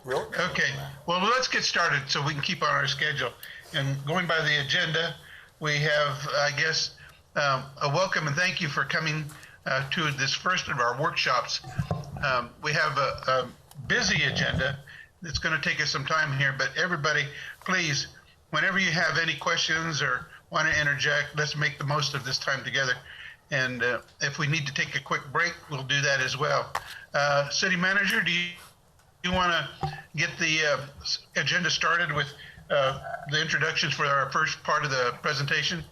Really? Okay, well, let's get started so we can keep on our schedule. And going by the agenda, we have, I guess, a welcome and thank you for coming to this first of our workshops. We have a busy agenda. It's going to take us some time here, but everybody, please, whenever you have any questions or want to interject, let's make the most of this time together. And if we need to take a quick break, we'll do that as well. City Manager, do you want to get the agenda started with the introductions for our first part of the presentation?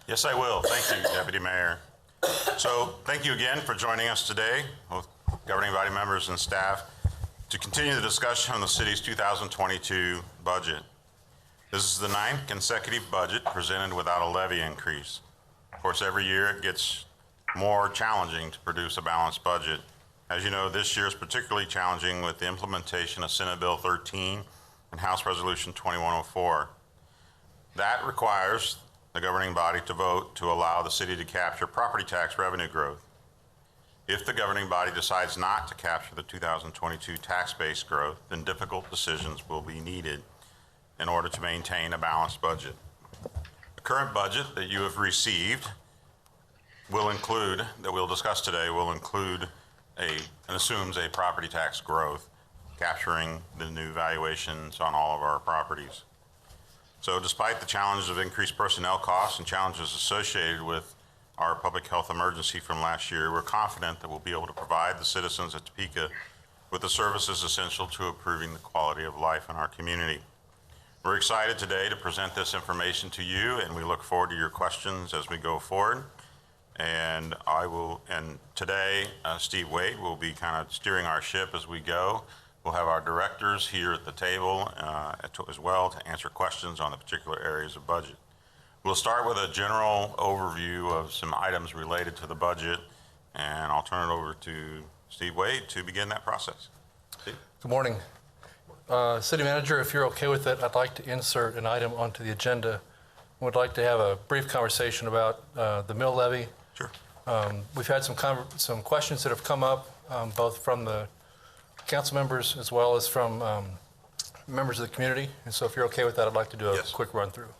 Yes, I will. Thank you, Deputy Mayor. So thank you again for joining us today, both governing body members and staff, to continue the discussion on the city's 2022 budget. This is the 9th consecutive budget presented without a levy increase. Of course, every year it gets more challenging to produce a balanced budget. As you know, this year is particularly challenging with the implementation of Senate Bill 13 and House Resolution 2104. That requires the governing body to vote to allow the city to capture property tax revenue growth. If the governing body decides not to capture the 2022 tax base growth, then difficult decisions will be needed in order to maintain a balanced budget. The current budget that you have received will include, that we'll discuss today, will include and assumes a property tax growth, capturing the new valuations on all of our properties. So despite the challenges of increased personnel costs and challenges associated with our public health emergency from last year, we're confident that we'll be able to provide the citizens of Topeka with the services essential to improving the quality of life in our community. We're excited today to present this information to you, and we look forward to your questions as we go forward. And today, Steve Wade will be kind of steering our ship as we go. We'll have our directors here at the table as well to answer questions on the particular areas of budget. We'll start with a general overview of some items related to the budget, and I'll turn it over to Steve Wade to begin that process. Steve? Good morning. City Manager, if you're okay with it, I'd like to insert an item onto the agenda. I would like to have a brief conversation about the mill levy. Sure. We've had some questions that have come up, both from the council members as well as from members of the community. And so if you're okay with that, I'd like to do a quick run through.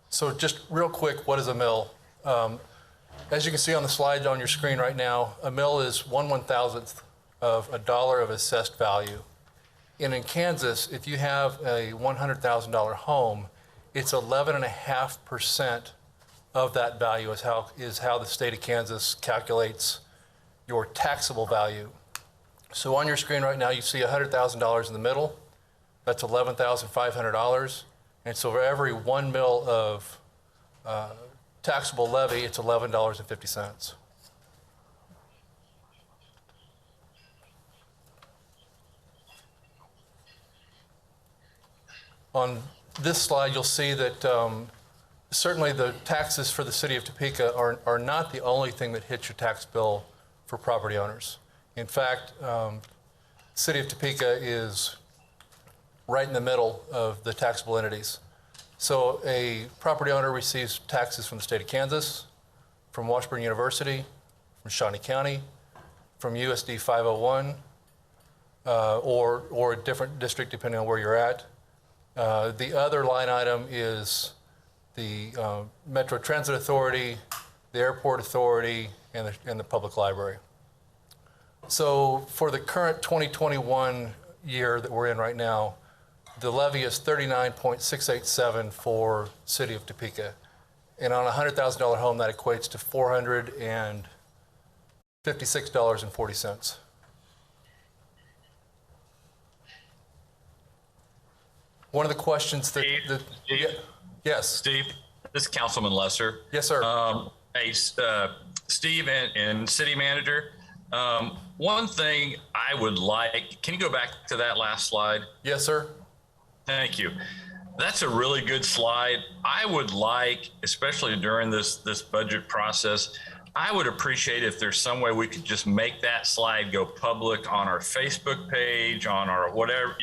So just real quick, what is a mill? As you can see on the slide on your screen right now, a mill is 1/1000th of a dollar of assessed value. And in Kansas, if you have a $100,000 home, it's 11.5% of that value is how the state of Kansas calculates your taxable value. So on your screen right now, you see $100,000 in the middle. That's $11,500. And so for every 1 mil of taxable levy, it's $11.50. On this slide, you'll see that certainly the taxes for the city of Topeka are not the only thing that hits your tax bill for property owners. In fact, city of Topeka is right in the middle of the taxable entities. So a property owner receives taxes from the state of Kansas, from Washburn University, from Shawnee County, from USD 501, or a different district depending on where you're at. The other line item is the Metro Transit Authority, the Airport Authority, and the Public Library. So for the current 2021 year that we're in right now, the levy is 39.687 for City of Topeka. And on a $100,000 home, that equates to $456.40. One of the questions that... Steve? Yes. Steve, this is Councilman Lesser. Yes, sir. Hey, Steve and City Manager, one thing I would like, can you go back to that last slide? Yes, sir. Thank you. That's a really good slide. I would like, especially during this budget process, I would appreciate if there's some way we could just make that slide go public on our Facebook page, on our whatever,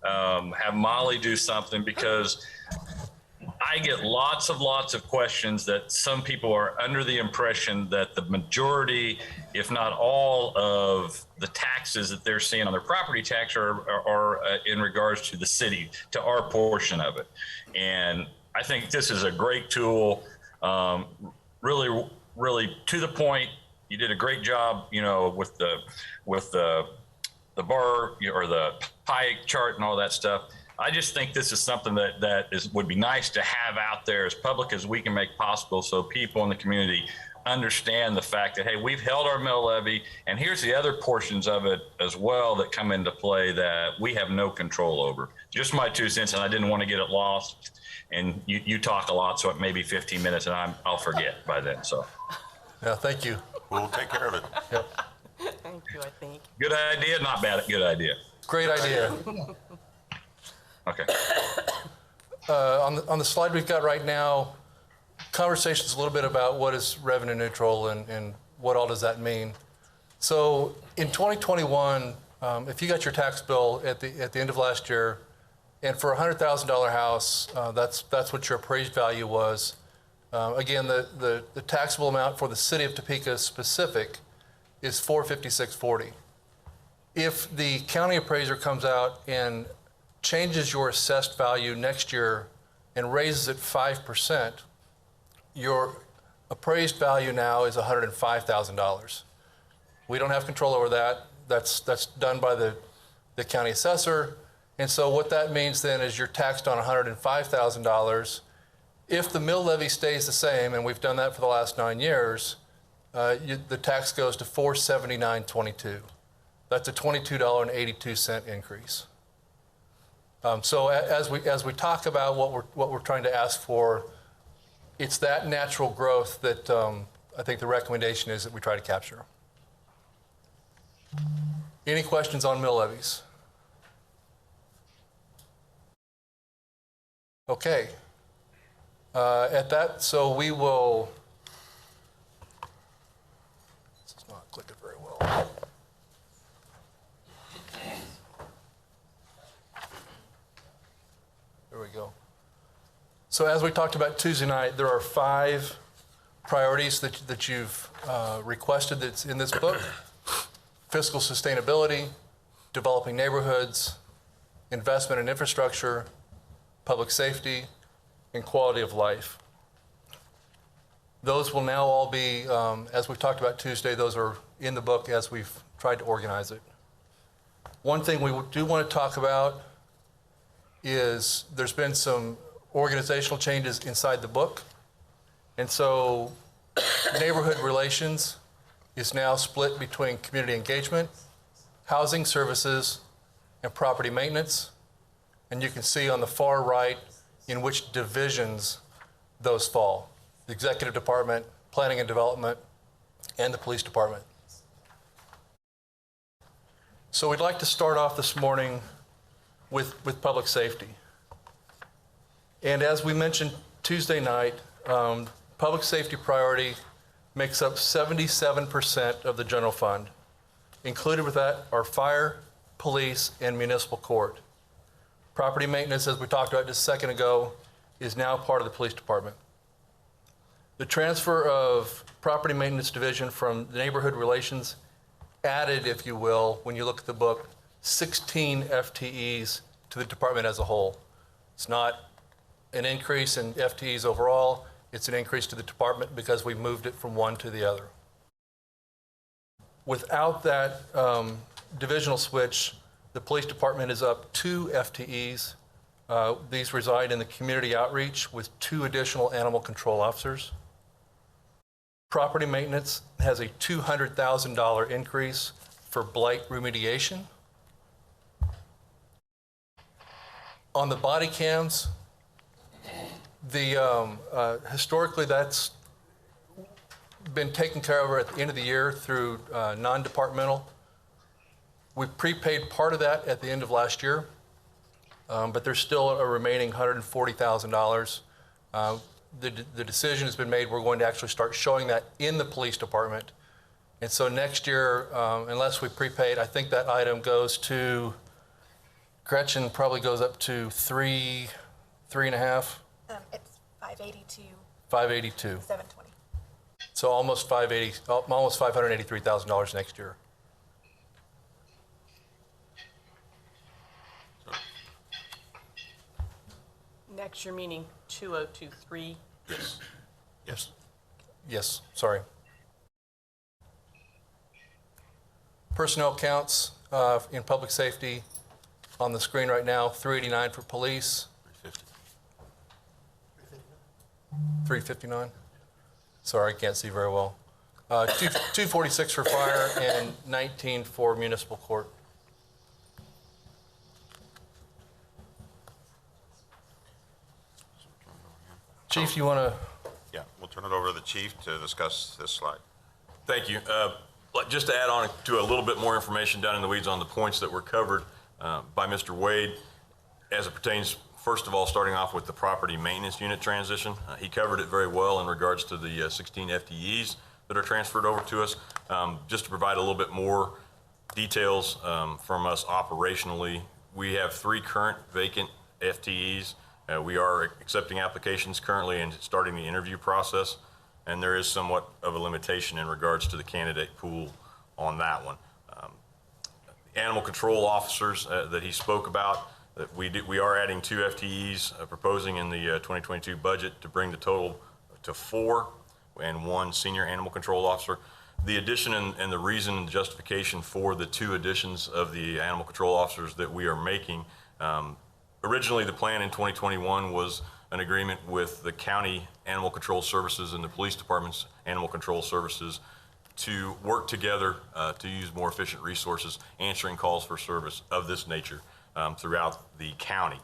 have Molly do something, because I get lots of questions that some people are under the impression that the majority, if not all, of the taxes that they're seeing on their property tax are in regards to the city, to our portion of it. And I think this is a great tool, really to the point. You did a great job, with the bar or the pie chart and all that stuff. I just think this is something that would be nice to have out there as public as we can make possible, so people in the community understand the fact that, hey, we've held our mill levy, and here's the other portions of it as well that come into play that we have no control over. Just my 2 cents, and I didn't want to get it lost. And you talk a lot, so it may be 15 minutes, and I'll forget by then. So, Yeah, thank you. We'll take care of it. Yep. Thank you, I think. good idea, not bad, good idea. Great idea. Okay. On the slide we've got right now, conversation's a little bit about what is revenue neutral and what all does that mean. So in 2021, if you got your tax bill at the end of last year, and for a $100,000 house, that's what your appraised value was. Again, the taxable amount for the city of Topeka specific is $456.40. If the county appraiser comes out and changes your assessed value next year and raises it 5%, your appraised value now is $105,000. We don't have control over that. That's done by the county assessor. And so what that means then is you're taxed on $105,000. If the mill levy stays the same, and we've done that for the last 9 years, the tax goes to $479.22. That's a $22.82 increase. So as we talk about what we're trying to ask for, it's that natural growth that I think the recommendation is that we try to capture. Any questions on mill levies? Okay. At that, so we will. This is not clicking very well. There we go. So as we talked about Tuesday night, there are 5 priorities that you've requested that's in this book: fiscal sustainability, developing neighborhoods, investment in infrastructure, public safety, and quality of life. Those will now all be, as we talked about Tuesday, those are in the book as we've tried to organize it. One thing we do want to talk about is there's been some organizational changes inside the book. And so neighborhood relations is now split between community engagement, housing services, and property maintenance. And you can see on the far right in which divisions those fall: the executive department, planning and development, and the police department. So we'd like to start off this morning with public safety. And as we mentioned Tuesday night, public safety priority makes up 77% of the general fund. Included with that are fire, police, and municipal court. Property maintenance, as we talked about just a second ago, is now part of the police department. The transfer of property maintenance division from the neighborhood relations added, if you will, when you look at the book, 16 FTEs to the department as a whole. It's not an increase in FTEs overall, it's an increase to the department because we moved it from one to the other. Without that divisional switch, the police department is up 2 FTEs. These reside in the community outreach with 2 additional animal control officers. Property maintenance has a $200,000 increase for blight remediation. On the body cams, historically that's been taken care of at the end of the year through non-departmental. We prepaid part of that at the end of last year, but there's still a remaining $140,000. The decision has been made, we're going to actually start showing that in the police department. And so next year, unless we prepaid, I think that item goes to, Gretchen probably goes up to 3.5. It's 582, 582. 720. So almost $583,000 next year. Next year meaning 2023. Yes. Yes. Yes, sorry. Personnel counts in public safety on the screen right now, 389 for police. 359. Sorry, I can't see very well. 246 for fire and 19 for municipal court. Chief, you want to? Yeah, we'll turn it over to the chief to discuss this slide. Thank you. Just to add on to a little bit more information down in the weeds on the points that were covered by Mr. Wade, as it pertains, first of all, starting off with the property maintenance unit transition. He covered it very well in regards to the 16 FTEs that are transferred over to us. Just to provide a little bit more details from us operationally, we have 3 current vacant FTEs. We are accepting applications currently and starting the interview process, and there is somewhat of a limitation in regards to the candidate pool on that one. Animal control officers that he spoke about, that we are adding 2 FTEs, proposing in the 2022 budget to bring the total to 4 and 1 senior animal control officer. The addition and the reason and justification for the 2 additions of the animal control officers that we are making, originally the plan in 2021 was an agreement with the county animal control services and the police department's animal control services to work together to use more efficient resources, answering calls for service of this nature throughout the county.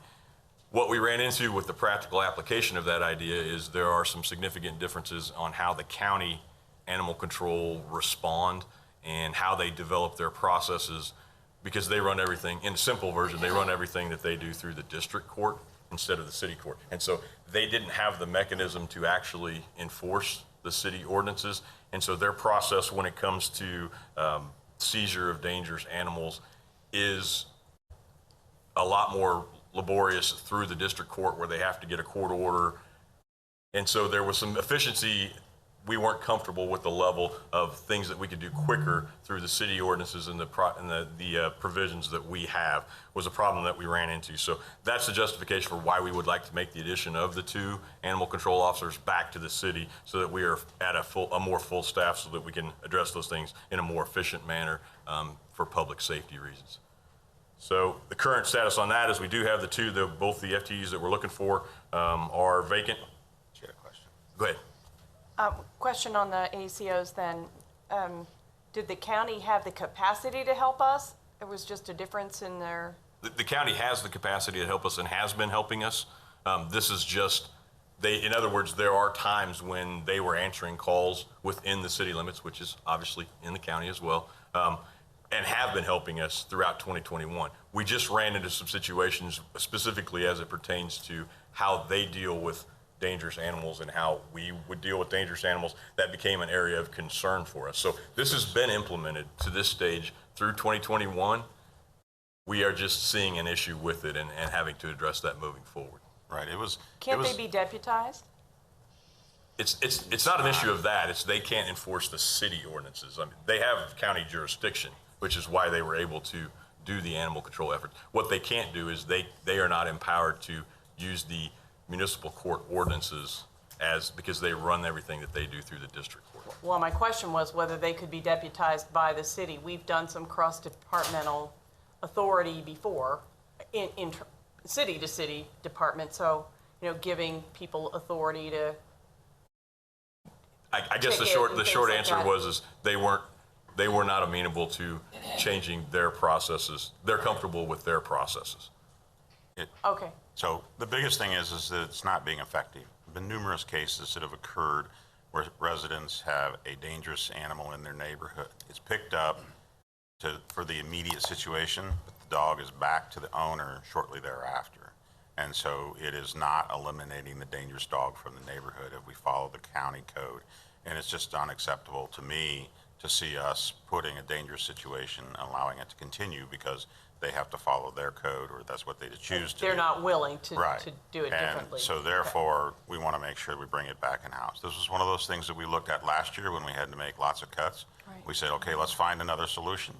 What we ran into with the practical application of that idea is there are some significant differences on how the county animal control respond and how they develop their processes, because they run everything, in a simple version, they run everything that they do through the district court instead of the city court. And so they didn't have the mechanism to actually enforce the city ordinances. And so their process when it comes to seizure of dangerous animals is a lot more laborious through the district court, where they have to get a court order. And so there was some efficiency. We weren't comfortable with the level of things that we could do quicker through the city ordinances and the provisions that we have was a problem that we ran into. So that's the justification for why we would like to make the addition of the 2 animal control officers back to the city, so that we are at a more full staff, so that we can address those things in a more efficient manner for public safety reasons. So the current status on that is we do have the 2, both the FTEs that we're looking for are vacant. She had a question. Go ahead. Question on the ACOs then. Did the county have the capacity to help us? It was just a difference in their... The county has the capacity to help us and has been helping us. This is just, in other words, there are times when they were answering calls within the city limits, which is obviously in the county as well, and have been helping us throughout 2021. We just ran into some situations specifically as it pertains to how they deal with dangerous animals and how we would deal with dangerous animals. That became an area of concern for us. So this has been implemented to this stage through 2021. We are just seeing an issue with it and having to address that moving forward. Right, Can't they be deputized? It's not an issue of that. It's they can't enforce the city ordinances. I mean, they have county jurisdiction, which is why they were able to do the animal control effort. What they can't do is they are not empowered to use the municipal court ordinances because they run everything that they do through the district court. Well, my question was whether they could be deputized by the city. We've done some cross-departmental authority before in city to city department. So, giving people authority to... I guess the short answer was they were not amenable to changing their processes. They're comfortable with their processes. Okay. So the biggest thing is that it's not being effective. There have been numerous cases that have occurred where residents have a dangerous animal in their neighborhood. It's picked up for the immediate situation, but the dog is back to the owner shortly thereafter. And so it is not eliminating the dangerous dog from the neighborhood if we follow the county code. And it's just unacceptable to me to see us putting a dangerous situation, allowing it to continue, because they have to follow their code, or that's what they choose to do. They're not willing Right. to do it differently. And so therefore, we want to make sure we bring it back in-house. This was one of those things that we looked at last year when we had to make lots of cuts. Right. We said, okay, let's find another solution.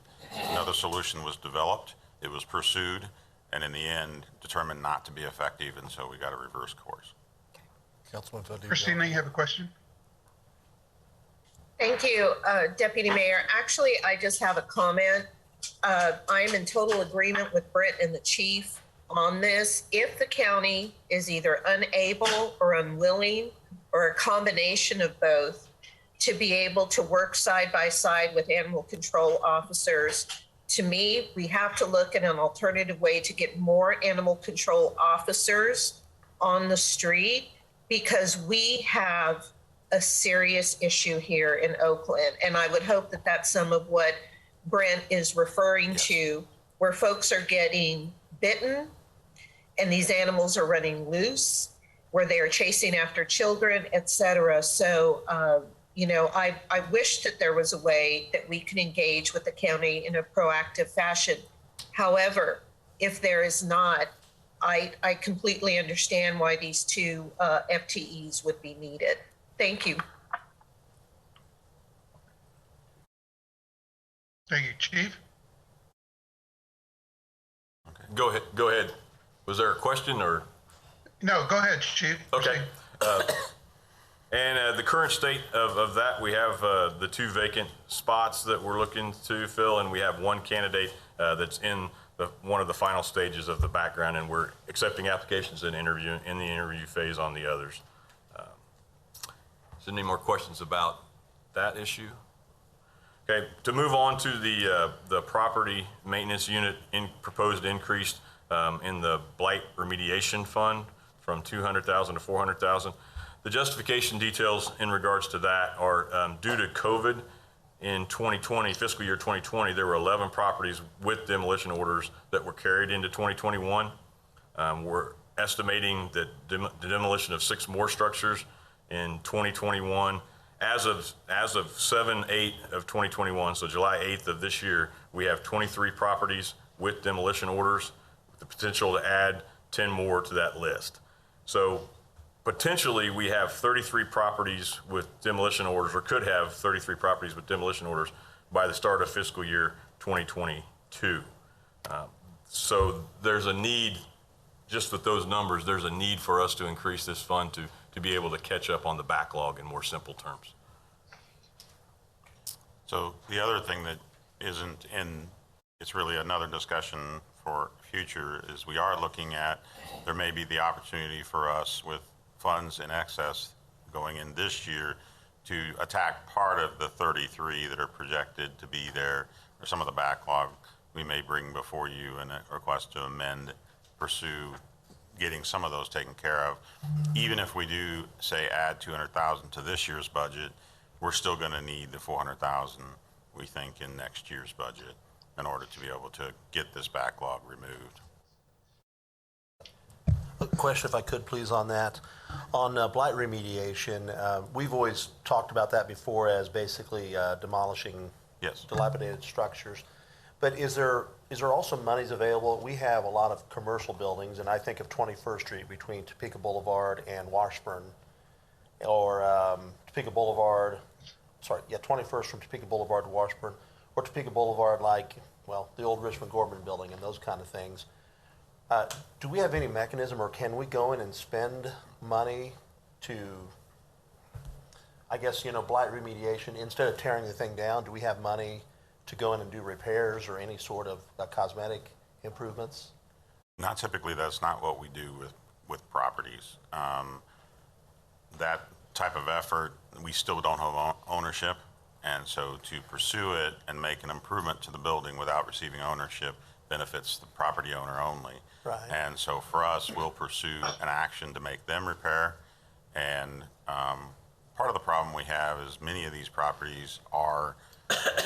Another solution was developed, it was pursued, and in the end, determined not to be effective, and so we got a reverse course. Councilman Zaldívar. Christina, you have a question? Thank you, Deputy Mayor. Actually, I just have a comment. I'm in total agreement with Brett and the chief on this. If the county is either unable or unwilling, or a combination of both, to be able to work side by side with animal control officers, to me, we have to look at an alternative way to get more animal control officers on the street, because we have a serious issue here in Oakland. And I would hope that that's some of what Brent is referring to, where folks are getting bitten and these animals are running loose, where they are chasing after children, et cetera. So, I wish that there was a way that we could engage with the county in a proactive fashion. However, if there is not, I completely understand why these two FTEs would be needed. Thank you. Thank you, Chief. Go ahead. Was there a question or? No, go ahead, Chief. Okay. And the current state of that, we have the 2 vacant spots that we're looking to fill, and we have 1 candidate that's in one of the final stages of the background, and we're accepting applications and in the interview phase on the others. Is there any more questions about that issue? Okay, to move on to the property maintenance unit proposed increase in the blight remediation fund from $200,000 to $400,000. The justification details in regards to that are due to COVID in 2020, fiscal year 2020, there were 11 properties with demolition orders that were carried into 2021. We're estimating that the demolition of 6 more structures in 2021. As of 7/8 of 2021, so July 8th of this year, we have 23 properties with demolition orders, with the potential to add 10 more to that list. So potentially, we have 33 properties with demolition orders, or could have 33 properties with demolition orders by the start of fiscal year 2022. So there's a need, just with those numbers, there's a need for us to increase this fund to be able to catch up on the backlog in more simple terms. So the other thing that isn't in, it's really another discussion for future, is we are looking at, there may be the opportunity for us with funds in excess going in this year to attack part of the 33 that are projected to be there, or some of the backlog we may bring before you and a request to amend, pursue getting some of those taken care of. Even if we do, say, add 200,000 to this year's budget, we're still going to need the 400,000, we think, in next year's budget in order to be able to get this backlog removed. A question, if I could, please, on that. On blight remediation, we've always talked about that before as basically demolishing Yes. dilapidated structures. But is there also monies available? We have a lot of commercial buildings, and I think of 21st Street between Topeka Boulevard and Washburn, or Topeka Boulevard, 21st from Topeka Boulevard to Washburn, or Topeka Boulevard like, well, the old Richmond Gorman building and those kind of things. Do we have any mechanism, or can we go in and spend money to, I guess, blight remediation, instead of tearing the thing down? Do we have money to go in and do repairs or any sort of cosmetic improvements? Not typically, that's not what we do with properties. That type of effort, we still don't have ownership. And so to pursue it and make an improvement to the building without receiving ownership benefits the property owner only. Right. And so for us, we'll pursue an action to make them repair. And part of the problem we have is many of these properties are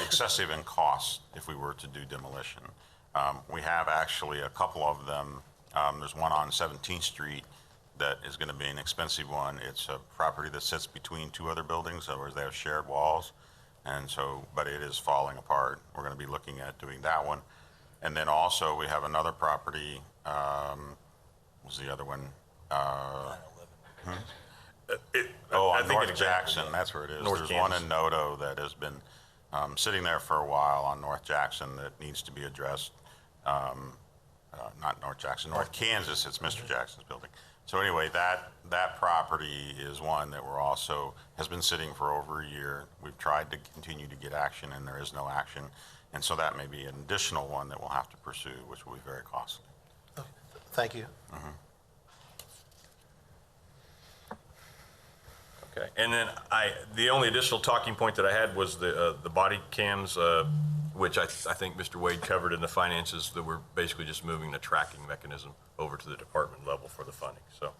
excessive in cost if we were to do demolition. We have actually a couple of them. There's one on 17th Street that is going to be an expensive one. It's a property that sits between 2 other buildings, so they have shared walls. And so, but it is falling apart. We're going to be looking at doing that one. And then also, we have another property, what was the other one? I On think North it- Jackson, that's where it is. North There's one Kansas. in Noto that has been sitting there for a while on North Jackson that needs to be addressed. Not North Jackson, North Kansas, it's Mr. Jackson's building. So anyway, that property is one that has been sitting for over a year. We've tried to continue to get action, and there is no action. And so that may be an additional one that we'll have to pursue, which will be very costly. Thank you. Okay, and then the only additional talking point that I had was the body cams, which I think Mr. Wade covered in the finances, that we're basically just moving the tracking mechanism over to the department level for the funding. So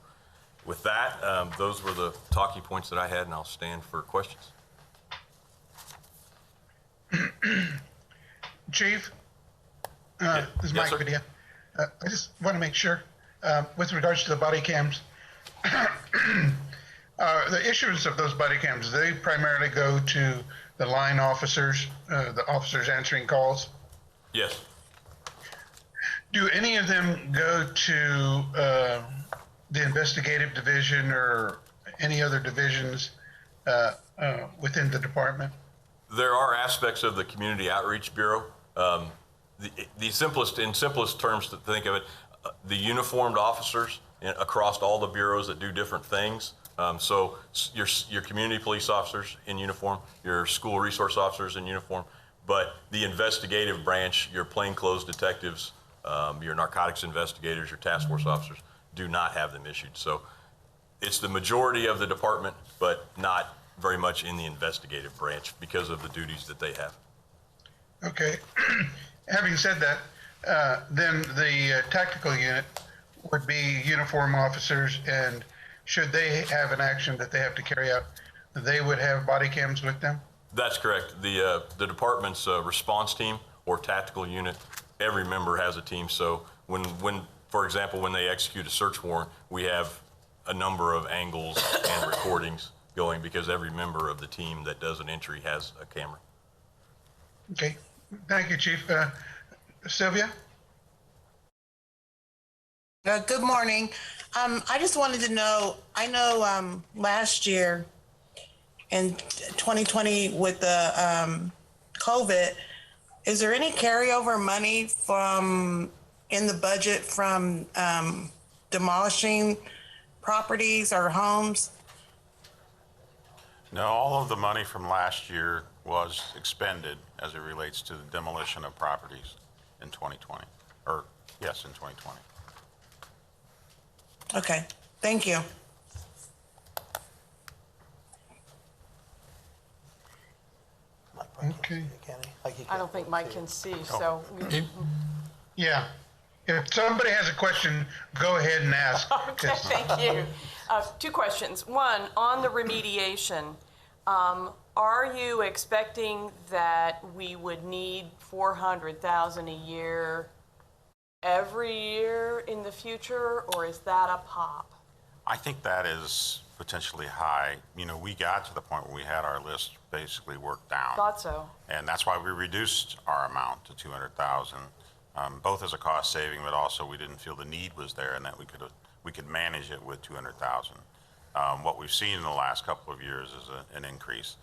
with that, those were the talking points that I had, and I'll stand for questions. Chief, Yeah. this is Yes, Mike sir. Padilla. I just want to make sure, with regards to the body cams, the issuance of those body cams, they primarily go to the line officers, the officers answering calls. Yes. Do any of them go to the investigative division or any other divisions within the department? There are aspects of the Community Outreach Bureau. In simplest terms to think of it, the uniformed officers across all the bureaus that do different things. So your community police officers in uniform, your school resource officers in uniform, but the investigative branch, your plainclothes detectives, your narcotics investigators, your task force officers do not have them issued. So it's the majority of the department, but not very much in the investigative branch because of the duties that they have. Okay. Having said that, then the tactical unit would be uniform officers, and should they have an action that they have to carry out, they would have body cams with them? That's correct. The department's response team or tactical unit, every member has a team. So when, for example, when they execute a search warrant, we have a number of angles and recordings going because every member of the team that does an entry has a camera. Okay. Thank you, Chief. Sylvia? Good morning. I just wanted to know, I know last year in 2020 with the COVID, is there any carryover money in the budget from demolishing properties or homes? No, all of the money from last year was expended as it relates to the demolition of properties in 2020, or yes, in 2020. Okay, thank you. Okay. I don't think Mike can see, so. Yeah. If somebody has a question, go ahead and ask. Okay, thank you. Two questions. One, on the remediation, are you expecting that we would need $400,000 a year every year in the future, or is that a pop? I think that is potentially high. You know, we got to the point where we had our list basically worked down. Thought so. And that's why we reduced our amount to 200,000, both as a cost saving, but also we didn't feel the need was there and that we could manage it with 200,000. What we've seen in the last couple of years is an increase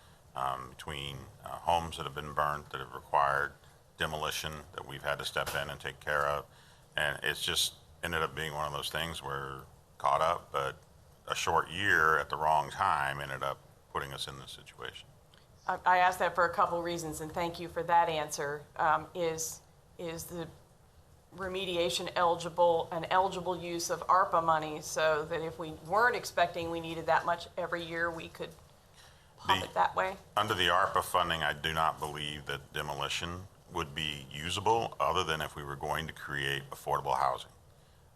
between homes that have been burnt, that have required demolition, that we've had to step in and take care of. And it's just ended up being one of those things where caught up, but a short year at the wrong time ended up putting us in this situation. I asked that for a couple reasons, and thank you for that answer. Is the remediation an eligible use of ARPA money, so that if we weren't expecting we needed that much every year, we could pump it that way? Under the ARPA funding, I do not believe that demolition would be usable other than if we were going to create affordable housing.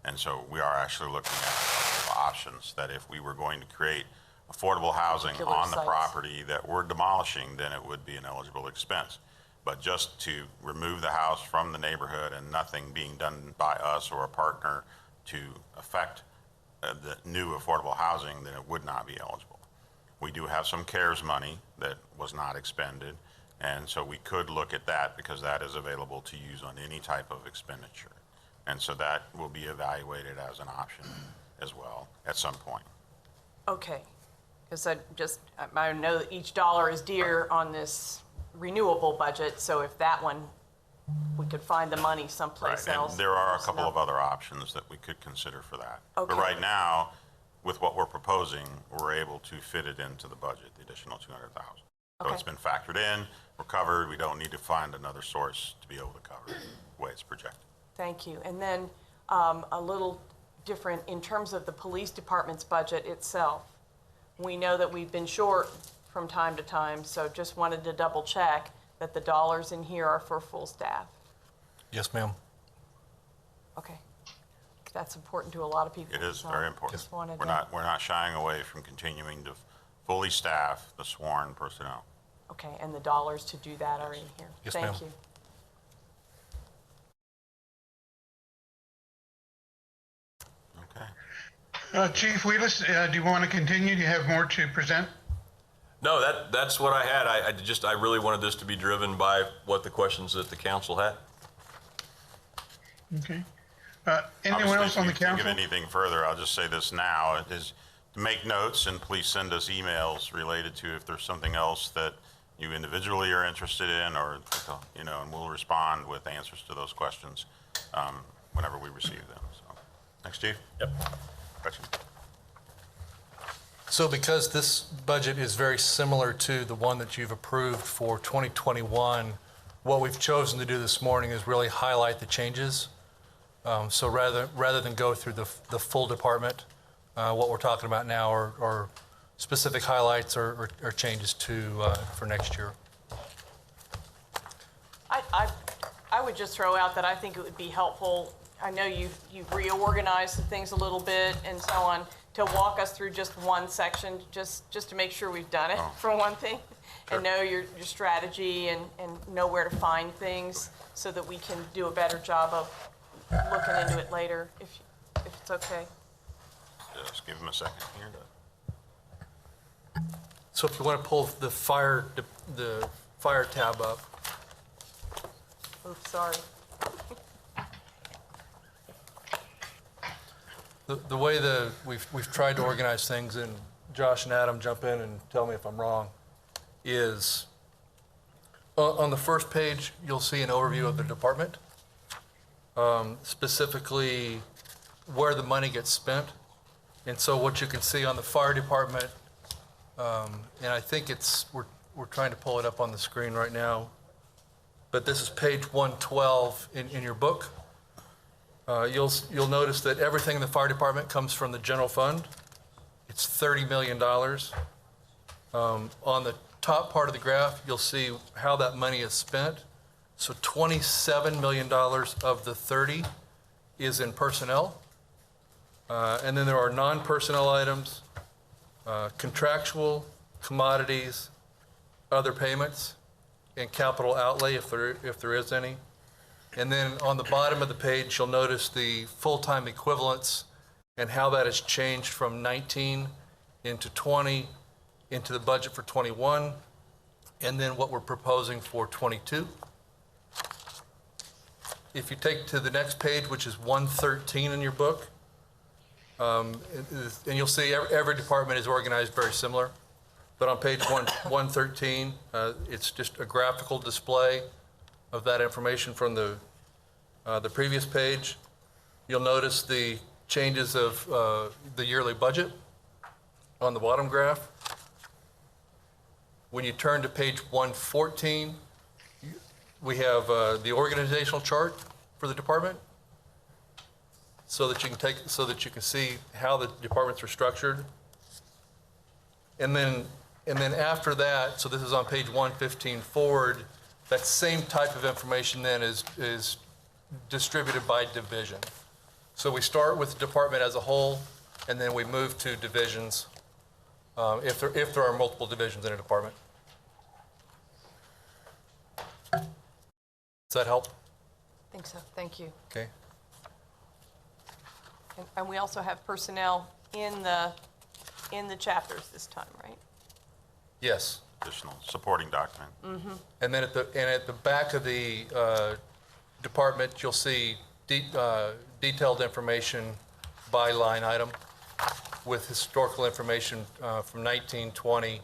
And so we are actually looking at a couple of options that if we were going to create affordable housing Particular on the sites. property that we're demolishing, then it would be an eligible expense. But just to remove the house from the neighborhood and nothing being done by us or a partner to affect the new affordable housing, then it would not be eligible. We do have some CARES money that was not expended, And so we could look at that because that is available to use on any type of expenditure. And so that will be evaluated as an option as well at some point. Okay, because I know that each dollar is dear on this renewable budget, so if that one, we could find the money someplace Right, else. and there are a couple of other options that we could consider for that. Okay. But right now, with what we're proposing, we're able to fit it into the budget, the additional 200,000. So Okay. it's been factored in, we're covered, we don't need to find another source to be able to cover it the way it's projected. Thank you. And then a little different in terms of the police department's budget itself. We know that we've been short from time to time, so just wanted to double check that the dollars in here are for full staff. Yes, ma'am. Okay. That's important to a lot of people. It is so very important. Just wanted We're to, not shying away from continuing to fully staff the sworn personnel. okay, and the dollars to do that are in here. Yes, ma'am. Thank you. Okay. Chief Wheelis, do you want to continue? Do you have more to present? No, that's what I had. I really wanted this to be driven by what the questions that the council had. Okay. Anyone else Obviously, on the if you think council? of anything further, I'll just say this now, it is to make notes, and please send us emails related to if there's something else that you individually are interested in, or, you know, and we'll respond with answers to those questions whenever we receive them. So, next, Chief? Yep. Gretchen? So because this budget is very similar to the one that you've approved for 2021, what we've chosen to do this morning is really highlight the changes. So rather than go through the full department, what we're talking about now are specific highlights or changes for next year. I would just throw out that I think it would be helpful. I know you've reorganized the things a little bit and so on, to walk us through just one section, just to make sure we've done it for one thing, Sure. and know your strategy and know where to find things so that we can do a better job of looking into it later, if it's okay. Just give him a second here to. So if you want to pull the fire tab up. Oops, sorry. The way we've tried to organize things, and Josh and Adam jump in and tell me if I'm wrong, is on the first page, you'll see an overview of the department, specifically where the money gets spent. And so what you can see on the fire department, and I think we're trying to pull it up on the screen right now, but this is page 112 in your book. You'll notice that everything in the fire department comes from the general fund. It's $30 million. On the top part of the graph, you'll see how that money is spent. So $27 million of the 30 is in personnel. And then there are non-personnel items, contractual, commodities, other payments, and capital outlay if there is any. And then on the bottom of the page, you'll notice the full-time equivalents and how that has changed from 19 into 20 into the budget for 21, and then what we're proposing for 22. If you take to the next page, which is 113 in your book, and you'll see every department is organized very similar. But on page 113, it's just a graphical display of that information from the previous page. You'll notice the changes of the yearly budget on the bottom graph. When you turn to page 114, we have the organizational chart for the department, so that you can see how the departments are structured. And then after that, so this is on page 115 forward, that same type of information then is distributed by division. So we start with the department as a whole, and then we move to divisions, if there are multiple divisions in a department. Does that help? I think so, thank you. Okay. And we also have personnel in the chapters this time, right? Yes. additional supporting document. And then at the back of the department, you'll see detailed information by line item with historical information from 19, 20,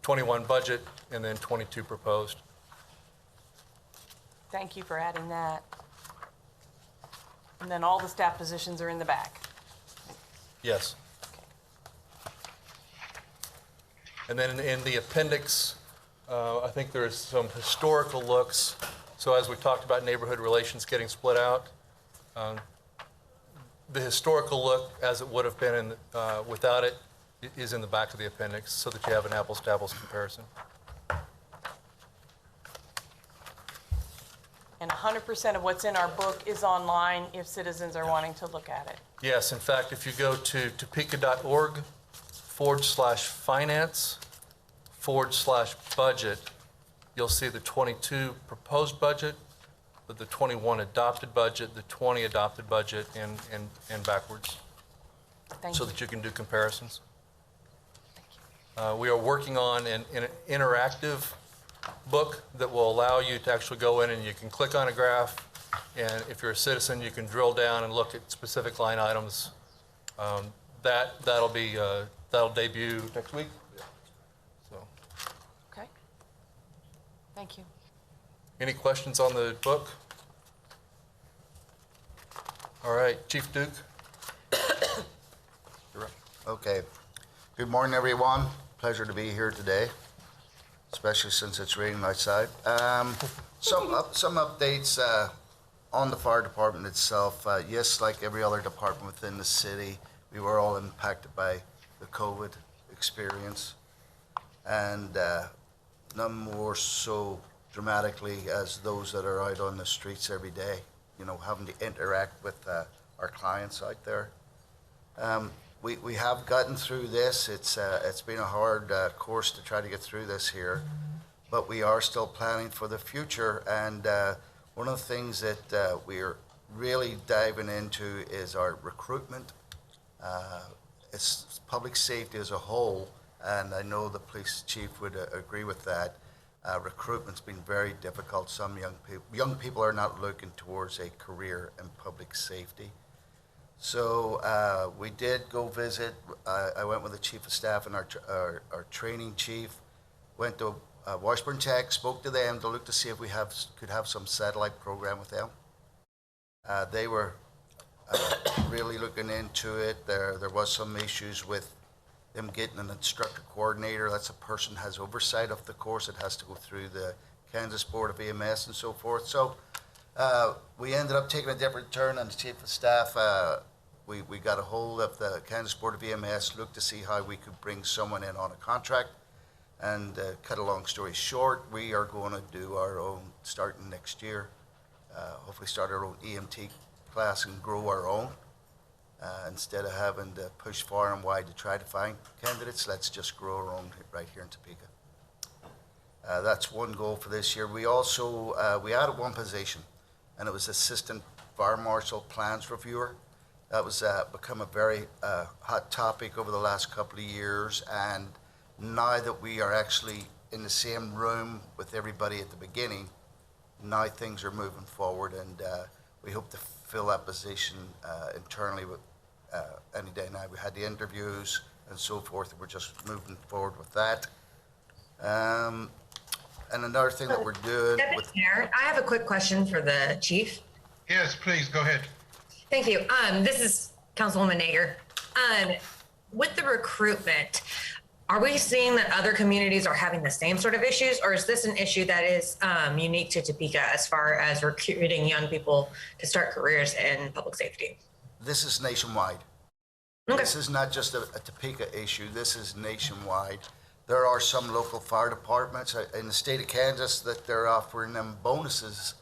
21 budget, and then 22 proposed. Thank you for adding that. And then all the staff positions are in the back. Yes. And then in the appendix, I think there's some historical looks. So as we talked about neighborhood relations getting split out, the historical look as it would have been without it is in the back of the appendix so that you have an apples to apples comparison. And 100% of what's in our book is online if citizens are wanting to look at it. Yes, in fact, if you go to topeka.org/finance/budget, you'll see the 22 proposed budget, the 21 adopted budget, the 20 adopted budget, and backwards, Thank so you. that you can do comparisons. We are working on an interactive book that will allow you to actually go in and you can click on a graph, and if you're a citizen, you can drill down and look at specific line items. That'll debut next week. So, Okay. Thank you. any questions on the book? All right, Chief Duke. Okay. Good morning, everyone. Pleasure to be here today, especially since it's raining outside. Some updates on the fire department itself. Yes, like every other department within the city, we were all impacted by the COVID experience, and none more so dramatically as those that are out on the streets every day, you know, having to interact with our clients out there. We have gotten through this. It's been a hard course to try to get through this here, but we are still planning for the future. And one of the things that we're really diving into is our recruitment. It's public safety as a whole, and I know the police chief would agree with that. Recruitment's been very difficult. Some young people are not looking towards a career in public safety. So we did go visit. I went with the chief of staff and our training chief. Went to Washburn Tech, spoke to them to look to see if we could have some satellite program with them. They were really looking into it. There was some issues with them getting an instructor coordinator. That's a person who has oversight of the course. It has to go through the Kansas Board of EMS and so forth. So we ended up taking a different turn, and the chief of staff, we got a hold of the Kansas Board of EMS, looked to see how we could bring someone in on a contract. And cut a long story short, we are going to do our own, starting next year, hopefully start our own EMT class and grow our own. Instead of having to push far and wide to try to find candidates, let's just grow our own right here in Topeka. That's one goal for this year. We also, we added one position, and it was Assistant Fire Marshal Plans Reviewer. That was become a very hot topic over the last couple of years, and now that we are actually in the same room with everybody at the beginning, now things are moving forward, and we hope to fill that position internally with any day now. We had the interviews and so forth, and we're just moving forward with that. And another thing that we're doing with... Mayor, I have a quick question for the chief. Yes, please, go ahead. Thank you. This is Councilwoman Nager. With the recruitment, are we seeing that other communities are having the same sort of issues, or is this an issue that is unique to Topeka as far as recruiting young people to start careers in public safety? This is nationwide. Okay. This is not just a Topeka issue. This is nationwide. There are some local fire departments in the state of Kansas that they're offering them bonuses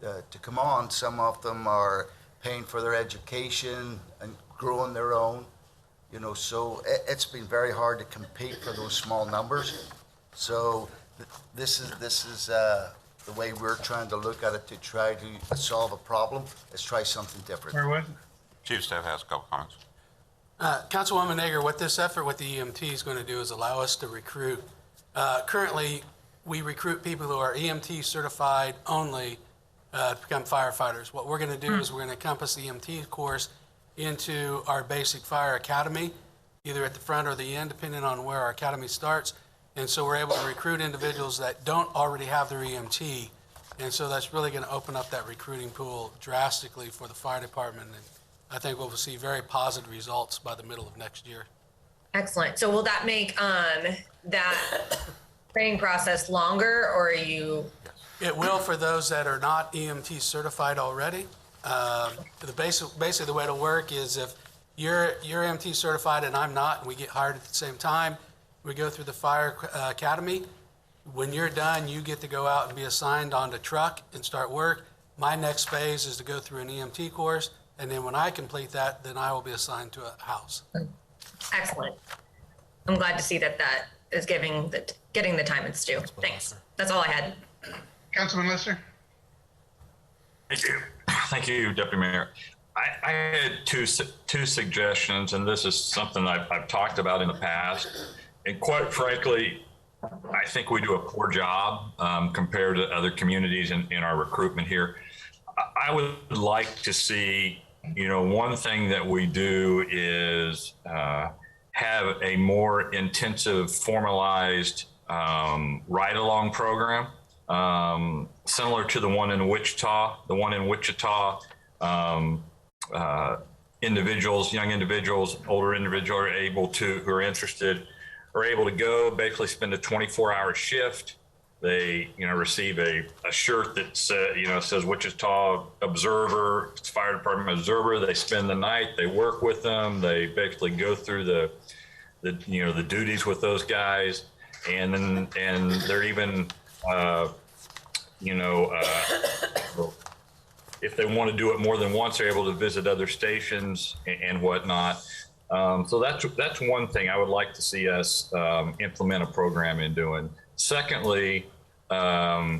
to come on. Some of them are paying for their education and growing their own. You know, so it's been very hard to compete for those small numbers. So this is the way we're trying to look at it to try to solve a problem. Let's try something different. Where was it? Chief of Staff has a couple comments. Councilwoman Nager, what this effort with the EMT is going to do is allow us to recruit Currently, we recruit people who are EMT certified only to become firefighters. What we're going to do is we're going to encompass the EMT course into our basic fire academy, either at the front or the end, depending on where our academy starts. And so we're able to recruit individuals that don't already have their EMT. And so that's really going to open up that recruiting pool drastically for the fire department. And I think we'll see very positive results by the middle of next year. Excellent. So will that make that training process longer, or are you? It will for those that are not EMT certified already. Basically the way it'll work is if you're EMT certified and I'm not, and we get hired at the same time, we go through the fire academy. When you're done, you get to go out and be assigned on the truck and start work. My next phase is to go through an EMT course, and then when I complete that, then I will be assigned to a house. Excellent. I'm glad to see that is getting the time it's due. Thanks. That's all I had. Councilman Lister? Thank you. Thank you, Deputy Mayor. I had two suggestions, and this is something I've talked about in the past. And quite frankly, I think we do a poor job compared to other communities in our recruitment here. I would like to see, one thing that we do is have a more intensive, formalized ride-along program, similar to the one in Wichita. The one in Wichita, individuals, young individuals, older individuals who are interested, are able to go, basically spend a 24-hour shift. They, receive a shirt that says Wichita Observer, Fire Department Observer. They spend the night. They work with them. They basically go through the duties with those guys, and they're even, if they want to do it more than once, they're able to visit other stations and whatnot. So that's one thing I would like to see us implement a program in doing. Secondly, I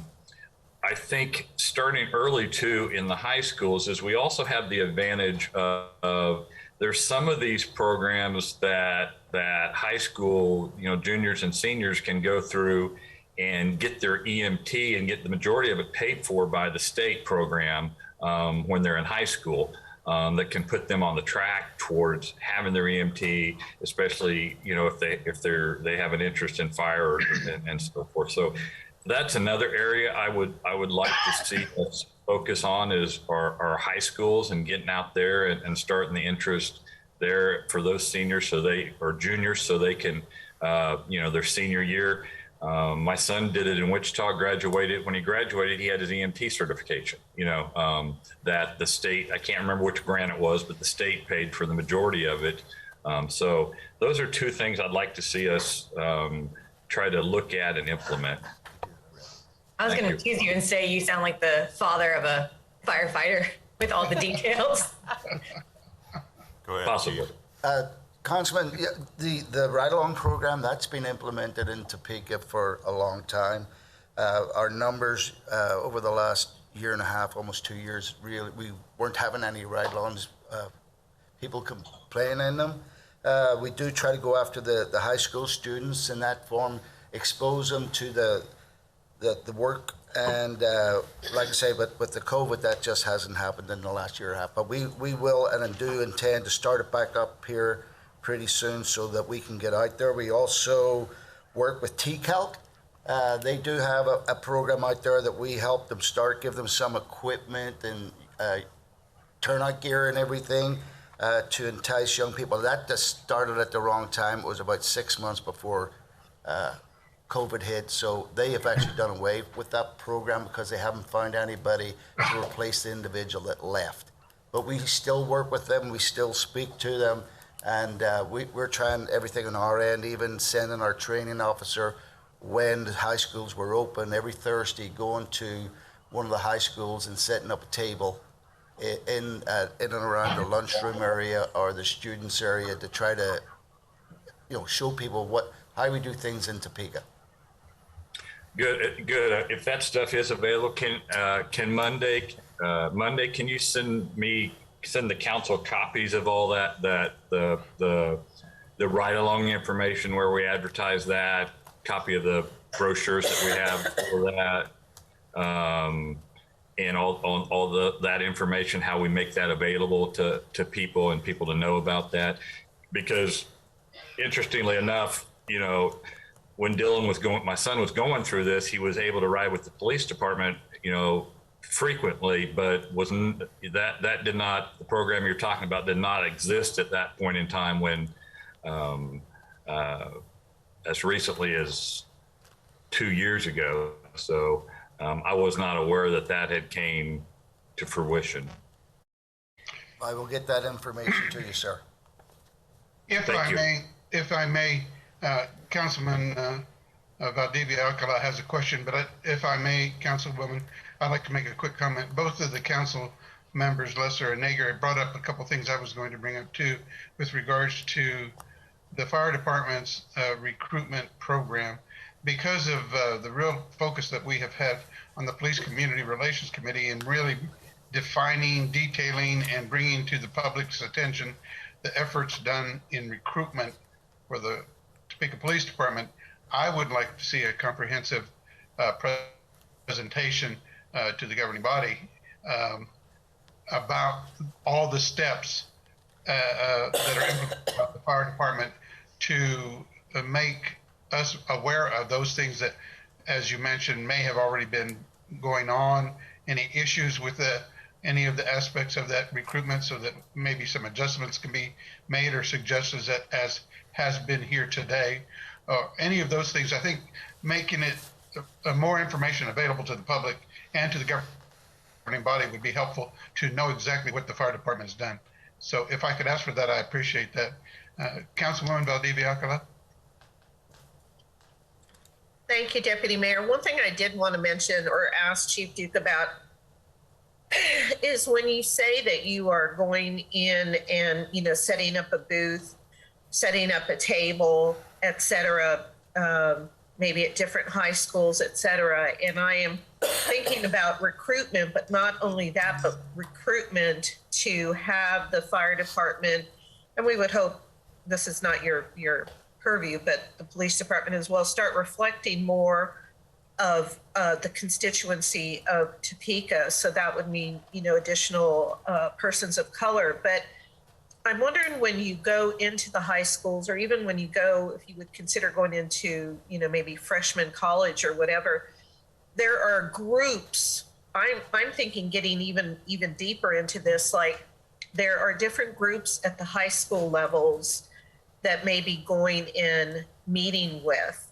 think starting early too in the high schools is we also have the advantage of there's some of these programs that high school, juniors and seniors can go through and get their EMT and get the majority of it paid for by the state program when they're in high school. That can put them on the track towards having their EMT, especially if they have an interest in fire and so forth. So that's another area I would like to see us focus on is our high schools and getting out there and starting the interest there for those seniors or juniors so they can their senior year. My son did it in Wichita, graduated. When he graduated, he had his EMT certification, that the state, I can't remember which grant it was, but the state paid for the majority of it. So those are two things I'd like to see us try to look at and implement. I was going to tease you and say you sound like the father of a firefighter with all the details. Go ahead. Possibly. Councilman, the ride-along program, that's been implemented in Topeka for a long time. Our numbers over the last year and a half, almost 2 years, really, we weren't having any ride-alongs, people complaining in them. We do try to go after the high school students in that form, expose them to the work. And like I say, but with the COVID, that just hasn't happened in the last year and a half. But we will and do intend to start it back up here pretty soon so that we can get out there. We also work with TCALC. They do have a program out there that we help them start, give them some equipment and turnout gear and everything to entice young people. That just started at the wrong time. It was about 6 months before COVID hit, so they have actually done away with that program because they haven't found anybody to replace the individual that left. But we still work with them, we still speak to them, and we're trying everything on our end, even sending our training officer when the high schools were open every Thursday, going to one of the high schools and setting up a table in and around the lunchroom area or the students area to try to, show people how we do things in Topeka. Good. If that stuff is available, can Monday, can you send the council copies of all that the ride along information where we advertise that, copy of the brochures that we have for that. And all that information, how we make that available to people and people to know about that. Because interestingly enough, you know, when my son was going through this, he was able to ride with the police department, you know, frequently, but the program you're talking about did not exist at that point in time when, as recently as 2 years ago. So I was not aware that had came to fruition. I will get that information to you, sir. If I may, Councilman Valdivia Alcala has a question, but if I may, Councilwoman, I'd like to make a quick comment. Both of the council members, Lesser and Nager, brought up a couple things I was going to bring up too, with regards to the fire department's recruitment program. Because of the real focus that we have had on the Police Community Relations Committee and really defining, detailing, and bringing to the public's attention the efforts done in recruitment for the Topeka Police Department, I would like to see a comprehensive presentation to the governing body about all the steps that are implemented by the fire department to make us aware of those things that, as you mentioned, may have already been going on, any issues with any of the aspects of that recruitment, so that maybe some adjustments can be made or suggestions that, as has been here today, any of those things. I think making it more information available to the public and to the governing body would be helpful to know exactly what the fire department has done. So if I could ask for that, I appreciate that. Councilwoman Valdivia Alcala. Thank you, Deputy Mayor. One thing I did want to mention or ask Chief Duke about is when you say that you are going in and, you know, setting up a booth, setting up a table, et cetera, maybe at different high schools, et cetera. And I am thinking about recruitment, but not only that, but recruitment to have the fire department, and we would hope this is not your purview, but the police department as well, start reflecting more of the constituency of Topeka. So that would mean, you know, additional persons of color. But I'm wondering, when you go into the high schools, or even when you go, if you would consider going into, you know, maybe freshman college or whatever, there are groups. I'm thinking getting even deeper into this, like there are different groups at the high school levels that may be going in meeting with,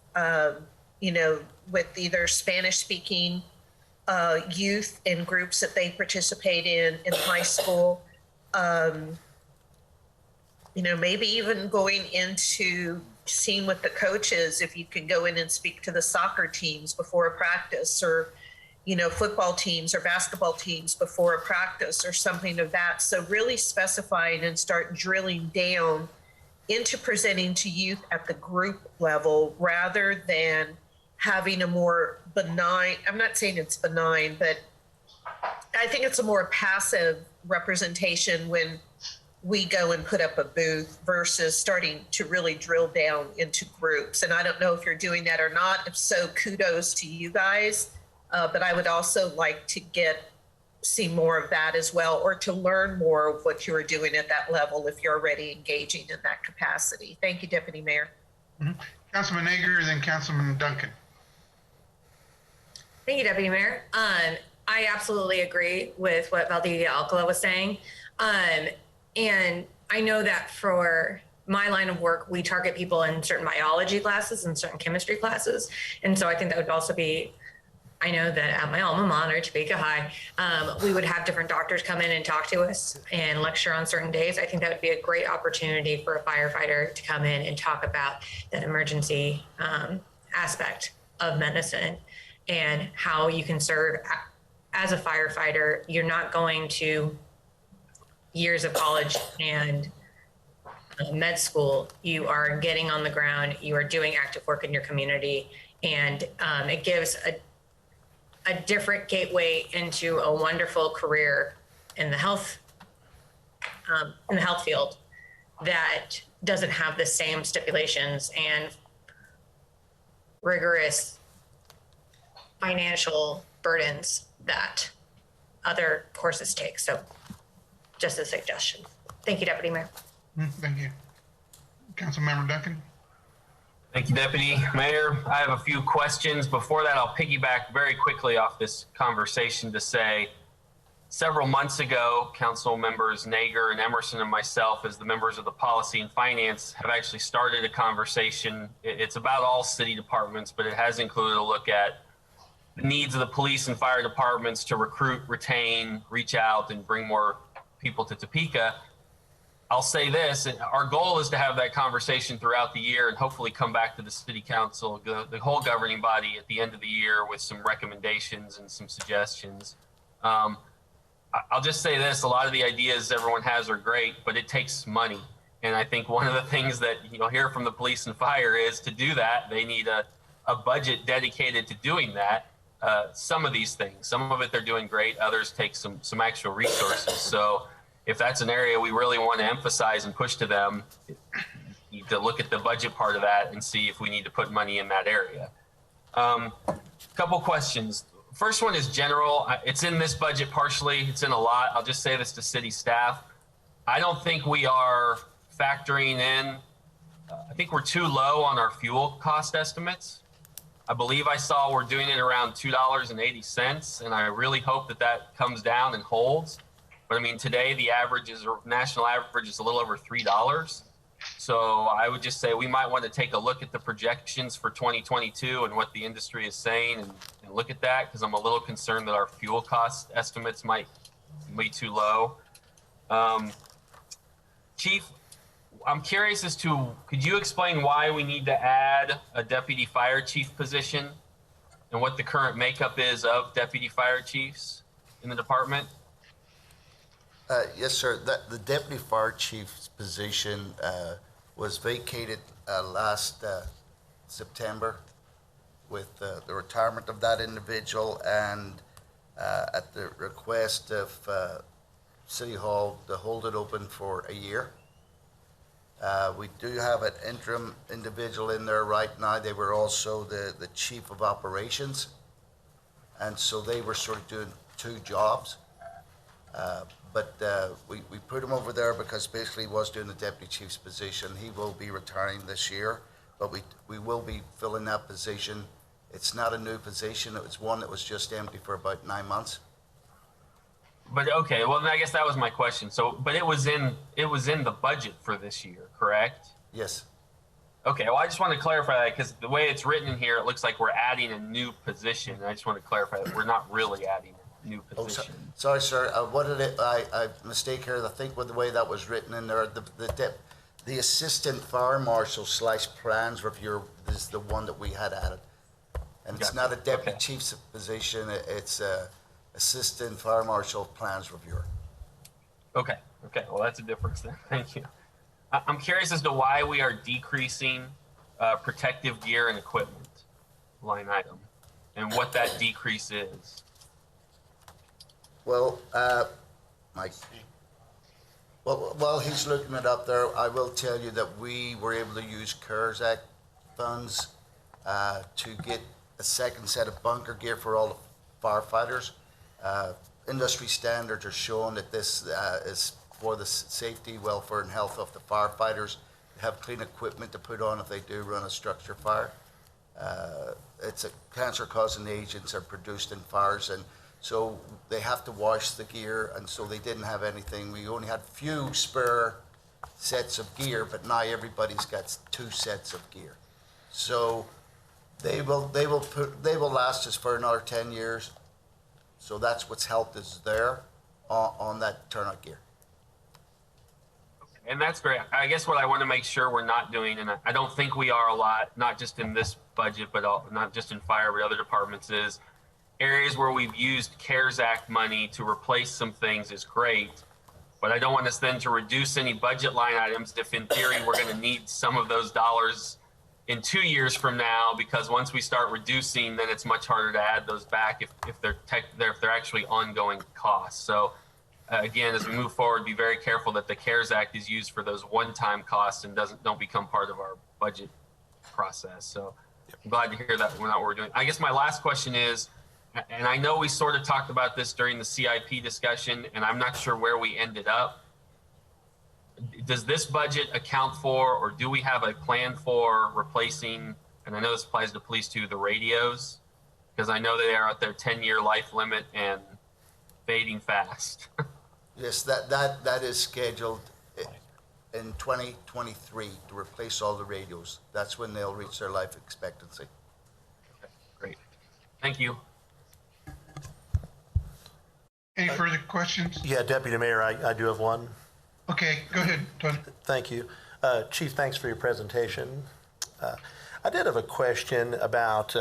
you know, with either Spanish speaking youth in groups that they participate in high school. You know, maybe even going into seeing with the coaches, if you can go in and speak to the soccer teams before a practice, or, you know, football teams or basketball teams before a practice or something of that. So really specifying and start drilling down into presenting to youth at the group level, rather than having a more benign, I'm not saying it's benign, but I think it's a more passive representation when we go and put up a booth versus starting to really drill down into groups. And I don't know if you're doing that or not. If so, kudos to you guys. But I would also like to see more of that as well, or to learn more of what you are doing at that level if you're already engaging in that capacity. Thank you, Deputy Mayor. Mm-hmm. Councilman Nager, then Councilman Duncan. Thank you, Deputy Mayor. I absolutely agree with what Valdivia Alcala was saying. And I know that for my line of work, we target people in certain biology classes and certain chemistry classes. And so I think that would also be, I know that at my alma mater, Topeka High, we would have different doctors come in and talk to us and lecture on certain days. I think that would be a great opportunity for a firefighter to come in and talk about that emergency aspect of medicine and how you can serve as a firefighter. You're not going to years of college and med school. You are getting on the ground, you are doing active work in your community, and it gives a different gateway into a wonderful career in the health field that doesn't have the same stipulations and rigorous financial burdens that other courses take. So just a suggestion. Thank you, Deputy Mayor. Thank you. Councilmember Duncan? Thank you, Deputy Mayor. I have a few questions. Before that, I'll piggyback very quickly off this conversation to say several months ago, Council members Nager and Emerson and myself, as the members of the Policy and Finance, have actually started a conversation. It's about all city departments, but it has included a look at the needs of the police and fire departments to recruit, retain, reach out, and bring more people to Topeka. I'll say this, our goal is to have that conversation throughout the year and hopefully come back to the city council, the whole governing body at the end of the year with some recommendations and some suggestions. I'll just say this, a lot of the ideas everyone has are great, but it takes money. And I think one of the things that you'll hear from the police and fire is to do that, they need a budget dedicated to doing that. Some of these things, some of it they're doing great, others take some actual resources. So if that's an area we really want to emphasize and push to them, you need to look at the budget part of that and see if we need to put money in that area. Couple questions. First one is general. It's in this budget partially. It's in a lot. I'll just say this to city staff. I don't think we are factoring in, I think we're too low on our fuel cost estimates. I believe I saw we're doing it around $2.80, and I really hope that that comes down and holds. But I mean, today the national average is a little over $3. So I would just say we might want to take a look at the projections for 2022 and what the industry is saying and look at that, because I'm a little concerned that our fuel cost estimates might be too low. Chief, I'm curious as to, could you explain why we need to add a deputy fire chief position and what the current makeup is of deputy fire chiefs in the department? Yes, sir. The deputy fire chief's position was vacated last September with the retirement of that individual, and at the request of City Hall to hold it open for a year. We do have an interim individual in there right now. They were also the chief of operations, and so they were sort of doing two jobs. But we put him over there because basically he was doing the deputy chief's position. He will be retiring this year, but we will be filling that position. It's not a new position. It was one that was just empty for about 9 months. But okay, well then I guess that was my question. So, but it was in the budget for this year, correct? Yes. Okay, well I just want to clarify that because the way it's written in here, it looks like we're adding a new position. I just want to clarify that we're not really adding a new position. Oh, sorry, sir. What did it? I mistake here. I think with the way that was written in there, the assistant fire marshal / plans reviewer is the one that we had added, and it's not a deputy chief's position. It's assistant fire marshal plans reviewer. Okay, well that's a difference then. Thank you. I'm curious as to why we are decreasing protective gear and equipment line item, and what that decrease is. Well, Mike. Well, while he's looking it up there, I will tell you that we were able to use CARES Act funds to get a second set of bunker gear for all the firefighters. Industry standards are showing that this is for the safety, welfare, and health of the firefighters. They have clean equipment to put on if they do run a structure fire. It's a cancer-causing agents are produced in fires, and so they have to wash the gear, and so they didn't have anything. We only had few spare sets of gear, but now everybody's got 2 sets of gear. So they will last us for another 10 years. So that's what's helped us there on that turnout gear. And that's great. I guess what I want to make sure we're not doing, and I don't think we are a lot, not just in this budget, but not just in fire, but other departments, is areas where we've used CARES Act money to replace some things is great. But I don't want us then to reduce any budget line items if in theory we're going to need some of those dollars in 2 years from now, because once we start reducing, then it's much harder to add those back if they're actually ongoing costs. So again, as we move forward, be very careful that the CARES Act is used for those one-time costs and don't become part of our budget process. So I'm glad to hear that we're not what we're doing. I guess my last question is, and I know we sort of talked about this during the CIP discussion, and I'm not sure where we ended up. Does this budget account for, or do we have a plan for replacing, and I know this applies to police too, the radios? Because I know they are at their 10-year life limit and fading fast. Yes, that is scheduled in 2023 to replace all the radios. That's when they'll reach their life expectancy. Great. Thank you. Any further questions? Yeah, Deputy Mayor, I do have one. Okay, go ahead, Tony. Thank you. Chief, thanks for your presentation. I did have a question about,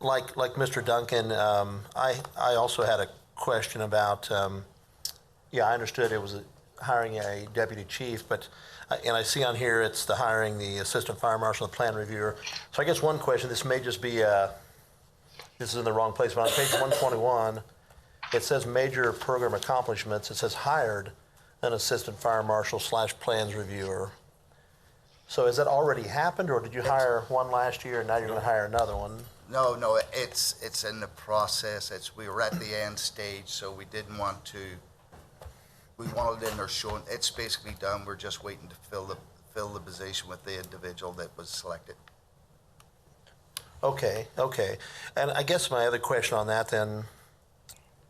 like Mr. Duncan, I also had a question about, I understood it was hiring a deputy chief, but, and I see on here it's the hiring the assistant fire marshal and plan reviewer. So I guess one question, this may just be, this is in the wrong place, but on page 121, it says major program accomplishments. It says hired an assistant fire marshal / plans reviewer. So has that already happened, or did you hire one last year and now you're going to hire another one? No, it's in the process. We were at the end stage, so we didn't want to. We wanted it in there showing it's basically done. We're just waiting to fill the position with the individual that was selected. Okay. And I guess my other question on that then,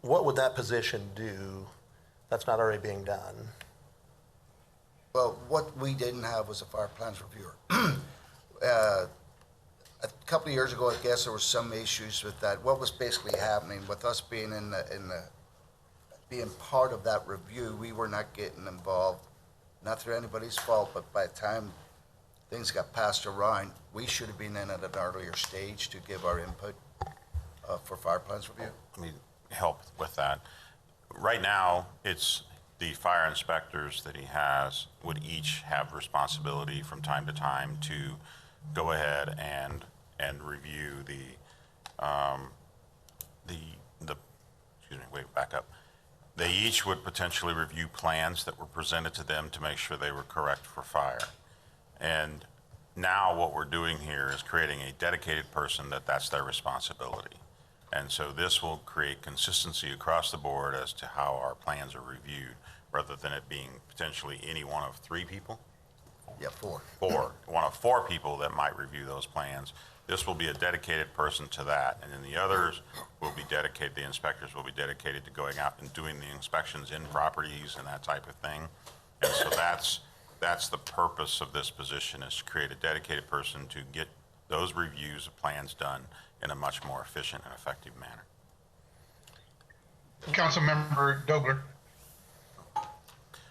what would that position do that's not already being done? Well, what we didn't have was a fire plans reviewer. A couple of years ago, I guess there were some issues with that. What was basically happening with us being being part of that review, we were not getting involved, not through anybody's fault, but by the time things got passed around, we should have been in at an earlier stage to give our input for fire plans review. Let me help with that. Right now, it's the fire inspectors that he has would each have responsibility from time to time to go ahead and review back up. They each would potentially review plans that were presented to them to make sure they were correct for fire. And now what we're doing here is creating a dedicated person that's their responsibility. And so this will create consistency across the board as to how our plans are reviewed, rather than it being potentially any one of 3 people. Yeah, 4. One of 4 people that might review those plans. This will be a dedicated person to that, and then the others will be dedicated, the inspectors will be dedicated to going out and doing the inspections in properties and that type of thing. And so that's the purpose of this position, is to create a dedicated person to get those reviews of plans done in a much more efficient and effective manner. Councilmember Dobler.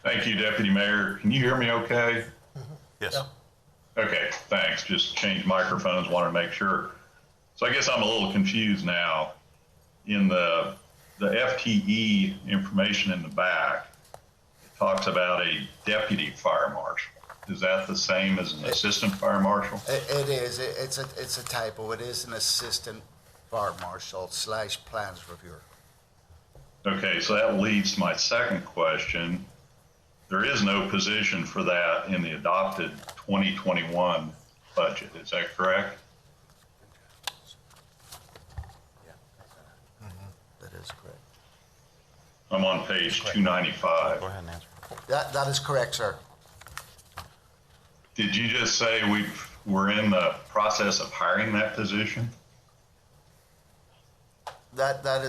Thank you, Deputy Mayor. Can you hear me okay? Yes. Yeah. Okay, thanks. Just changed microphones, wanted to make sure. So I guess I'm a little confused now. In the FTE information in the back, it talks about a deputy fire marshal. Is that the same as an assistant fire marshal? It is. It's a typo. It is an assistant fire marshal / plans reviewer. Okay, so that leads to my second question. There is no position for that in the adopted 2021 budget. Is that correct? That is correct. I'm on page 295. Go ahead and answer. That is correct, sir. Did you just say we're in the process of hiring that position? That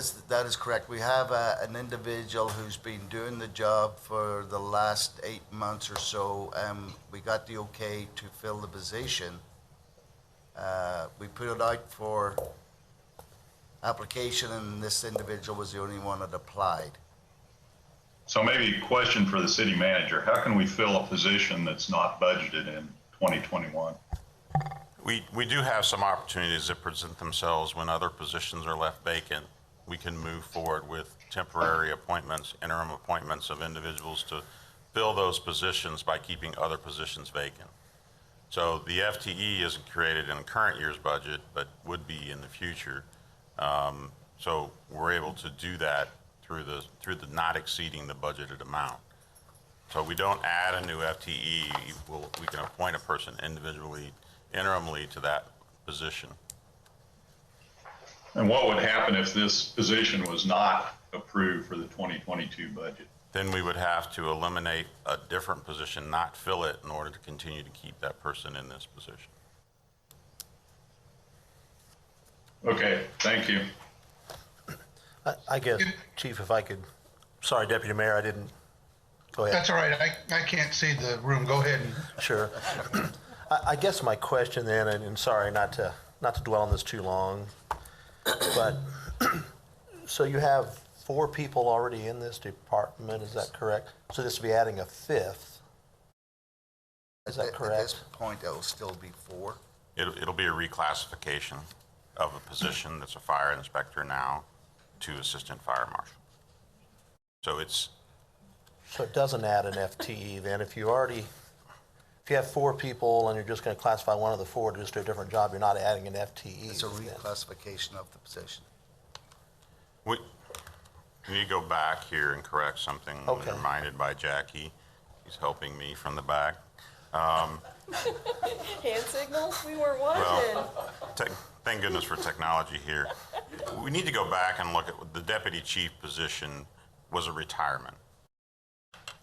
is correct. We have an individual who's been doing the job for the last 8 months or so. We got the okay to fill the position. We put it out for application, and this individual was the only one that applied. So maybe a question for the city manager. How can we fill a position that's not budgeted in 2021? We do have some opportunities that present themselves when other positions are left vacant. We can move forward with temporary appointments, interim appointments of individuals to fill those positions by keeping other positions vacant. So the FTE isn't created in the current year's budget, but would be in the future. So we're able to do that through the not exceeding the budgeted amount. So we don't add a new FTE. We can appoint a person individually, interimly to that position. And what would happen if this position was not approved for the 2022 budget? Then we would have to eliminate a different position, not fill it, in order to continue to keep that person in this position. Okay, thank you. I guess, Chief, if I could, sorry, Deputy Mayor, I didn't, go ahead. That's all right. I can't see the room. Go ahead. Sure. I guess my question then, and sorry not to dwell on this too long, but so you have 4 people already in this department, is that correct? So this will be adding a 5th. Is that correct? At this point, that will still be 4. It'll be a reclassification of a position that's a fire inspector now to assistant fire marshal. So it doesn't add an FTE then. If you have 4 people and you're just going to classify one of the 4 to just do a different job, you're not adding an FTE. It's a then. reclassification of the position. we need to go back here and correct something. Okay. I'm reminded by Jackie. He's helping me from the back. Hand signals? We weren't watching. Well, thank goodness for technology here. We need to go back and look at the deputy chief position was a retirement.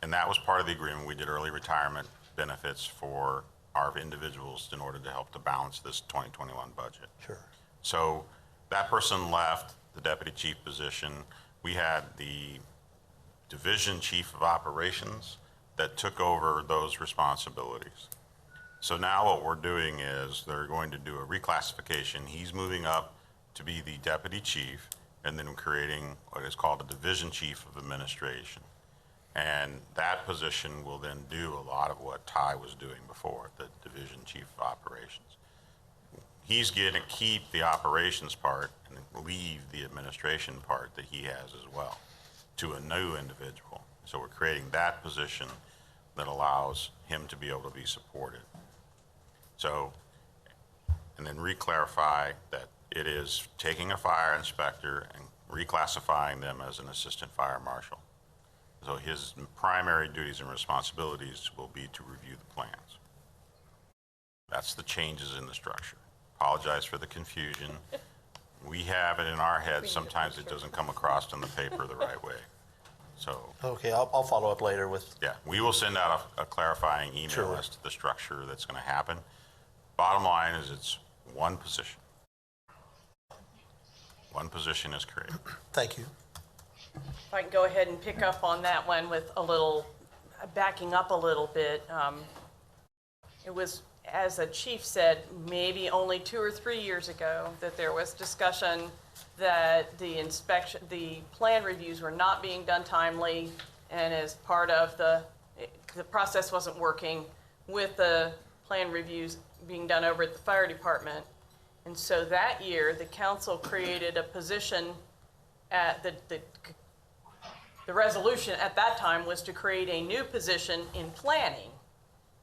And that was part of the agreement. We did early retirement benefits for our individuals in order to help to balance this 2021 budget. Sure. So that person left the deputy chief position. We had the division chief of operations that took over those responsibilities. So now what we're doing is they're going to do a reclassification. He's moving up to be the deputy chief, and then creating what is called a division chief of administration. And that position will then do a lot of what Ty was doing before, the division chief of operations. He's going to keep the operations part and leave the administration part that he has as well to a new individual. So we're creating that position that allows him to be able to be supported. So, and then re-clarify that it is taking a fire inspector and reclassifying them as an assistant fire marshal. So his primary duties and responsibilities will be to review the plans. That's the changes in the structure. Apologize for the confusion. We have it in our heads. Sometimes it doesn't come across in the paper the right way. So, Okay, I'll follow up later with, yeah, we will send out a clarifying email Sure. as to the structure that's going to happen. Bottom line is it's one position. One position is created. thank you. If I can go ahead and pick up on that one with a little, backing up a little bit. It was, as the chief said, maybe only 2 or 3 years ago that there was discussion that the plan reviews were not being done timely, and as part of the process wasn't working with the plan reviews being done over at the fire department. And so that year, the council created a position at the resolution at that time was to create a new position in planning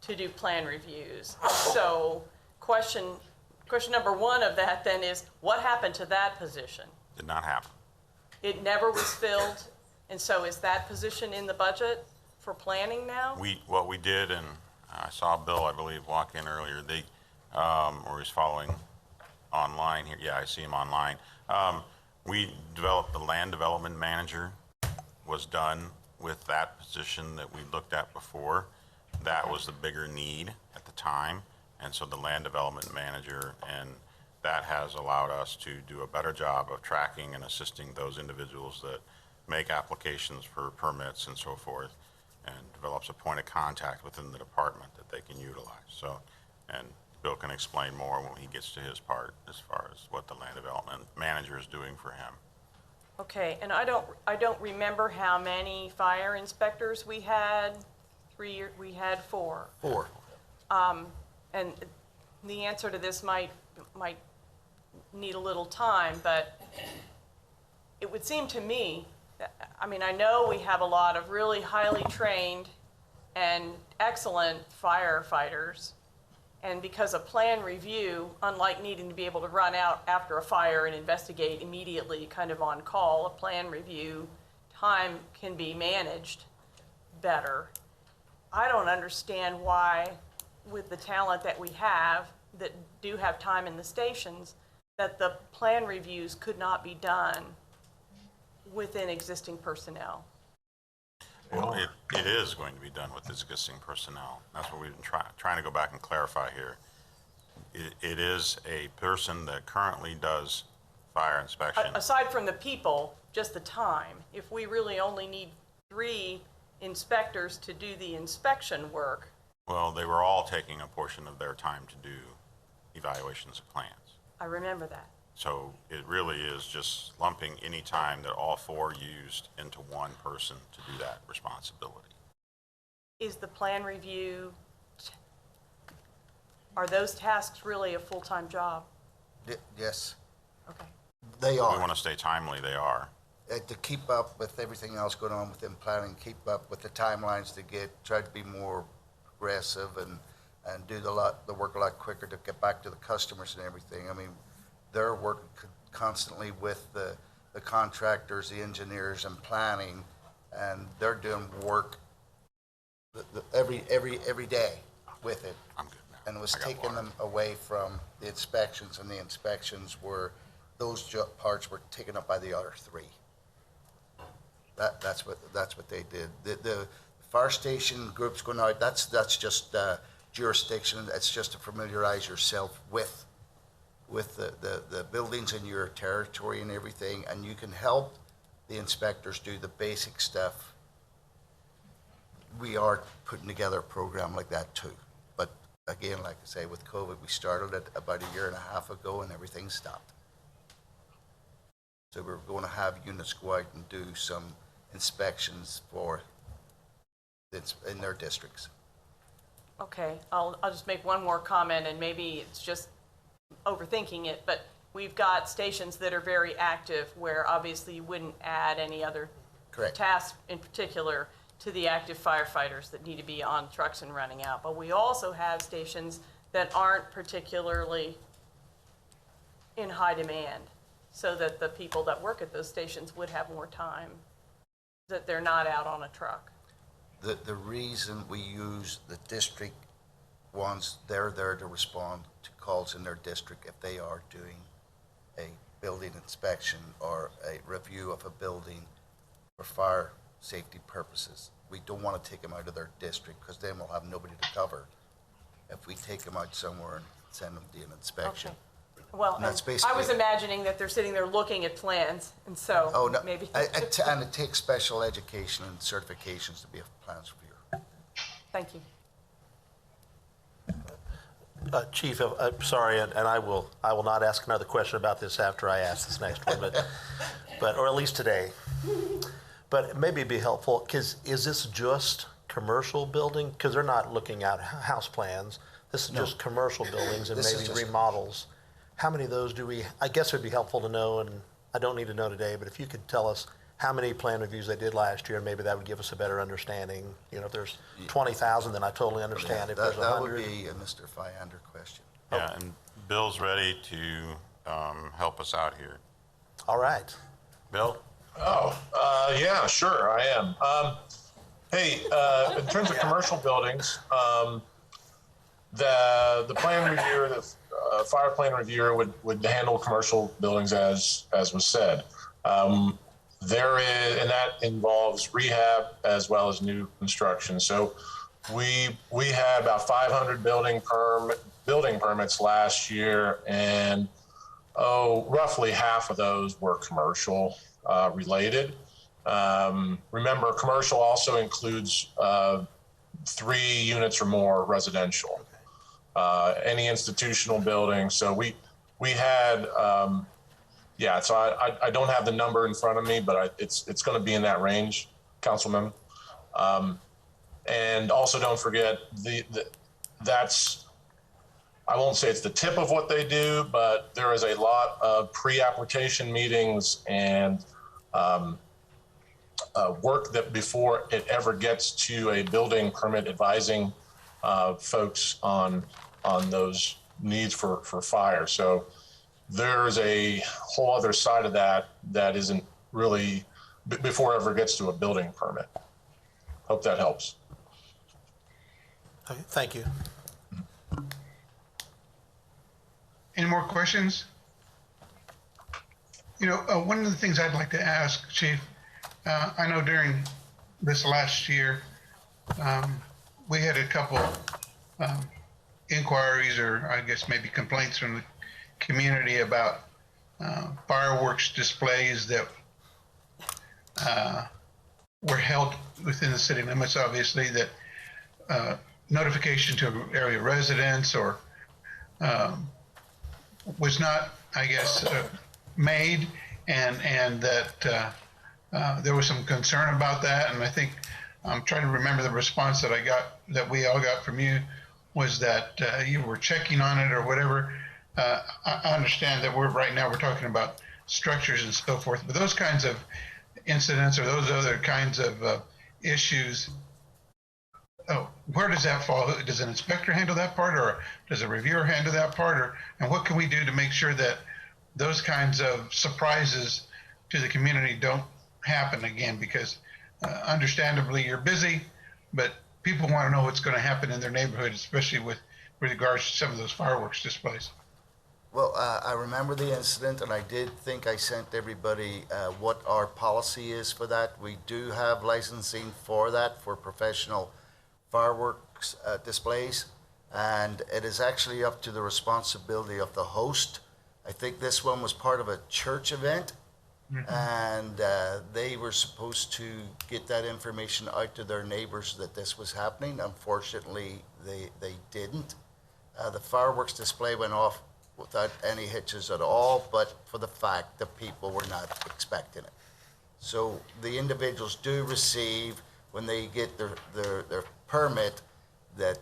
to do plan reviews. So question number 1 of that then is, what happened to that position? Did not happen. It never was filled, and so is that position in the budget for planning now? What we did, and I saw Bill, I believe, walk in earlier, or he's following online here. Yeah, I see him online. We developed the land development manager, was done with that position that we looked at before. That was the bigger need at the time. And so the land development manager, and that has allowed us to do a better job of tracking and assisting those individuals that make applications for permits and so forth, and develops a point of contact within the department that they can utilize. So, and Bill can explain more when he gets to his part as far as what the land development manager is doing for him. Okay, and I don't remember how many fire inspectors we had. 3 years, we had 4. 4. And the answer to this might need a little time, but it would seem to me that, I mean, I know we have a lot of really highly trained and excellent firefighters, and because of plan review, unlike needing to be able to run out after a fire and investigate immediately kind of on call, a plan review time can be managed better. I don't understand why, with the talent that we have, that do have time in the stations, that the plan reviews could not be done within existing personnel. Well, it is going to be done with existing personnel. That's what we've been trying to go back and clarify here. It is a person that currently does fire inspection. Aside from the people, just the time. If we really only need 3 inspectors to do the inspection work, Well, they were all taking a portion of their time to do evaluations of plans. I remember that. So it really is just lumping any time that all 4 used into one person to do that responsibility. Is the plan review, are those tasks really a full-time job? Yes, Okay. they We are. want to stay timely, they are. To keep up with everything else going on within planning, keep up with the timelines to try to be more progressive and do the work a lot quicker to get back to the customers and everything. I mean, they're working constantly with the contractors, the engineers and planning, and they're doing work every day with it. I'm good now. And it was I got taking water. them away from the inspections, and the inspections were, those parts were taken up by the other 3. That's what they did. The fire station groups going out, that's just jurisdiction. That's just to familiarize yourself with the buildings in your territory and everything, and you can help the inspectors do the basic stuff. We are putting together a program like that too. But again, like I say, with COVID, we started it about 1.5 years ago and everything stopped. So we're going to have units go out and do some inspections in their districts. Okay, I'll just make one more comment, and maybe it's just overthinking it, but we've got stations that are very active where obviously you wouldn't add any other Correct. tasks in particular to the active firefighters that need to be on trucks and running out. But we also have stations that aren't particularly in high demand, so that the people that work at those stations would have more time, that they're not out on a truck. The reason we use the district ones, they're there to respond to calls in their district if they are doing a building inspection or a review of a building for fire safety purposes. We don't want to take them out of their district because then we'll have nobody to cover if we take them out somewhere and send them to an inspection. Okay. Well, And that's and I was basically- imagining that they're sitting there looking at plans, and so Oh, no, maybe. and it takes special education and certifications to be a plans reviewer. Thank you. Chief, I'm sorry, and I will not ask another question about this after I ask this next one, but or at least today. But maybe it'd be helpful, because is this just commercial building? Because they're not looking at house plans. This is just commercial buildings and This is maybe just- remodels. How many of those do we, I guess it'd be helpful to know, and I don't need to know today, but if you could tell us how many plan reviews they did last year, maybe that would give us a better understanding. You know, if there's 20,000, then I totally understand. If there's That would 100. be a Mr. Fyander question. Yeah, and Bill's ready to help us out here. All right. Bill? Yeah, sure, I am. Hey, in terms of commercial buildings, the plan reviewer, the fire plan reviewer would handle commercial buildings as was said. There is, and that involves rehab as well as new construction. So we had about 500 building permits last year, and roughly half of those were commercial related. Remember, commercial also includes 3 units or more residential. Any institutional building. So we had, so I don't have the number in front of me, but it's going to be in that range, Councilman. And also don't forget that's, I won't say it's the tip of what they do, but there is a lot of pre-application meetings and work that before it ever gets to a building permit, advising folks on those needs for fire. So there's a whole other side of that isn't really before it ever gets to a building permit. Hope that helps. Okay, thank you. Any more questions? You know, one of the things I'd like to ask, Chief, I know during this last year, we had a couple inquiries, or I guess maybe complaints from the community about fireworks displays that were held within the city limits, obviously, that notification to area residents or was not, I guess, made, and that there was some concern about that. And I think I'm trying to remember the response that I got, that we all got from you, was that you were checking on it or whatever. I understand that right now we're talking about structures and so forth, but those kinds of incidents or those other kinds of issues, where does that fall? Does an inspector handle that part, or does a reviewer handle that part, and what can we do to make sure that those kinds of surprises to the community don't happen again? Because understandably you're busy, but people want to know what's going to happen in their neighborhood, especially with regards to some of those fireworks displays. Well, I remember the incident, and I did think I sent everybody what our policy is for that. We do have licensing for that, for professional fireworks displays, and it is actually up to the responsibility of the host. I think this one was part of a church event, and they were supposed to get that information out to their neighbors that this was happening. Unfortunately, they didn't. The fireworks display went off without any hitches at all, but for the fact that people were not expecting it. So the individuals do receive, when they get their permit, that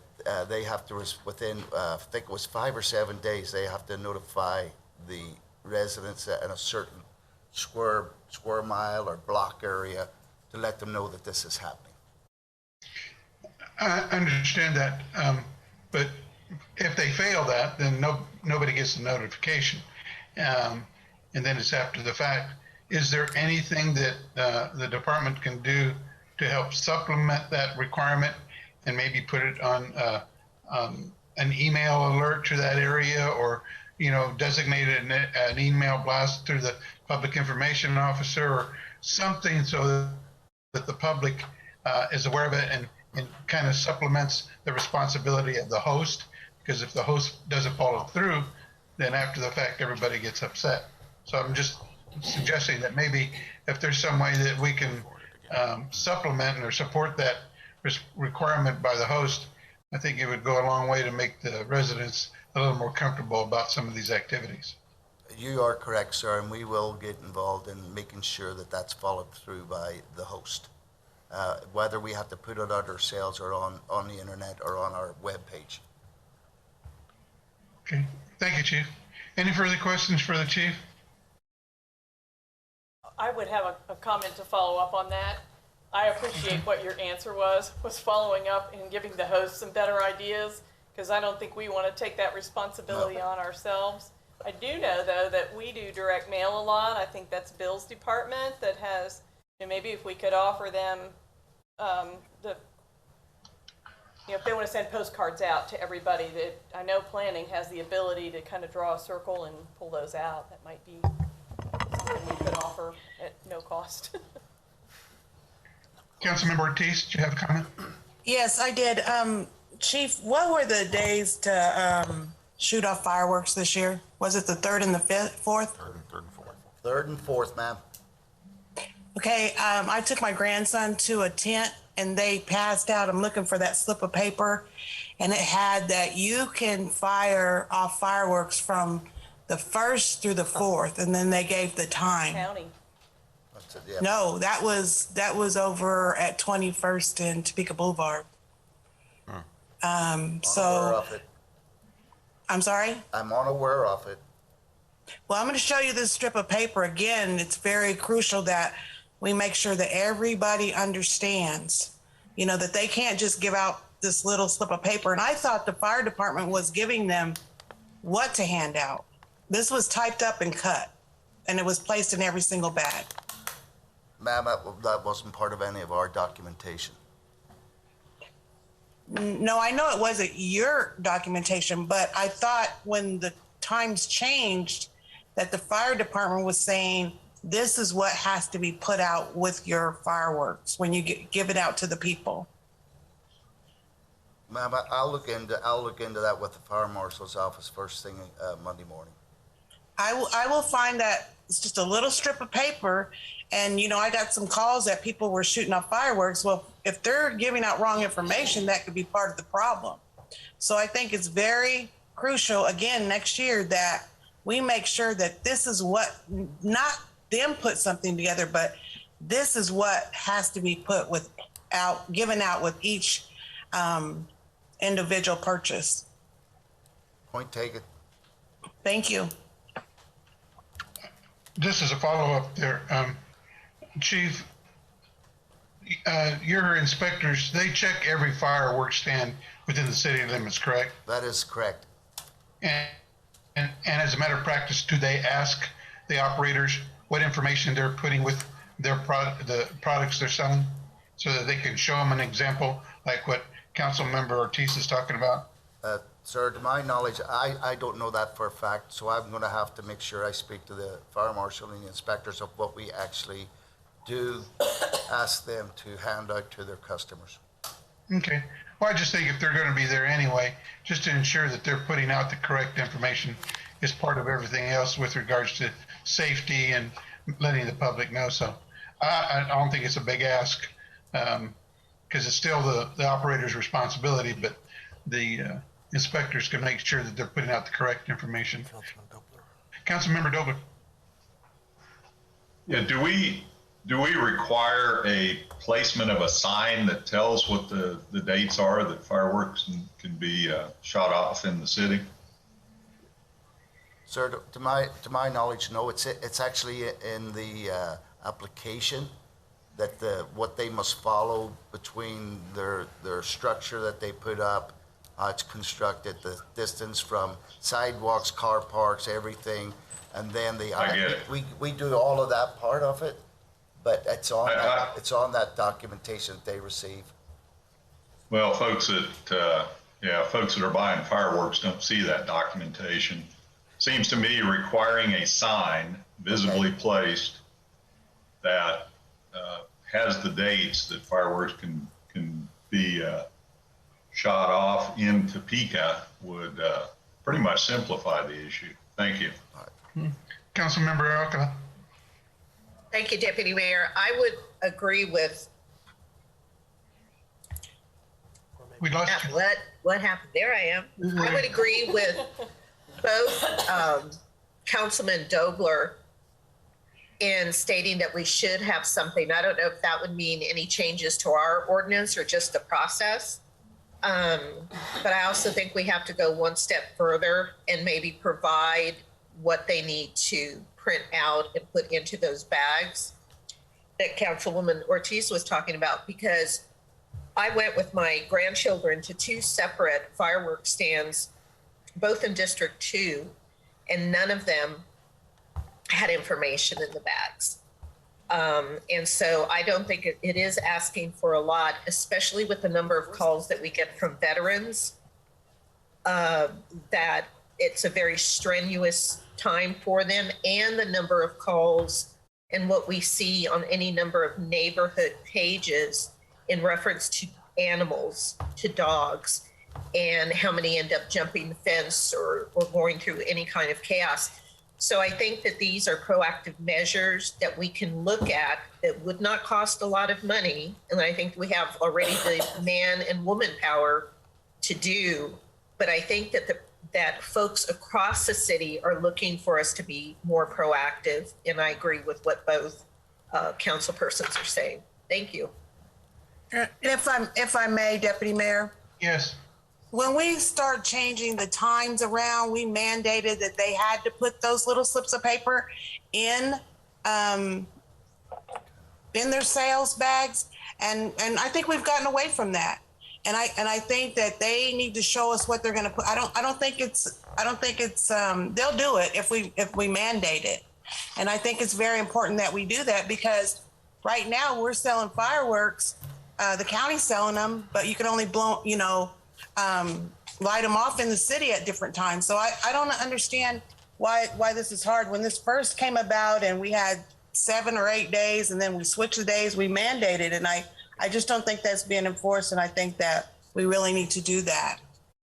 they have to, within, I think it was 5 or 7 days, they have to notify the residents in a certain square mile or block area to let them know that this is happening. I understand that, but if they fail that, then nobody gets the notification, and then it's after the fact. Is there anything that the department can do to help supplement that requirement, and maybe put it on an email alert to that area, or designate an email blast through the public information officer or something, so that the public is aware of it and kind of supplements the responsibility of the host? Because if the host doesn't follow through, then after the fact, everybody gets upset. So I'm just suggesting that maybe if there's some way that we can supplement or support that requirement by the host, I think it would go a long way to make the residents a little more comfortable about some of these activities. You are correct, sir, and we will get involved in making sure that that's followed through by the host. Whether we have to put it out ourselves or on the internet or on our webpage. Okay, thank you, Chief. Any further questions for the Chief? I would have a comment to follow up on that. I appreciate what your answer was following up and giving the host some better ideas, because I don't think we want to take that responsibility on ourselves. I do know, though, that we do direct mail a lot. I think that's Bill's department that has, maybe if we could offer them if they want to send postcards out to everybody, that I know planning has the ability to kind of draw a circle and pull those out. That might be something we could offer at no cost. Councilmember Ortiz, did you have a comment? Yes, I did. Chief, what were the days to shoot off fireworks this year? Was it the 3rd and the 4th? 3rd and 4th, ma'am. Okay, I took my grandson to a tent and they passed out, I'm looking for that slip of paper, and it had that you can fire off fireworks from the 1st through the 4th, and then they gave the time. County. That's it, yeah. No, that was over at 21st and Topeka Boulevard. Unaware So, of it. I'm sorry? I'm unaware of it. Well, I'm going to show you this strip of paper again. It's very crucial that we make sure that everybody understands, that they can't just give out this little slip of paper. And I thought the fire department was giving them what to hand out. This was typed up and cut, and it was placed in every single bag. Ma'am, that wasn't part of any of our documentation. No, I know it wasn't your documentation, but I thought when the times changed that the fire department was saying, this is what has to be put out with your fireworks when you give it out to the people. Ma'am, I'll look into that with the fire marshal's office first thing Monday morning. I will find that it's just a little strip of paper. And, you know, I got some calls that people were shooting off fireworks. Well, if they're giving out wrong information, that could be part of the problem. So I think it's very crucial, again, next year that we make sure that this is what, not them put something together, but this is what has to be given out with each individual purchase. Point taken. Thank you. Just as a follow-up there, Chief, your inspectors, they check every fireworks stand within the city limits, correct? That is correct. And as a matter of practice, do they ask the operators what information they're putting with the products they're selling, so that they can show them an example like what Councilmember Ortiz is talking about? Sir, to my knowledge, I don't know that for a fact, so I'm going to have to make sure I speak to the fire marshal and the inspectors of what we actually do ask them to hand out to their customers. Okay. Well, I just think if they're going to be there anyway, just to ensure that they're putting out the correct information is part of everything else with regards to safety and letting the public know. So I don't think it's a big ask, because it's still the operator's responsibility, but the inspectors can make sure that they're putting out the correct information. Councilmember Dobler. Yeah, do we require a placement of a sign that tells what the dates are that fireworks can be shot off in the city? Sir, to my knowledge, no. It's actually in the application that what they must follow between their structure that they put up, how it's constructed, the distance from sidewalks, car parks, everything, and then we do all of that part of it, but it's on that documentation that they receive. Well, folks that are buying fireworks don't see that documentation. Seems to me requiring a sign visibly placed that has the dates that fireworks can be shot off in Topeka would pretty much simplify the issue. Thank you. Councilmember Alcala. Thank you, Deputy Mayor. I would agree with. We lost you. What happened? There I am. I would agree with both Councilman Dobler in stating that we should have something. I don't know if that would mean any changes to our ordinance or just the process. But I also think we have to go one step further and maybe provide what they need to print out and put into those bags that Councilwoman Ortiz was talking about, because I went with my grandchildren to 2 separate fireworks stands, both in District 2, and none of them had information in the bags. And so I don't think it is asking for a lot, especially with the number of calls that we get from veterans, that it's a very strenuous time for them, and the number of calls and what we see on any number of neighborhood pages in reference to animals, to dogs, and how many end up jumping the fence or going through any kind of chaos. So I think that these are proactive measures that we can look at that would not cost a lot of money. And I think we have already the man and woman power to do. But I think that that folks across the city are looking for us to be more proactive. And I agree with what both council persons are saying. Thank you. If I may, Deputy Mayor. Yes. When we start changing the times around, we mandated that they had to put those little slips of paper in their sales bags, and I think we've gotten away from that. And I think that they need to show us what they're going to put. I don't think it's they'll do it if we mandate it. And I think it's very important that we do that, because right now we're selling fireworks. The county's selling them, but you can only blow, light them off in the city at different times. So I don't understand why this is hard. When this first came about and we had 7 or 8 days and then we switched the days, we mandated, and I just don't think that's being enforced, and I think that we really need to do that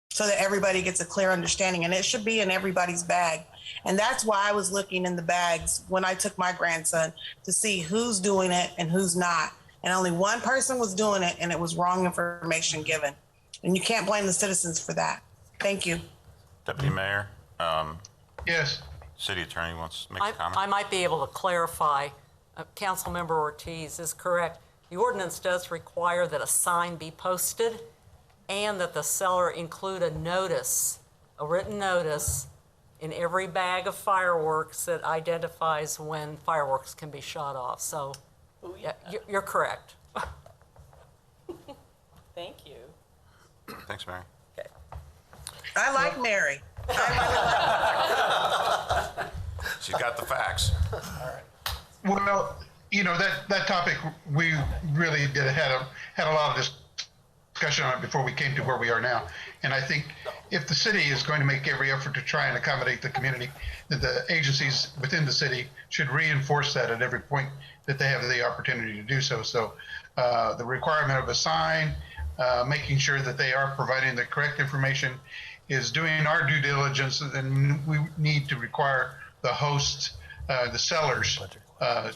so that everybody gets a clear understanding, and it should be in everybody's bag. And that's why I was looking in the bags when I took my grandson to see who's doing it and who's not. And only one person was doing it, and it was wrong information given. And you can't blame the citizens for that. Thank you. Deputy Mayor, Yes. City Attorney wants to make a comment. I might be able to clarify. Councilmember Ortiz is correct. The ordinance does require that a sign be posted and that the seller include a notice, a written notice, in every bag of fireworks that identifies when fireworks can be shot off. So yeah, you're correct. Thank you. Thanks, Mary. I like Mary. She's got the facts. Well, you know, that topic, we really had a lot of discussion on it before we came to where we are now. And I think if the city is going to make every effort to try and accommodate the community, that the agencies within the city should reinforce that at every point that they have the opportunity to do so. So the requirement of a sign, making sure that they are providing the correct information, is doing our due diligence, and we need to require the hosts, the sellers,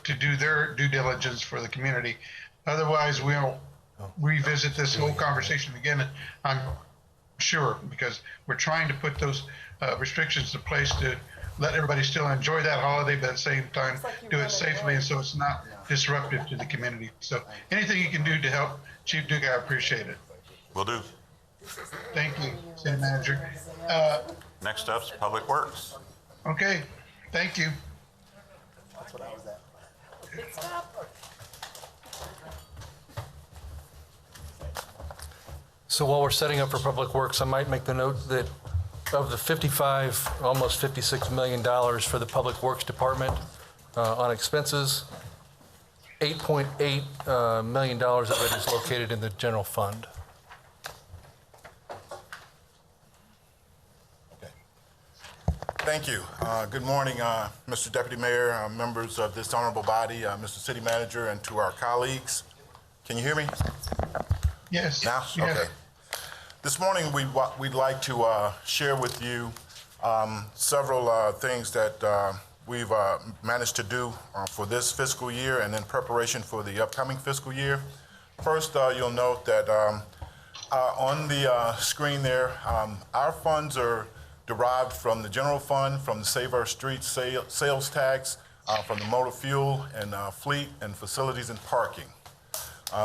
to do their due diligence for the community. Otherwise, we'll revisit this whole conversation again, I'm sure, because we're trying to put those restrictions in place to let everybody still enjoy that holiday, but at the same time do it safely and so it's not disruptive to the community. So anything you can do to help Chief Duke, I appreciate it. Will do. Thank you, City Manager. Next up's Public Works. Okay, thank you. That's what I was at. So while we're setting up for Public Works, I might make the note that of the almost $56 million for the Public Works Department on expenses, $8.8 million of it is located in the general fund. Thank you. Good morning, Mr. Deputy Mayor, members of this honorable body, Mr. City Manager, and to our colleagues. Can you hear me? Yes. Now? Yes. Okay. This morning, we'd like to share with you several things that we've managed to do for this fiscal year and in preparation for the upcoming fiscal year. First, you'll note that on the screen there, our funds are derived from the general fund, from the Save Our Streets sales tax, from the motor fuel and fleet and facilities and parking.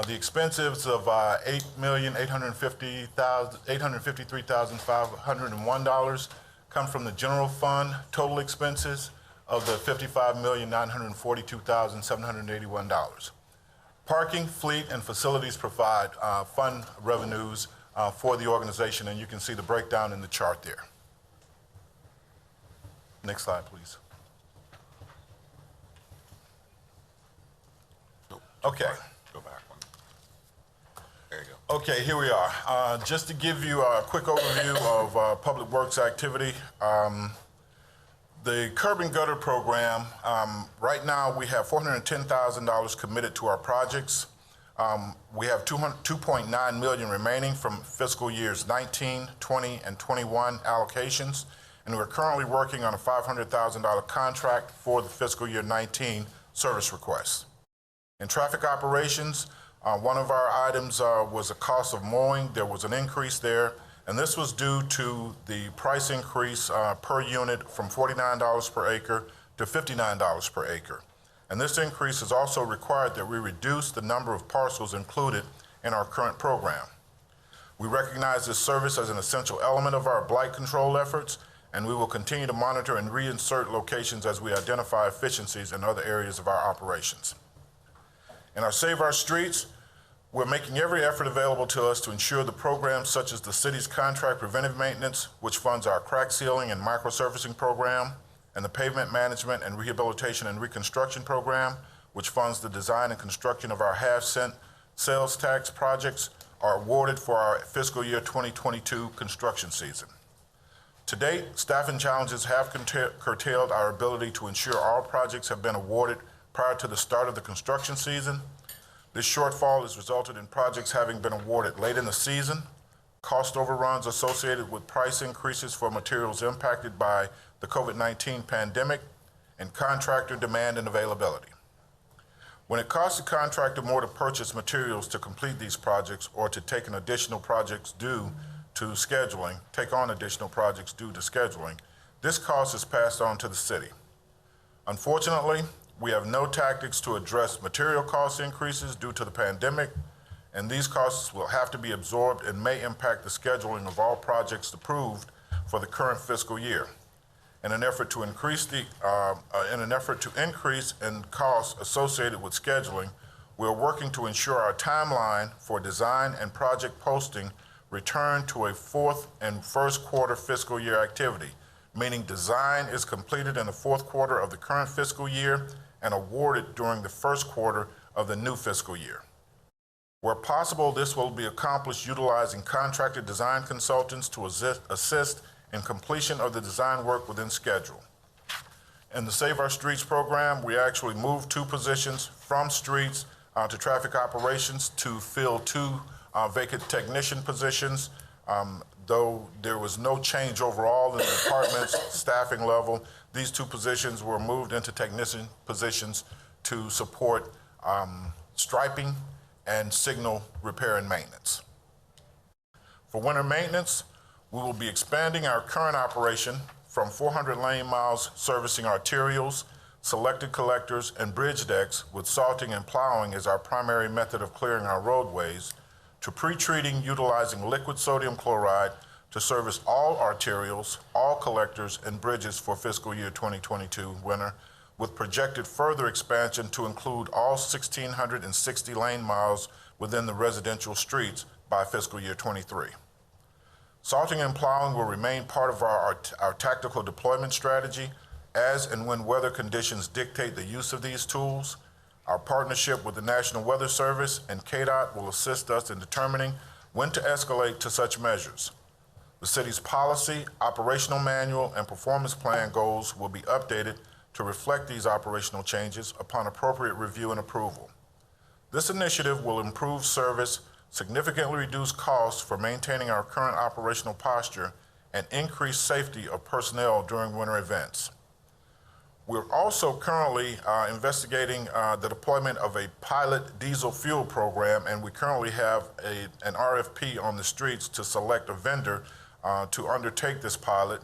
The expenses of $8,853,501 come from the general fund. Total expenses of the $55,942,781. Parking, fleet, and facilities provide fund revenues for the organization, and you can see the breakdown in the chart there. Next slide, please. Okay. Go back one. There you go. Okay, here we are. Just to give you a quick overview of Public Works activity, the curb and gutter program, right now we have $410,000 committed to our projects. We have $2.9 million remaining from fiscal years 19, 20, and 21 allocations, and we're currently working on a $500,000 contract for the fiscal year 19 service requests. In traffic operations, one of our items was the cost of mowing. There was an increase there, and this was due to the price increase per unit from $49 per acre to $59 per acre. And this increase has also required that we reduce the number of parcels included in our current program. We recognize this service as an essential element of our blight control efforts, and we will continue to monitor and reinsert locations as we identify efficiencies in other areas of our operations. In our Save Our Streets, we're making every effort available to us to ensure the programs such as the city's contract preventive maintenance, which funds our crack sealing and microsurfacing program, and the pavement management and rehabilitation and reconstruction program, which funds the design and construction of our half-cent sales tax projects, are awarded for our fiscal year 2022 construction season. To date, staffing challenges have curtailed our ability to ensure all projects have been awarded prior to the start of the construction season. This shortfall has resulted in projects having been awarded late in the season, cost overruns associated with price increases for materials impacted by the COVID-19 pandemic, and contractor demand and availability. When it costs the contractor more to purchase materials to complete these projects or to take on additional projects due to scheduling, this cost is passed on to the city. Unfortunately, we have no tactics to address material cost increases due to the pandemic, and these costs will have to be absorbed and may impact the scheduling of all projects approved for the current fiscal year. In an effort to increase in costs associated with scheduling, we are working to ensure our timeline for design and project posting return to a fourth and first quarter fiscal year activity, meaning design is completed in the fourth quarter of the current fiscal year and awarded during the first quarter of the new fiscal year. Where possible, this will be accomplished utilizing contracted design consultants to assist in completion of the design work within schedule. In the Save Our Streets program, we actually moved 2 positions from streets to traffic operations to fill 2 vacant technician positions. Though there was no change overall in the department's staffing level, these 2 positions were moved into technician positions to support striping and signal repair and maintenance. For winter maintenance, we will be expanding our current operation from 400 lane miles servicing arterials, selected collectors, and bridge decks with salting and plowing as our primary method of clearing our roadways, to pre-treating utilizing liquid sodium chloride to service all arterials, all collectors, and bridges for fiscal year 2022 winter, with projected further expansion to include all 1,660 lane miles within the residential streets by fiscal year 23. Salting and plowing will remain part of our tactical deployment strategy as and when weather conditions dictate the use of these tools. Our partnership with the National Weather Service and KDOT will assist us in determining when to escalate to such measures. The city's policy, operational manual, and performance plan goals will be updated to reflect these operational changes upon appropriate review and approval. This initiative will improve service, significantly reduce costs for maintaining our current operational posture, and increase safety of personnel during winter events. We're also currently investigating the deployment of a pilot diesel fuel program, and we currently have an RFP on the streets to select a vendor to undertake this pilot,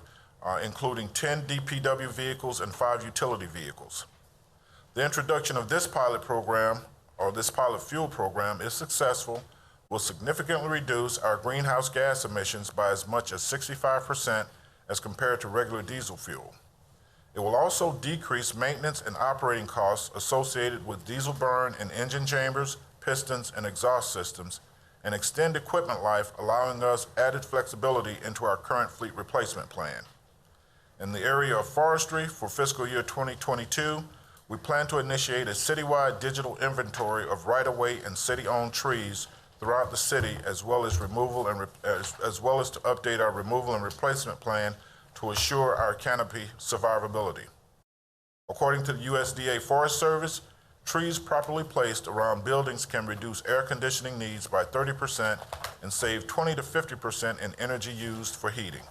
including 10 DPW vehicles and 5 utility vehicles. The introduction of this pilot program, or this pilot fuel program, is successful, will significantly reduce our greenhouse gas emissions by as much as 65% as compared to regular diesel fuel. It will also decrease maintenance and operating costs associated with diesel burn in engine chambers, pistons, and exhaust systems, and extend equipment life, allowing us added flexibility into our current fleet replacement plan. In the area of forestry for fiscal year 2022, we plan to initiate a citywide digital inventory of right-of-way and city-owned trees throughout the city, as well as to update our removal and replacement plan to assure our canopy survivability. According to the USDA Forest Service, trees properly placed around buildings can reduce air conditioning needs by 30% and save 20 to 50% in energy used for heating.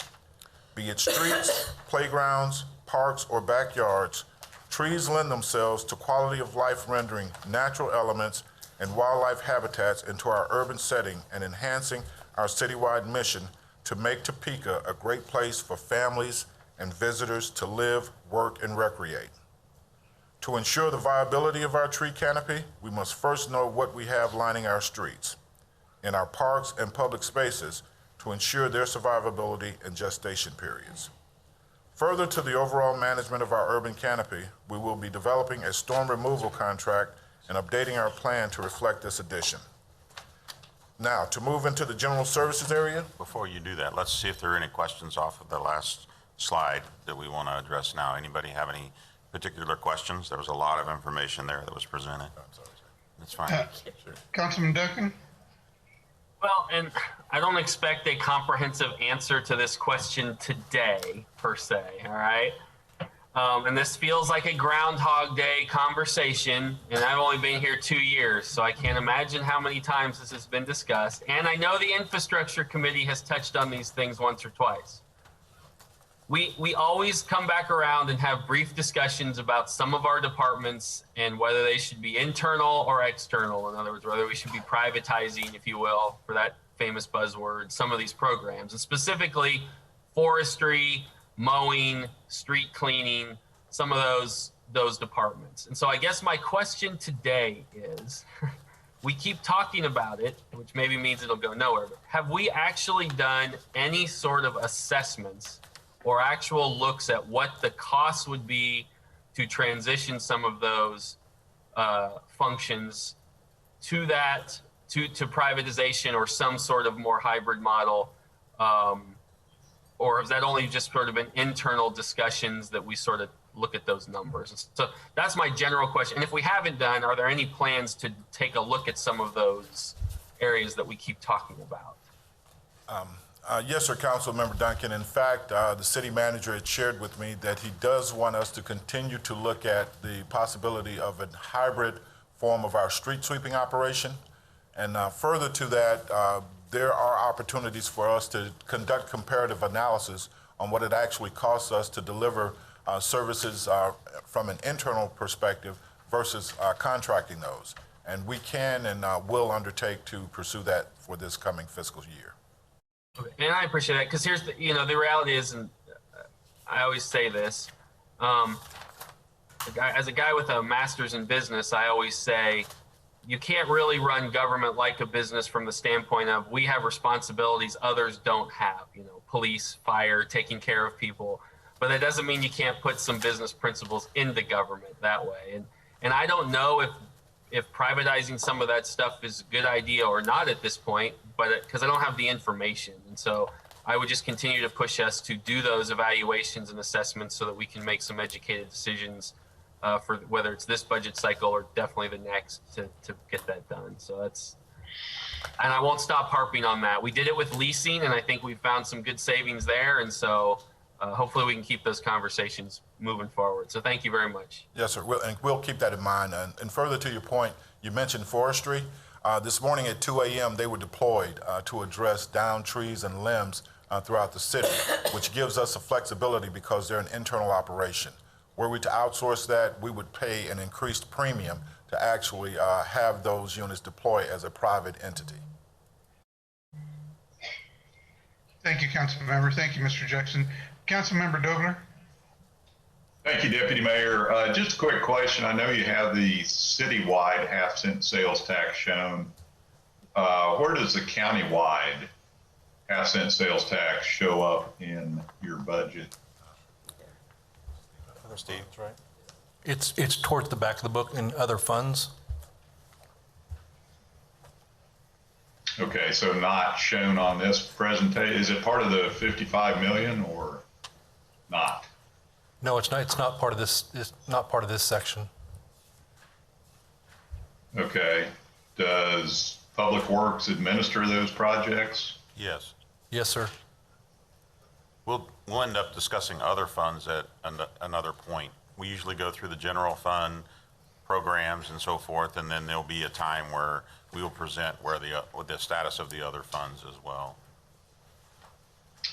Be it streets, playgrounds, parks, or backyards, trees lend themselves to quality of life, rendering natural elements and wildlife habitats into our urban setting and enhancing our citywide mission to make Topeka a great place for families and visitors to live, work, and recreate. To ensure the viability of our tree canopy, we must first know what we have lining our streets, in our parks and public spaces, to ensure their survivability and gestation periods. Further to the overall management of our urban canopy, we will be developing a storm removal contract and updating our plan to reflect this addition. Now, to move into the general services area. Before you do that, let's see if there are any questions off of the last slide that we want to address now. Anybody have any particular questions? There was a lot of information there that was presented. That's fine. Councilman Duncan? Well, and I don't expect a comprehensive answer to this question today, per se, all right? And this feels like a Groundhog Day conversation, and I've only been here 2 years, so I can't imagine how many times this has been discussed. And I know the Infrastructure Committee has touched on these things once or twice. We always come back around and have brief discussions about some of our departments and whether they should be internal or external. In other words, whether we should be privatizing, if you will, for that famous buzzword, some of these programs, and specifically forestry, mowing, street cleaning, some of those departments. And so I guess my question today is, we keep talking about it, which maybe means it'll go nowhere, but have we actually done any sort of assessments or actual looks at what the cost would be to transition some of those functions to privatization or some sort of more hybrid model? Or has that only just sort of been internal discussions that we sort of look at those numbers? So that's my general question. And if we haven't done, are there any plans to take a look at some of those areas that we keep talking about? Yes, sir, Councilmember Duncan. In fact, the city manager had shared with me that he does want us to continue to look at the possibility of a hybrid form of our street sweeping operation. And further to that, there are opportunities for us to conduct comparative analysis on what it actually costs us to deliver services from an internal perspective versus contracting those. And we can and will undertake to pursue that for this coming fiscal year. And I appreciate that, because here's the reality is, and I always say this, as a guy with a master's in business, I always say, you can't really run government like a business from the standpoint of we have responsibilities others don't have, police, fire, taking care of people. But that doesn't mean you can't put some business principles into government that way. And I don't know if privatizing some of that stuff is a good idea or not at this point, but because I don't have the information. And so I would just continue to push us to do those evaluations and assessments so that we can make some educated decisions for whether it's this budget cycle or definitely the next to get that done. So and I won't stop harping on that. We did it with leasing, and I think we found some good savings there. And so hopefully we can keep those conversations moving forward. So thank you very much. Yes, sir. We'll keep that in mind. And further to your point, you mentioned forestry. This morning at 2 a.m., they were deployed to address downed trees and limbs throughout the city, which gives us a flexibility because they're an internal operation. Were we to outsource that, we would pay an increased premium to actually have those units deploy as a private entity. Thank you, Councilmember. Thank you, Mr. Jackson. Councilmember Dogler. Thank you, Deputy Mayor. Just a quick question. I know you have the citywide half-cent sales tax shown. Where does the countywide half-cent sales tax show up in your budget? Steve, that's right. It's towards the back of the book in other funds. Okay, so not shown on this presentation. Is it part of the 55 million or not? No, it's not. It's not part of this. It's not part of this section. Okay. Does Public Works administer those projects? Yes. Yes, sir. We'll end up discussing other funds at another point. We usually go through the general fund programs and so forth, and then there'll be a time where we will present where the status of the other funds as well.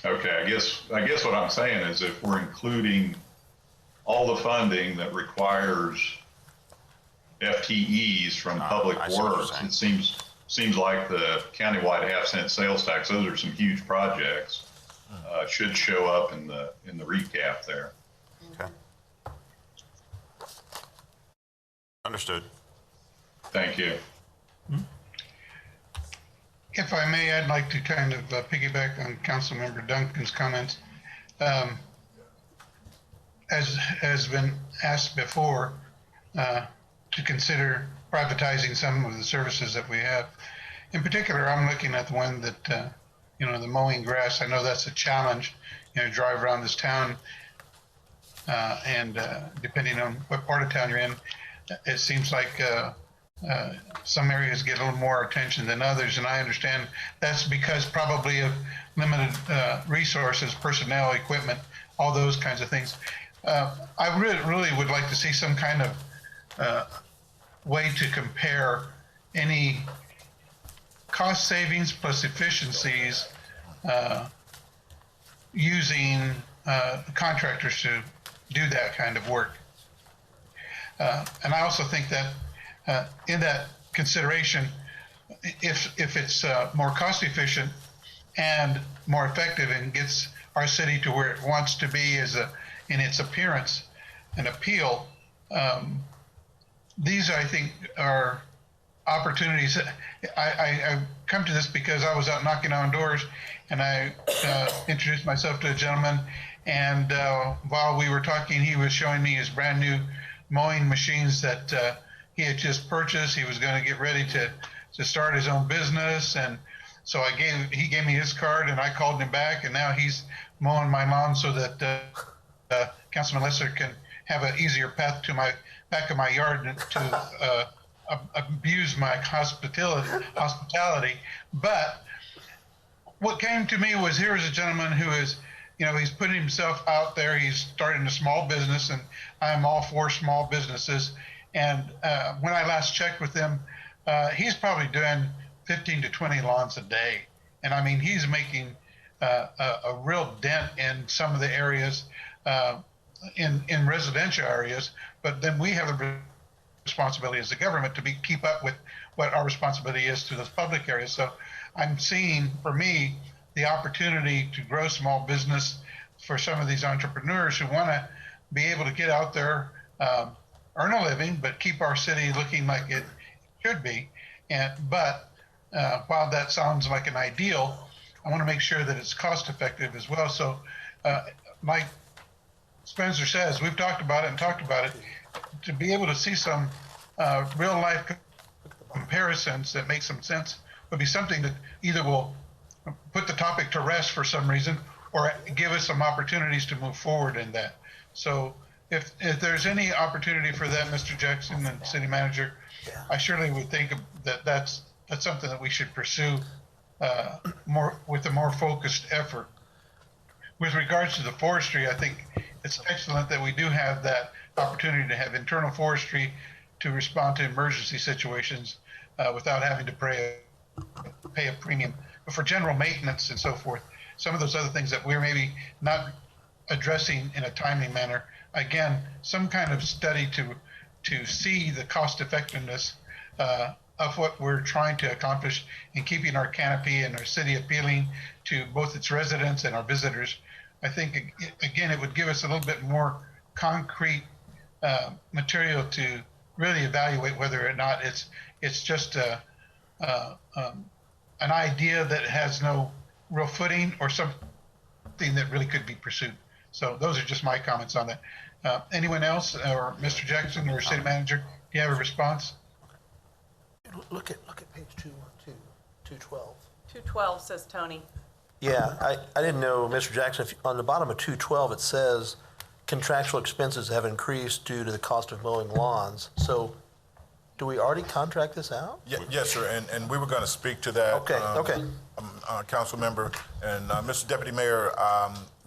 Okay, I guess what I'm saying is if we're including all the funding that requires FTEs from Public Works, it seems like the countywide half-cent sales tax, those are some huge projects. Should show up in the recap there. Okay. Understood. Thank you. If I may, I'd like to kind of piggyback on Councilmember Duncan's comments. As has been asked before, to consider privatizing some of the services that we have. In particular, I'm looking at the one that the mowing grass. I know that's a challenge, drive around this town and depending on what part of town you're in, it seems like some areas get a little more attention than others, and I understand that's because probably of limited resources, personnel, equipment, all those kinds of things. I really would like to see some kind of way to compare any cost savings plus efficiencies using contractors to do that kind of work. And I also think that in that consideration, if it's more cost efficient and more effective and gets our city to where it wants to be in its appearance and appeal, these I think are opportunities. I come to this because I was out knocking on doors and I introduced myself to a gentleman, and while we were talking, he was showing me his brand new mowing machines that he had just purchased. He was going to get ready to start his own business, and so he gave me his card, and I called him back, and now he's mowing my lawn so that Councilman Lesser can have an easier path to my back of my yard to abuse my hospitality. But what came to me was, here is a gentleman who is, he's putting himself out there. He's starting a small business, and I'm all for small businesses. And when I last checked with him, he's probably doing 15 to 20 lawns a day. And I mean, he's making a real dent in some of the areas, in residential areas. But then we have a responsibility as a government to keep up with what our responsibility is to those public areas. So I'm seeing, for me, the opportunity to grow small business for some of these entrepreneurs who want to be able to get out there, earn a living, but keep our city looking like it should be. But while that sounds like an ideal, I want to make sure that it's cost effective as well. So like Spencer says, we've talked about it, to be able to see some real life comparisons that make some sense would be something that either will put the topic to rest for some reason or give us some opportunities to move forward in that. So if there's any opportunity for that, Mr. Jackson and City Manager, I surely would think that that's something that we should pursue with a more focused effort. With regards to the forestry, I think it's excellent that we do have that opportunity to have internal forestry to respond to emergency situations without having to pay a premium. But for general maintenance and so forth, some of those other things that we're maybe not addressing in a timely manner, again, some kind of study to see the cost effectiveness of what we're trying to accomplish in keeping our canopy and our city appealing to both its residents and our visitors. I think, again, it would give us a little bit more concrete material to really evaluate whether or not it's just an idea that has no real footing or something that really could be pursued. So those are just my comments on that. Anyone else, or Mr. Jackson or City Manager, do you have a response? Look at page 212. 212 says Tony. Yeah, I didn't know, Mr. Jackson, if on the bottom of 212, it says contractual expenses have increased due to the cost of mowing lawns. So do we already contract this out? Yes, sir, and we were going to speak to that. Okay. Council member and Mr. Deputy Mayor,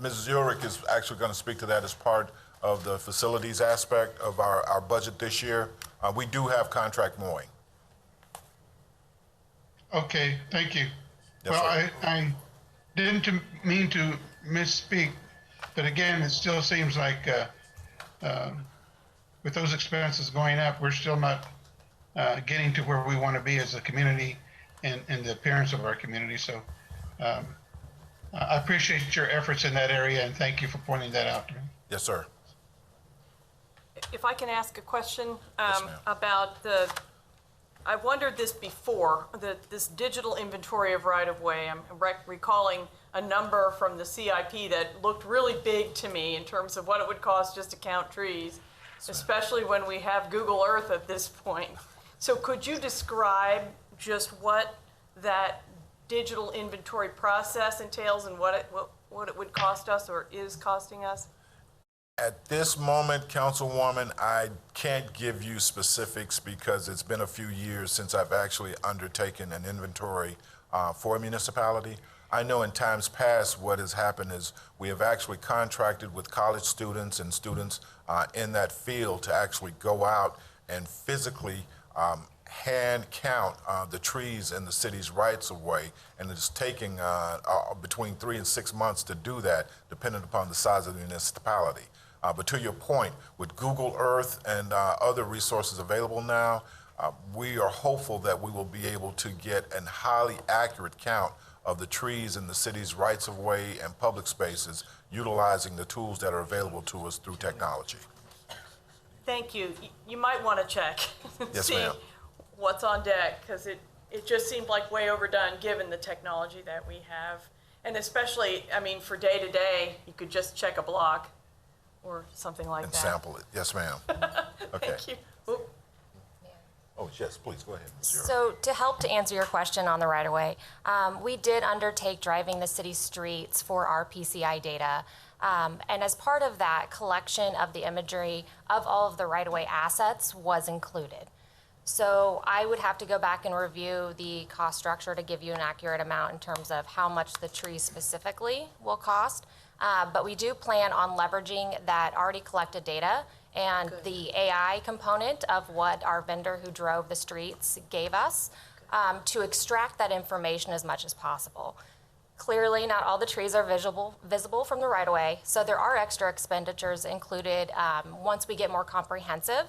Mrs. Ulrich is actually going to speak to that as part of the facilities aspect of our budget this year. We do have contract mowing. Okay, thank you. Yes, Well, sir. I didn't mean to misspeak, but again, it still seems like with those expenses going up, we're still not getting to where we want to be as a community and the appearance of our community. So I appreciate your efforts in that area, and thank you for pointing that out to me. Yes, sir. If I can ask a question Yes, ma'am. about I wondered this before, this digital inventory of right-of-way. I'm recalling a number from the CIP that looked really big to me in terms of what it would cost just to count trees, especially when we have Google Earth at this point. So could you describe just what that digital inventory process entails and what it would cost us or is costing us? At this moment, Councilwoman, I can't give you specifics because it's been a few years since I've actually undertaken an inventory for a municipality. I know in times past what has happened is we have actually contracted with college students and students in that field to actually go out and physically hand count the trees in the city's rights of way, and it's taking between 3 and 6 months to do that, depending upon the size of the municipality. But to your point, with Google Earth and other resources available now, we are hopeful that we will be able to get a highly accurate count of the trees in the city's rights of way and public spaces, utilizing the tools that are available to us through technology. Thank you. You might want to check and Yes, see ma'am. what's on deck, because it just seemed like way overdone given the technology that we have. And especially, I mean, for day to day, you could just check a block or something like And that. sample it. Yes, ma'am. Okay. Thank you. Oop. Oh, yes, please, go ahead, Ms. Euro. So to help to answer your question on the right-of-way, we did undertake driving the city streets for our PCI data. And as part of that, collection of the imagery of all of the right-of-way assets was included. So I would have to go back and review the cost structure to give you an accurate amount in terms of how much the tree specifically will cost. But we do plan on leveraging that already collected data and the AI component of what our vendor who drove the streets gave us to extract that information as much as possible. Clearly, not all the trees are visible from the right-of-way, so there are extra expenditures included once we get more comprehensive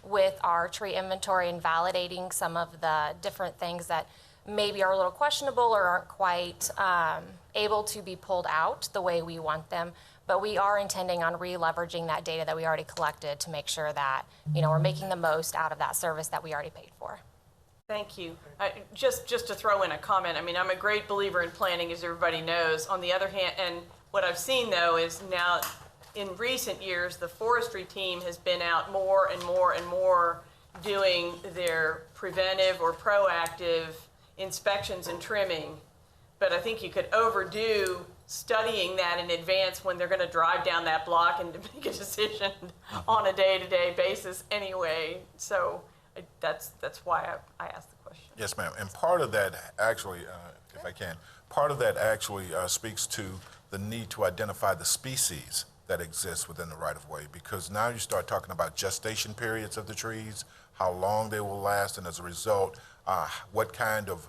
with our tree inventory and validating some of the different things that maybe are a little questionable or aren't quite able to be pulled out the way we want them. But we are intending on re-leveraging that data that we already collected to make sure that, you know, we're making the most out of that service that we already paid for. Thank you. Just to throw in a comment, I mean, I'm a great believer in planning, as everybody knows. On the other hand, and what I've seen, though, is now in recent years, the forestry team has been out more and more and more doing their preventive or proactive inspections and trimming. But I think you could overdo studying that in advance when they're going to drive down that block and to make a decision on a day-to-day basis anyway. So that's why I asked the question. Yes, ma'am. And part of that actually, if I can, part of that actually speaks to the need to identify the species that exist within the right-of-way, because now you start talking about gestation periods of the trees, how long they will last, and as a result, what kind of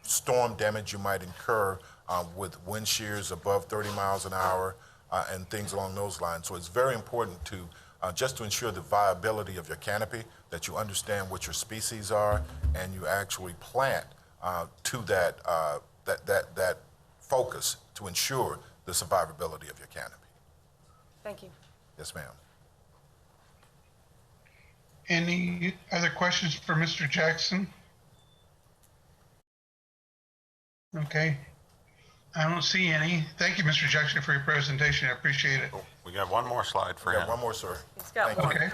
storm damage you might incur with wind shears above 30 miles an hour and things along those lines. So it's very important to just to ensure the viability of your canopy, that you understand what your species are, and you actually plant to that focus to ensure the survivability of your canopy. Thank you. Yes, ma'am. Any other questions for Mr. Jackson? Okay. I don't see any. Thank you, Mr. Jackson, for your presentation. I appreciate it. We got one more slide for We him. got one more, sir. He's got Thank one. Okay.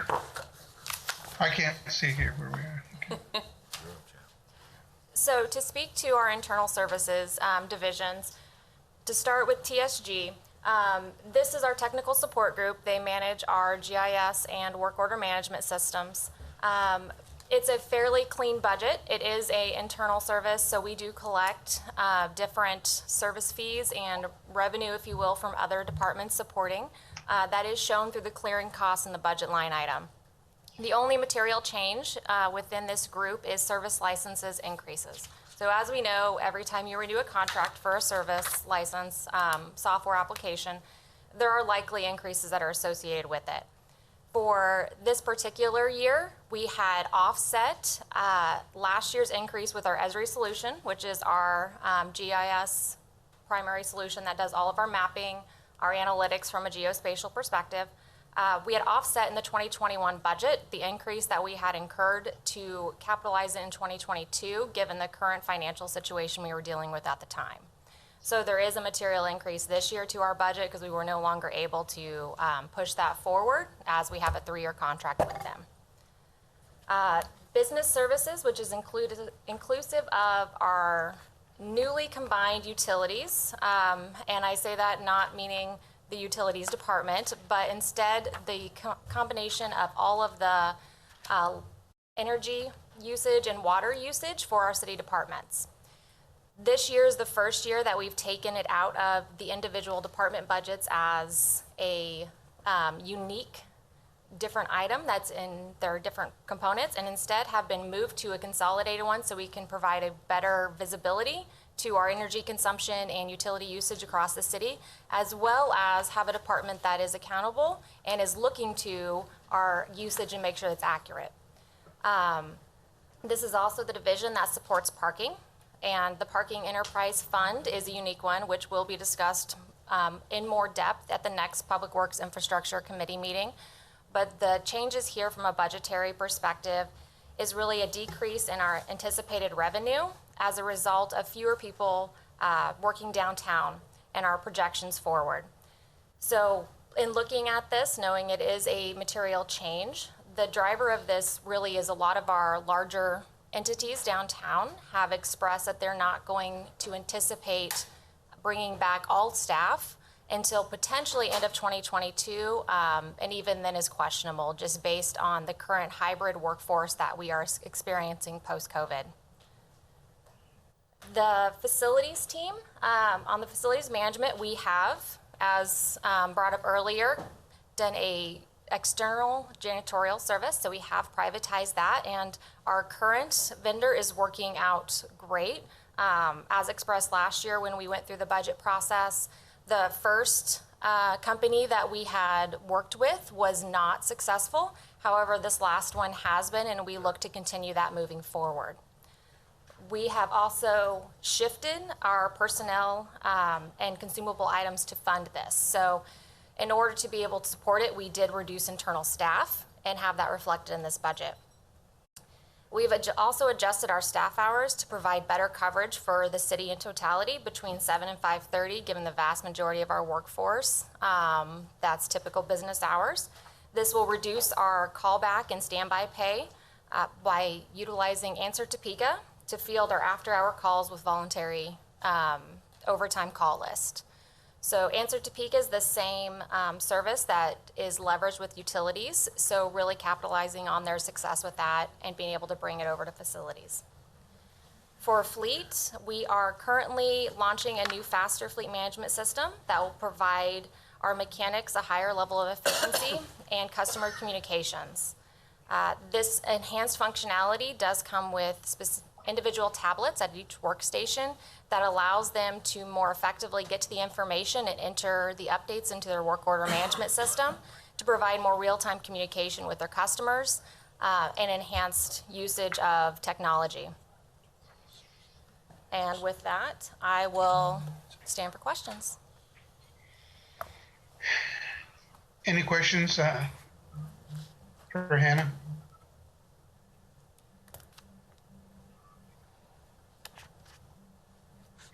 I can't see here where we are. Okay. So to speak to our internal services divisions, to start with TSG, this is our technical support group. They manage our GIS and work order management systems. It's a fairly clean budget. It is an internal service, so we do collect different service fees and revenue, if you will, from other departments supporting. That is shown through the clearing costs in the budget line item. The only material change within this group is service licenses increases. So as we know, every time you renew a contract for a service license, software application, there are likely increases that are associated with it. For this particular year, we had offset last year's increase with our Esri solution, which is our GIS primary solution that does all of our mapping, our analytics from a geospatial perspective. We had offset in the 2021 budget the increase that we had incurred to capitalize it in 2022, given the current financial situation we were dealing with at the time. So there is a material increase this year to our budget because we were no longer able to push that forward as we have a 3-year contract with them. Business services, which is inclusive of our newly combined utilities, and I say that not meaning the utilities department, but instead the combination of all of the energy usage and water usage for our city departments. This year is the first year that we've taken it out of the individual department budgets as a unique different item that's in their different components, and instead have been moved to a consolidated one so we can provide a better visibility to our energy consumption and utility usage across the city, as well as have a department that is accountable and is looking to our usage and make sure it's accurate. This is also the division that supports parking, and the Parking Enterprise Fund is a unique one, which will be discussed in more depth at the next Public Works Infrastructure Committee meeting. But the changes here from a budgetary perspective is really a decrease in our anticipated revenue as a result of fewer people working downtown and our projections forward. So in looking at this, knowing it is a material change, the driver of this really is a lot of our larger entities downtown have expressed that they're not going to anticipate bringing back all staff until potentially end of 2022, and even then is questionable just based on the current hybrid workforce that we are experiencing post-COVID. The facilities team, on the facilities management, we have, as brought up earlier, done a external janitorial service, so we have privatized that, and our current vendor is working out great. As expressed last year when we went through the budget process, the first company that we had worked with was not successful. However, this last one has been, and we look to continue that moving forward. We have also shifted our personnel and consumable items to fund this. So in order to be able to support it, we did reduce internal staff and have that reflected in this budget. We've also adjusted our staff hours to provide better coverage for the city in totality between 7 and 5:30, given the vast majority of our workforce. That's typical business hours. This will reduce our callback and standby pay by utilizing Answer Topeka to field our after-hour calls with voluntary overtime call list. So Answer Topeka is the same service that is leveraged with utilities, so really capitalizing on their success with that and being able to bring it over to facilities. For fleet, we are currently launching a new faster fleet management system that will provide our mechanics a higher level of efficiency and customer communications. This enhanced functionality does come with individual tablets at each workstation that allows them to more effectively get to the information and enter the updates into their work order management system to provide more real-time communication with their customers and enhanced usage of technology. And with that, I will stand for questions. Any questions for Hannah?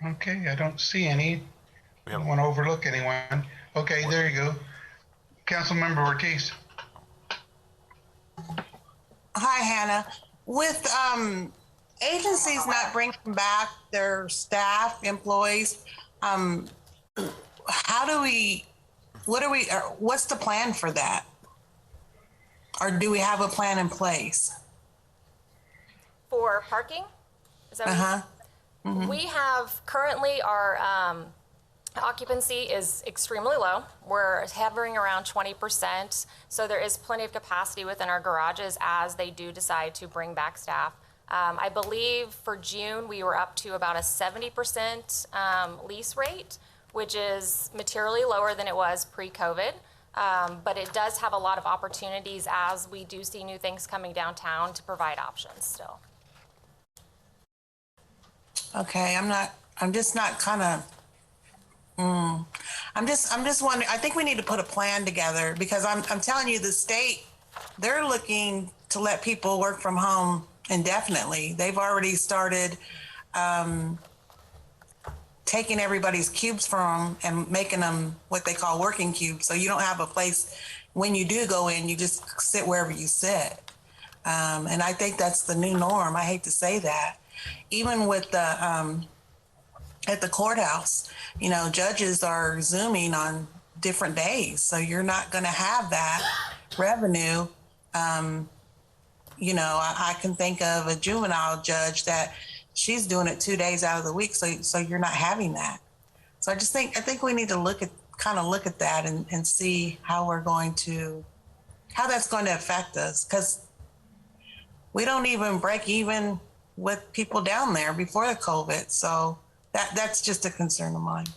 Okay, I don't see any. I don't want to overlook anyone. Okay, there you go. Councilmember Ortiz. Hi, Hannah. With agencies not bringing back their staff, employees, what's the plan for that? Or do we have a plan in place? For parking? Is that what you said? Mm-hmm. We have currently our occupancy is extremely low. We're hovering around 20%. So there is plenty of capacity within our garages as they do decide to bring back staff. I believe for June, we were up to about a 70% lease rate, which is materially lower than it was pre-COVID. But it does have a lot of opportunities as we do see new things coming downtown to provide options still. Okay, I'm just wondering, I think we need to put a plan together because I'm telling you, the state, they're looking to let people work from home indefinitely. They've already started taking everybody's cubes from them and making them what they call working cubes. So you don't have a place when you do go in, you just sit wherever you sit. And I think that's the new norm. I hate to say that. Even with the at the courthouse, judges are Zooming on different days. So you're not going to have that revenue. You know, I can think of a juvenile judge that she's doing it 2 days out of the week. So you're not having that. So I think we need to look at that and see how that's going to affect us, because we don't even break even with people down there before the COVID. So that's just a concern of mine.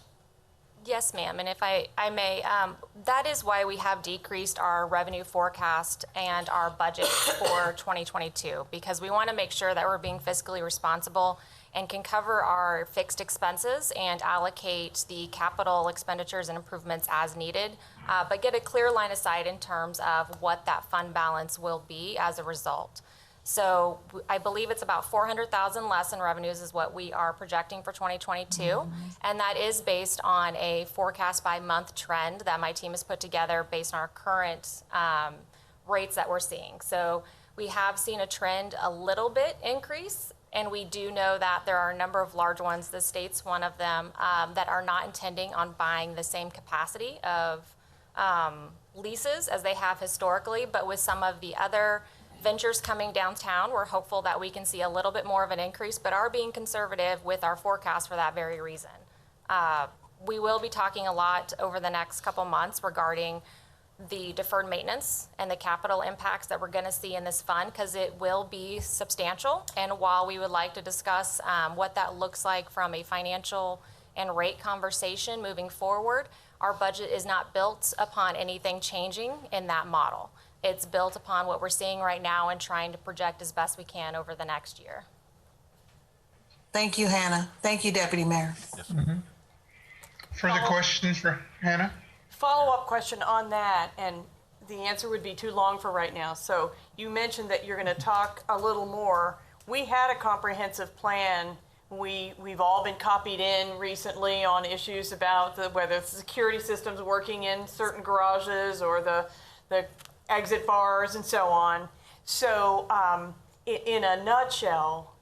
Yes, ma'am. And if I may, that is why we have decreased our revenue forecast and our budget for 2022, because we want to make sure that we're being fiscally responsible and can cover our fixed expenses and allocate the capital expenditures and improvements as needed, but get a clear line of sight in terms of what that fund balance will be as a result. So I believe it's about 400,000 less in revenues is what we are projecting for 2022. And that is based on a forecast by month trend that my team has put together based on our current rates that we're seeing. So we have seen a trend a little bit increase, and we do know that there are a number of large ones, the state's one of them, that are not intending on buying the same capacity of leases as they have historically, but with some of the other ventures coming downtown, we're hopeful that we can see a little bit more of an increase, but are being conservative with our forecast for that very reason. We will be talking a lot over the next couple months regarding the deferred maintenance and the capital impacts that we're going to see in this fund, because it will be substantial. And while we would like to discuss what that looks like from a financial and rate conversation moving forward, our budget is not built upon anything changing in that model. It's built upon what we're seeing right now and trying to project as best we can over the next year. Thank you, Hannah. Thank you, Deputy Mayor. Further questions for Hannah? Follow-up question on that, and the answer would be too long for right now. So you mentioned that you're going to talk a little more. We had a comprehensive plan. We've all been copied in recently on issues about whether the security system's working in certain garages or the exit bars and so on. So in a nutshell,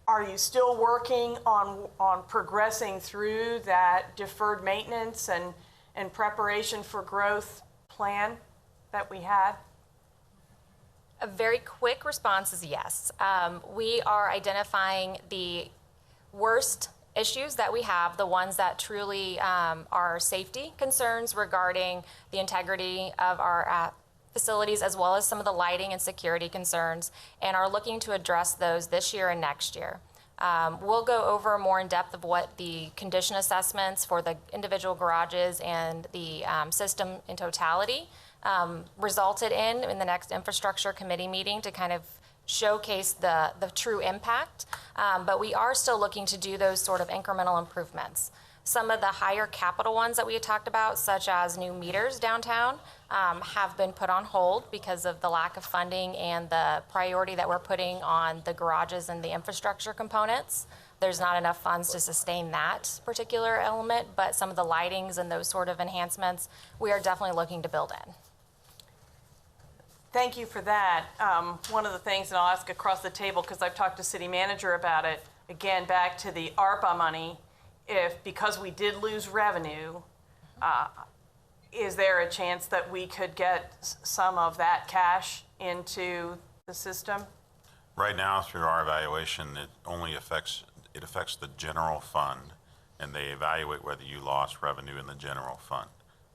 are you still working on progressing through that deferred maintenance and preparation for growth plan that we had? A very quick response is yes. We are identifying the worst issues that we have, the ones that truly are safety concerns regarding the integrity of our facilities, as well as some of the lighting and security concerns, and are looking to address those this year and next year. We'll go over more in depth of what the condition assessments for the individual garages and the system in totality resulted in the next infrastructure committee meeting to kind of showcase the true impact. But we are still looking to do those sort of incremental improvements. Some of the higher capital ones that we had talked about, such as new meters downtown, have been put on hold because of the lack of funding and the priority that we're putting on the garages and the infrastructure components. There's not enough funds to sustain that particular element, but some of the lightings and those sort of enhancements, we are definitely looking to build in. Thank you for that. One of the things, and I'll ask across the table because I've talked to city manager about it, again, back to the ARPA money, because we did lose revenue, is there a chance that we could get some of that cash into the system? Right now, through our evaluation, it affects the general fund, and they evaluate whether you lost revenue in the general fund.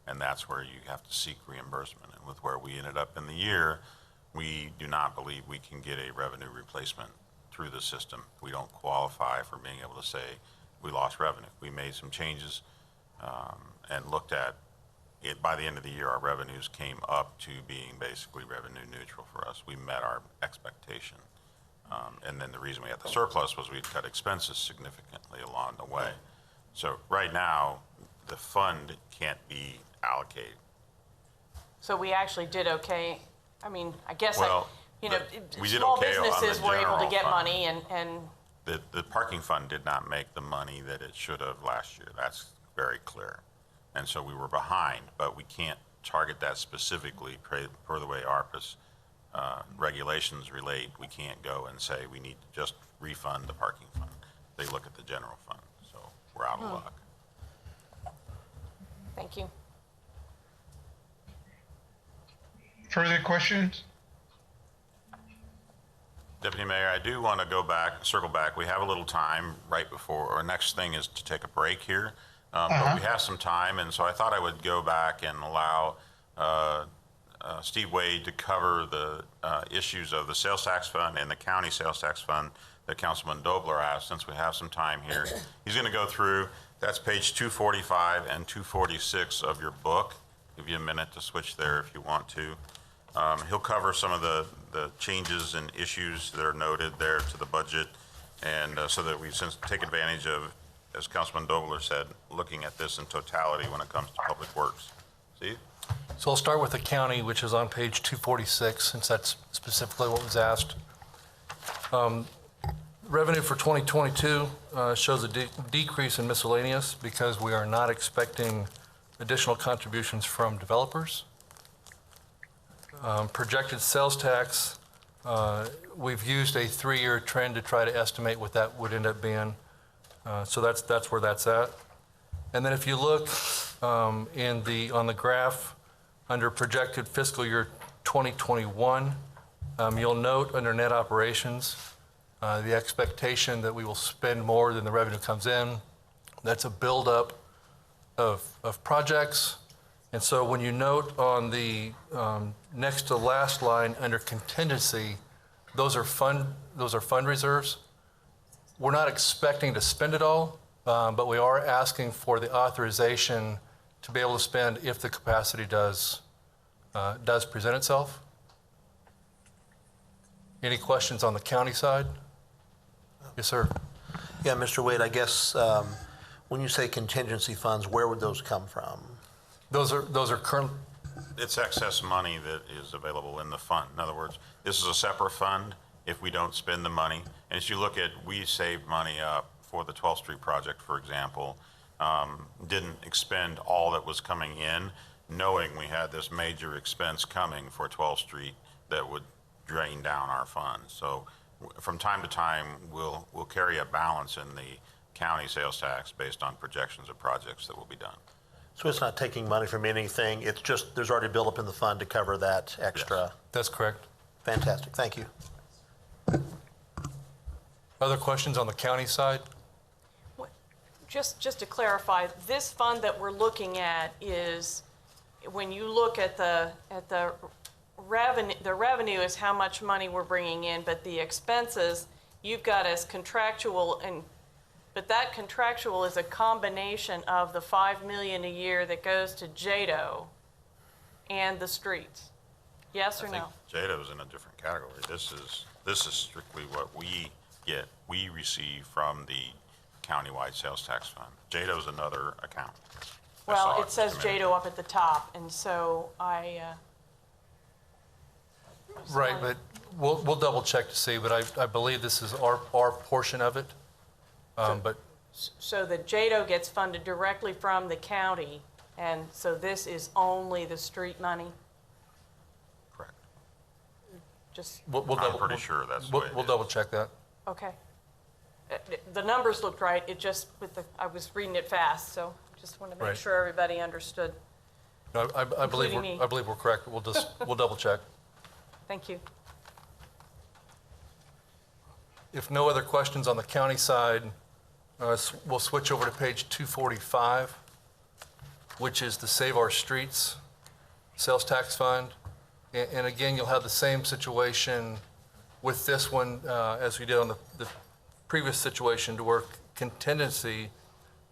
And that's where you have to seek reimbursement. And with where we ended up in the year, we do not believe we can get a revenue replacement through the system. We don't qualify for being able to say we lost revenue. We made some changes and looked at it. By the end of the year, our revenues came up to being basically revenue neutral for us. We met our expectation. And then the reason we had the surplus was we'd cut expenses significantly along the way. So right now, the fund can't be allocated. So we actually did okay. I mean, I guess we did small okay on the businesses were able to general get fund. money and The parking fund did not make the money that it should have last year. That's very clear. And so we were behind, but we can't target that specifically per the way ARPA's regulations relate. We can't go and say we need to just refund the parking fund. They look at the general fund, so we're out of luck. Thank you. Further questions? Deputy Mayor, I do want to circle back. We have a little time right before, our next thing is to take a break here. But we have some time, and so I thought I would go back and allow Steve Wade to cover the issues of the sales tax fund and the county sales tax fund that Councilman Dobler asked, since we have some time here. He's going to go through, that's page 245 and 246 of your book. Give you a minute to switch there if you want to. He'll cover some of the changes and issues that are noted there to the budget, and so that we take advantage of, as Councilman Dobler said, looking at this in totality when it comes to public works. Steve? So I'll start with the county, which is on page 246, since that's specifically what was asked. Revenue for 2022 shows a decrease in miscellaneous because we are not expecting additional contributions from developers. Projected sales tax, we've used a 3-year trend to try to estimate what that would end up being. So that's where that's at. And then if you look on the graph under projected fiscal year 2021, you'll note under net operations, the expectation that we will spend more than the revenue comes in. That's a buildup of projects. And so when you note on the next to last line under contingency, those are fund reserves. We're not expecting to spend it all, but we are asking for the authorization to be able to spend if the capacity does present itself. Any questions on the county side? Yes, sir. Yeah, Mr. Wade, I guess when you say contingency funds, where would those come from? Those are current. It's excess money that is available in the fund. In other words, this is a separate fund if we don't spend the money. And as you look at, we saved money up for the 12th Street project, for example, didn't expend all that was coming in, knowing we had this major expense coming for 12th Street that would drain down our funds. So from time to time, we'll carry a balance in the county sales tax based on projections of projects that will be done. So it's not taking money from anything, it's just there's already built up in the fund to cover that extra? Yes. That's correct. Fantastic, thank you. Other questions on the county side? Just to clarify, this fund that we're looking at is, when you look at the revenue is how much money we're bringing in, but the expenses you've got as contractual, but that contractual is a combination of the $5 million a year that goes to JADO and the streets. Yes or no? JADO's in a different category. This is strictly what we get. We receive from the countywide sales tax fund. JADO's another account. Well, it says JADO up at the top, and so Right, but we'll double check to see, but I believe this is our portion of it. So the JADO gets funded directly from the county, and so this is only the street money? Correct. I'm pretty sure that's the way we'll double check that. Okay. The numbers looked right, it just, I was reading it fast, so just want to make Right. sure everybody understood. No, I believe Including me. I believe we're correct. We'll double check. Thank you. If no other questions on the county side, we'll switch over to page 245, which is the Save Our Streets Sales Tax Fund. And again, you'll have the same situation with this one as we did on the previous situation, to work contingency.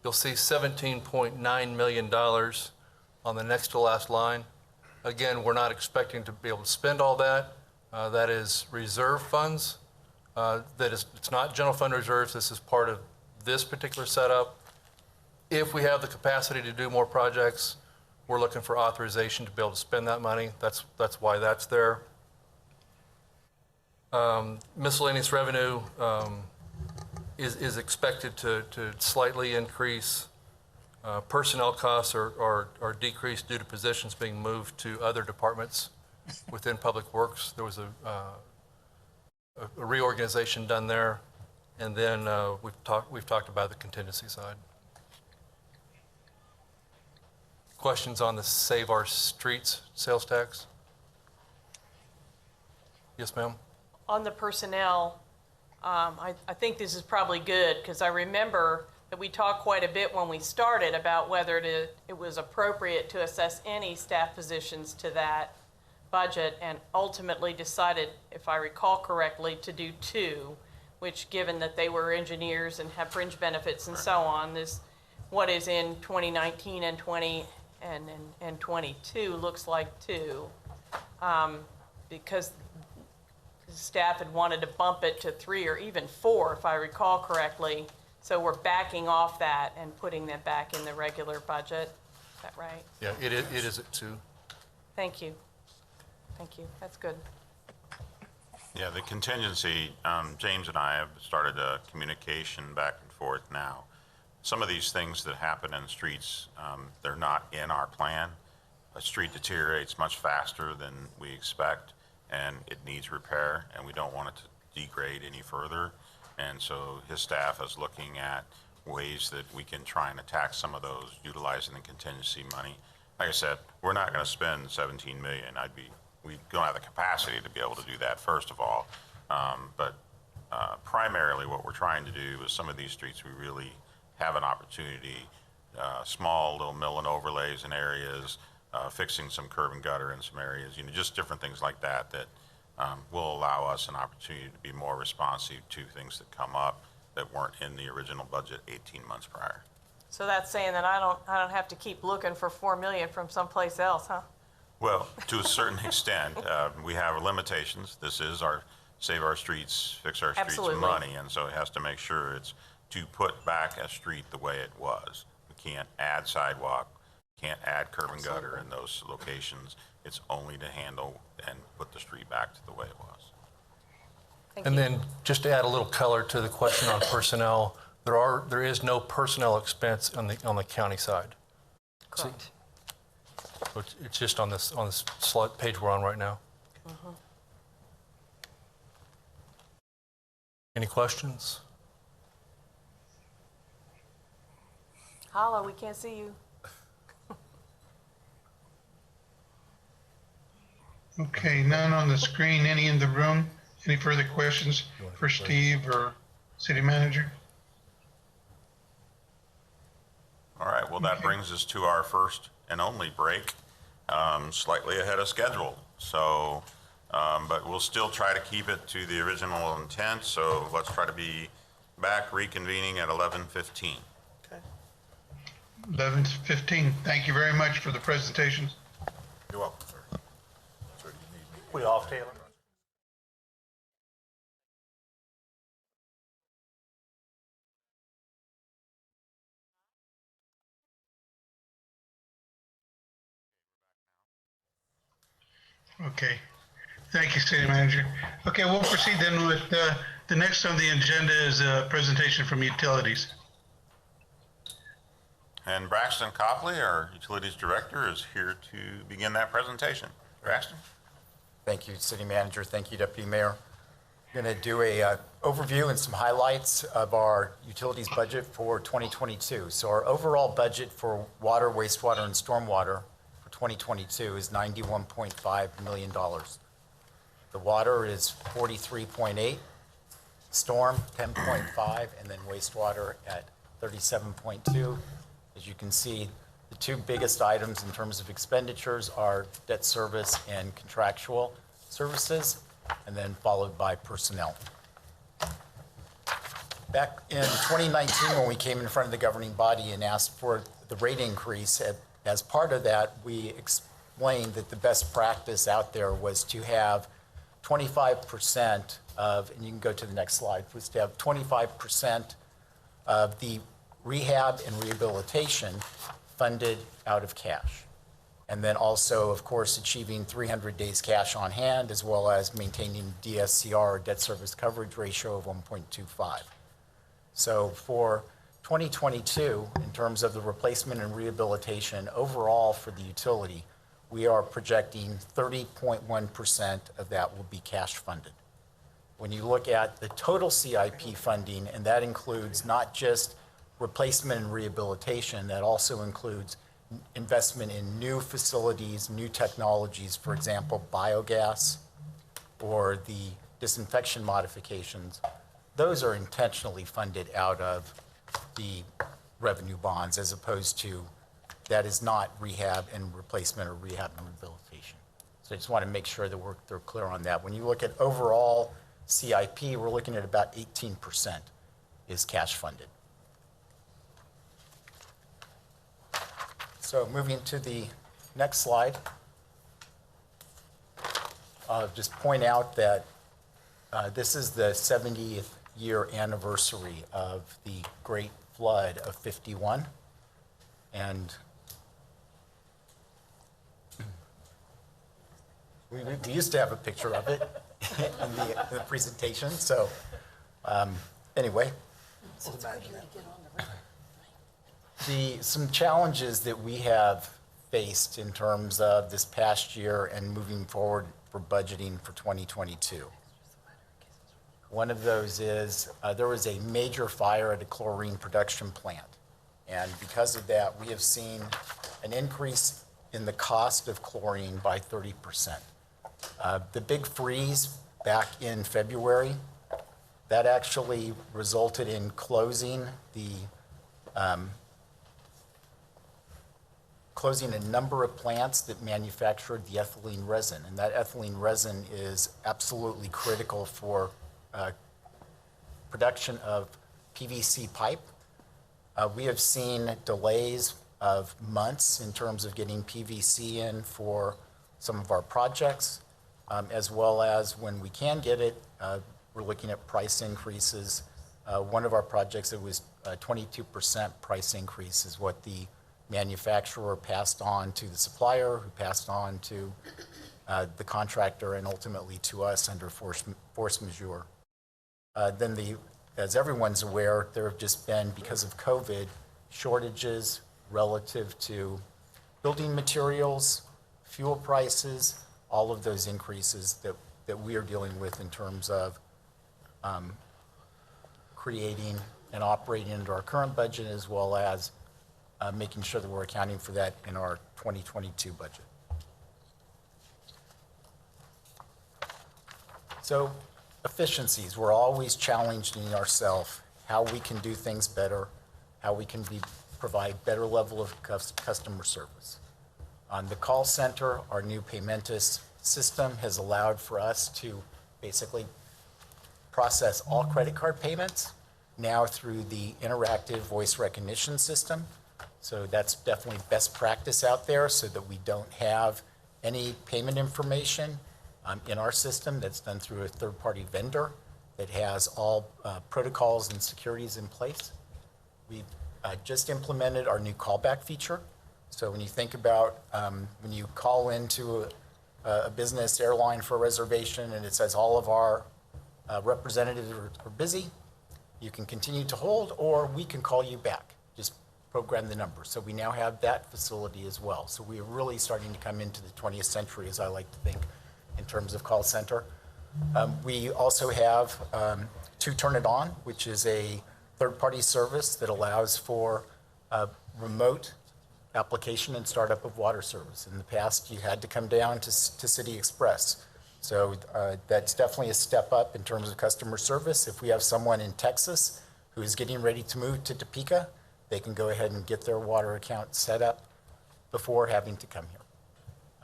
You'll see $17.9 million on the next to last line. Again, we're not expecting to be able to spend all that. That is reserve funds. It's not general fund reserves. This is part of this particular setup. If we have the capacity to do more projects, we're looking for authorization to be able to spend that money. That's why that's there. Miscellaneous revenue is expected to slightly increase. Personnel costs are decreased due to positions being moved to other departments within Public Works. There was a reorganization done there, and then we've talked about the contingency side. Questions on the Save Our Streets sales tax? Yes, ma'am. On the personnel, I think this is probably good, because I remember that we talked quite a bit when we started about whether it was appropriate to assess any staff positions to that budget, and ultimately decided, if I recall correctly, to do 2, which, given that they were engineers and have fringe benefits and so on, this, what is in 2019 and 20 and 22 looks like 2, because the staff had wanted to bump it to 3 or even 4, if I recall correctly. So we're backing off that and putting that back in the regular budget. Is that right? Yeah, it is at 2. Thank you. Thank you. That's good. Yeah, the contingency, James and I have started a communication back and forth now. Some of these things that happen in streets, they're not in our plan. A street deteriorates much faster than we expect, and it needs repair, and we don't want it to degrade any further. And so his staff is looking at ways that we can try and attack some of those utilizing the contingency money. Like I said, we're not going to spend 17 million. We don't have the capacity to be able to do that, first of all. But primarily what we're trying to do is some of these streets we really have an opportunity, small little mill and overlays in areas, fixing some curb and gutter in some areas, just different things like that will allow us an opportunity to be more responsive to things that come up that weren't in the original budget 18 months prior. So that's saying that I don't have to keep looking for 4 million from someplace else, huh? Well, to a certain extent, we have limitations. This is our Save Our Streets, Fix Our Streets Absolutely. money, and so it has to make sure it's to put back a street the way it was. We can't add sidewalk, can't add curb and gutter in those locations. It's only to handle and put the street back to the way it was. And then just to add a little color to the question on personnel, there is no personnel expense on the county side. Correct. So it's just on this slide page we're on right now. Any questions? Holla, we can't see you. Okay, none on the screen. Any in the room? Any further questions for Steve or city manager? All right, well, that brings us to our first and only break, slightly ahead of schedule. So, but we'll still try to keep it to the original intent. So let's try to be back reconvening at 11:15. 11:15. Thank you very much for the presentations. You're welcome, sir. We off, Taylor? Okay. Thank you, city manager. Okay, we'll proceed then with the next on the agenda is a presentation from utilities. And Braxton Copley, our Utilities Director, is here to begin that presentation. Braxton? Thank you, City Manager. Thank you, Deputy Mayor. I'm going to do a overview and some highlights of our utilities budget for 2022. So our overall budget for water, wastewater, and stormwater for 2022 is $91.5 million. The water is 43.8, storm 10.5, and then wastewater at 37.2. As you can see, the two biggest items in terms of expenditures are debt service and contractual services, and then followed by personnel. Back in 2019, when we came in front of the governing body and asked for the rate increase, as part of that, we explained that the best practice out there was to have 25% of, and you can go to the next slide, was to have 25% of the rehab and rehabilitation funded out of cash. And then also, of course, achieving 300 days cash on hand, as well as maintaining DSCR, or debt service coverage ratio, of 1.25. So for 2022, in terms of the replacement and rehabilitation overall for the utility, we are projecting 30.1% of that will be cash funded. When you look at the total CIP funding, and that includes not just replacement and rehabilitation, that also includes investment in new facilities, new technologies, for example, biogas, or the disinfection modifications, those are intentionally funded out of the revenue bonds as opposed to that is not rehab and replacement or rehab and rehabilitation. So I just want to make sure that they're clear on that. When you look at overall CIP, we're looking at about 18% is cash funded. So moving to the next slide, I'll just point out that this is the 70th year anniversary of the Great Flood of '51. And we used to have a picture of it in the presentation. So anyway, some challenges that we have faced in terms of this past year and moving forward for budgeting for 2022. One of those is there was a major fire at a chlorine production plant. And because of that, we have seen an increase in the cost of chlorine by 30%. The big freeze back in February, that actually resulted in closing a number of plants that manufactured the ethylene resin. And that ethylene resin is absolutely critical for production of PVC pipe. We have seen delays of months in terms of getting PVC in for some of our projects, as well as when we can get it, we're looking at price increases. One of our projects, it was 22% price increase is what the manufacturer passed on to the supplier, who passed on to the contractor, and ultimately to us under force majeure. As everyone's aware, there have just been, because of COVID, shortages relative to building materials, fuel prices, all of those increases that we are dealing with in terms of creating and operating under our current budget, as well as making sure that we're accounting for that in our 2022 budget. So efficiencies, we're always challenging ourselves how we can do things better, how we can provide better level of customer service. On the call center, our new Paymentus system has allowed for us to basically process all credit card payments now through the interactive voice recognition system. So that's definitely best practice out there so that we don't have any payment information in our system that's done through a third-party vendor that has all protocols and securities in place. We've just implemented our new callback feature. So when you think about when you call into a business airline for a reservation and it says all of our representatives are busy, you can continue to hold or we can call you back. Just program the number. So we now have that facility as well. So we are really starting to come into the 20th century, as I like to think, in terms of call center. We also have To Turn It On, which is a third-party service that allows for remote application and startup of water service. In the past, you had to come down to City Express. So that's definitely a step up in terms of customer service. If we have someone in Texas who is getting ready to move to Topeka, they can go ahead and get their water account set up before having to come here.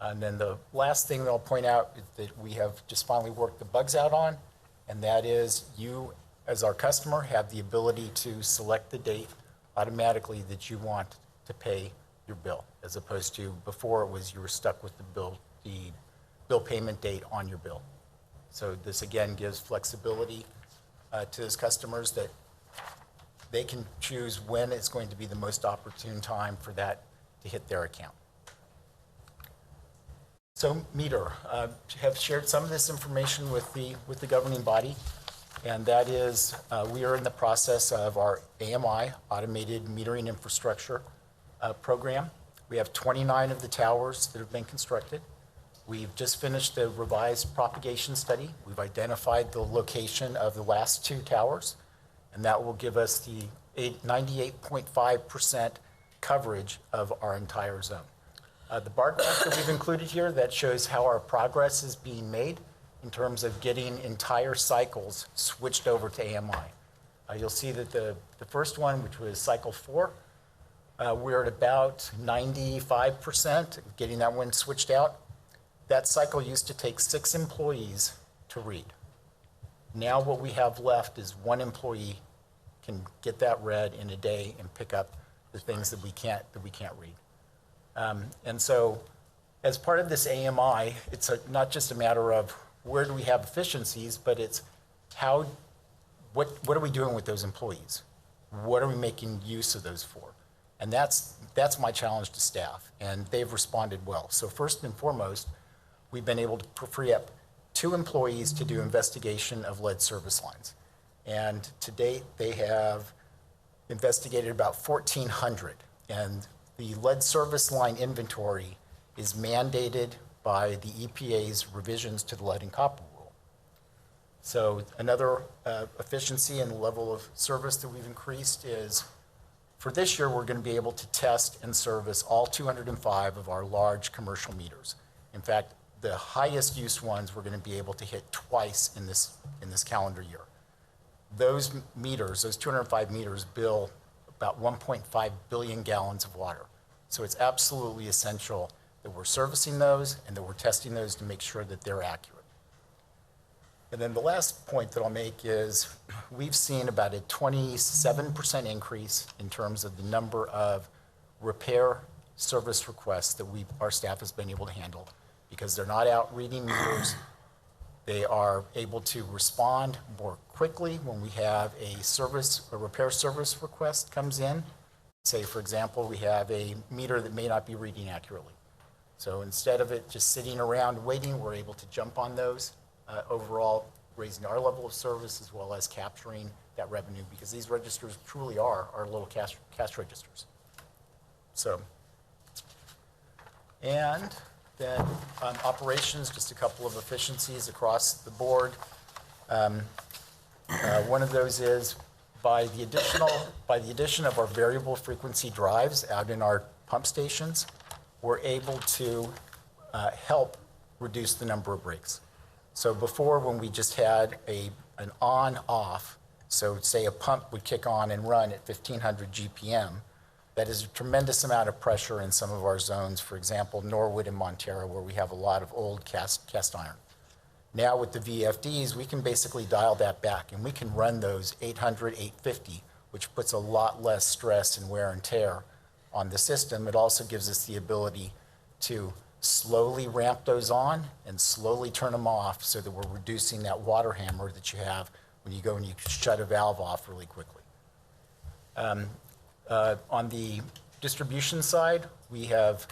And then the last thing that I'll point out is that we have just finally worked the bugs out on, and that is you, as our customer, have the ability to select the date automatically that you want to pay your bill, as opposed to before it was you were stuck with the bill payment date on your bill. So this again gives flexibility to those customers that they can choose when it's going to be the most opportune time for that to hit their account. So Meter, have shared some of this information with the governing body, and that is we are in the process of our AMI, Automated Metering Infrastructure program. We have 29 of the towers that have been constructed. We've just finished the revised propagation study. We've identified the location of the last 2 towers, and that will give us the 98.5% coverage of our entire zone. The bar graph that we've included here that shows how our progress is being made in terms of getting entire cycles switched over to AMI. You'll see that the first one, which was cycle 4, we're at about 95% getting that one switched out. That cycle used to take 6 employees to read. Now what we have left is 1 employee can get that read in a day and pick up the things that we can't read. And so as part of this AMI, it's not just a matter of where do we have efficiencies, but it's what are we doing with those employees? What are we making use of those for? And that's my challenge to staff, and they've responded well. So first and foremost, we've been able to free up 2 employees to do investigation of lead service lines. And to date, they have investigated about 1,400. And the lead service line inventory is mandated by the EPA's revisions to the lead and copper rule. So another efficiency and level of service that we've increased is, for this year, we're going to be able to test and service all 205 of our large commercial meters. In fact, the highest use ones we're going to be able to hit twice in this calendar year. Those meters, those 205 meters, bill about 1.5 billion gallons of water. So it's absolutely essential that we're servicing those and that we're testing those to make sure that they're accurate. And then the last point that I'll make is we've seen about a 27% increase in terms of the number of repair service requests that our staff has been able to handle, because they're not out reading meters. They are able to respond more quickly when we have a repair service request comes in. Say, for example, we have a meter that may not be reading accurately. So instead of it just sitting around waiting, we're able to jump on those, overall raising our level of service as well as capturing that revenue, because these registers truly are our little cash registers. So, and then operations, just a couple of efficiencies across the board. One of those is by the addition of our variable frequency drives out in our pump stations, we're able to help reduce the number of breaks. So before, when we just had an on-off, so say a pump would kick on and run at 1,500 GPM, that is a tremendous amount of pressure in some of our zones, for example, Norwood and Montero, where we have a lot of old cast iron. Now with the VFDs, we can basically dial that back, and we can run those 800, 850, which puts a lot less stress and wear and tear on the system. It also gives us the ability to slowly ramp those on and slowly turn them off, so that we're reducing that water hammer that you have when you go and you shut a valve off really quickly. On the distribution side, we have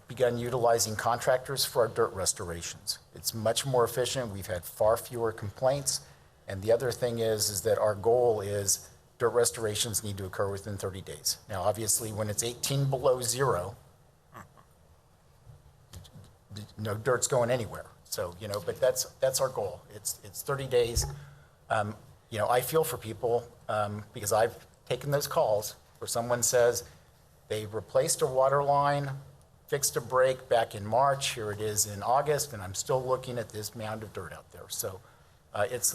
begun utilizing contractors for our dirt restorations. It's much more efficient. We've had far fewer complaints. And the other thing is that our goal is dirt restorations need to occur within 30 days. Now, obviously, when it's 18 below 0, no dirt's going anywhere. So, but that's our goal. It's 30 days. I feel for people because I've taken those calls where someone says they replaced a water line, fixed a break back in March, here it is in August, and I'm still looking at this mound of dirt out there. So it's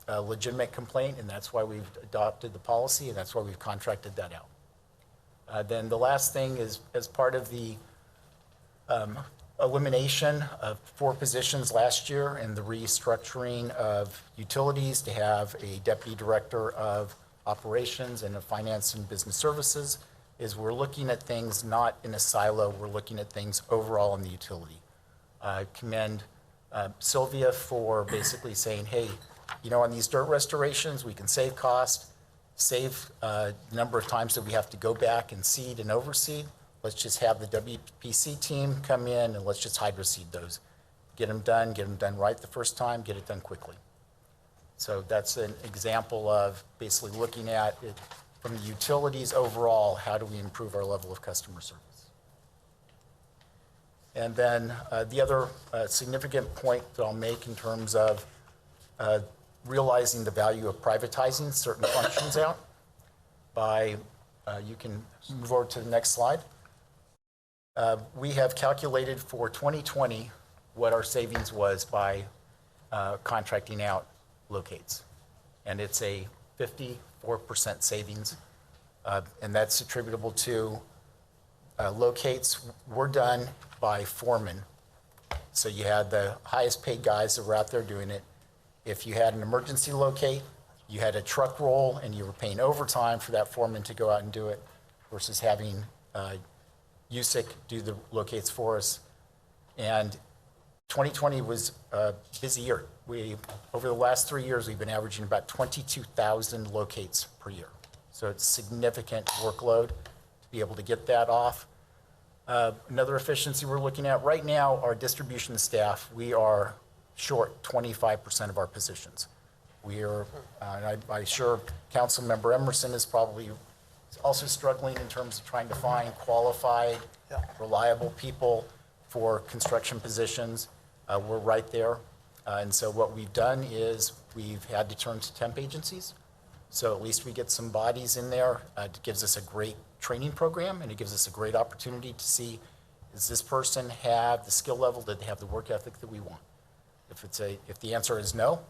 a legitimate complaint, and that's why we've adopted the policy, and that's why we've contracted that out. Then the last thing is, as part of the elimination of 4 positions last year and the restructuring of utilities to have a deputy director of operations and of finance and business services, is we're looking at things not in a silo, we're looking at things overall in the utility. I commend Sylvia for basically saying, hey, on these dirt restorations, we can save cost, save the number of times that we have to go back and seed and overseed. Let's just have the WPC team come in and let's just hydroseed those. Get them done right the first time, get it done quickly. So that's an example of basically looking at it from the utilities overall, how do we improve our level of customer service? And then the other significant point that I'll make in terms of realizing the value of privatizing certain functions out by, you can move over to the next slide. We have calculated for 2020 what our savings was by contracting out locates. And it's a 54% savings, and that's attributable to locates were done by foremen. So you had the highest paid guys that were out there doing it. If you had an emergency locate, you had a truck roll and you were paying overtime for that foreman to go out and do it versus having USIC do the locates for us. And 2020 was a busy year. Over the last 3 years, we've been averaging about 22,000 locates per year. So it's significant workload to be able to get that off. Another efficiency we're looking at right now, our distribution staff, we are short 25% of our positions. We are, I'm sure Councilmember Emerson is probably also struggling in terms of trying to find qualified, reliable people for construction positions. We're right there. And so what we've done is we've had to turn to temp agencies. So at least we get some bodies in there. It gives us a great training program, and it gives us a great opportunity to see, does this person have the skill level, did they have the work ethic that we want? If the answer is no,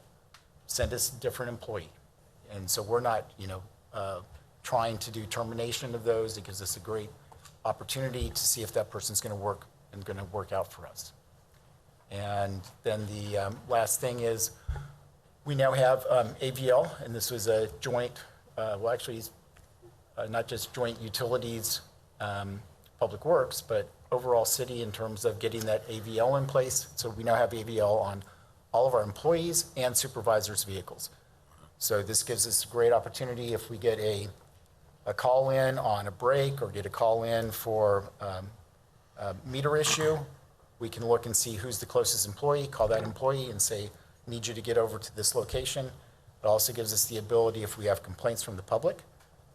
send us a different employee. And so we're not, trying to do termination of those. It gives us a great opportunity to see if that person's going to work and going to work out for us. And then the last thing is we now have AVL, and this was a joint, not just joint utilities, public works, but overall city in terms of getting that AVL in place. So we now have AVL on all of our employees and supervisors' vehicles. So this gives us a great opportunity if we get a call in on a break or get a call in for a meter issue, we can look and see who's the closest employee, call that employee and say, need you to get over to this location. It also gives us the ability, if we have complaints from the public,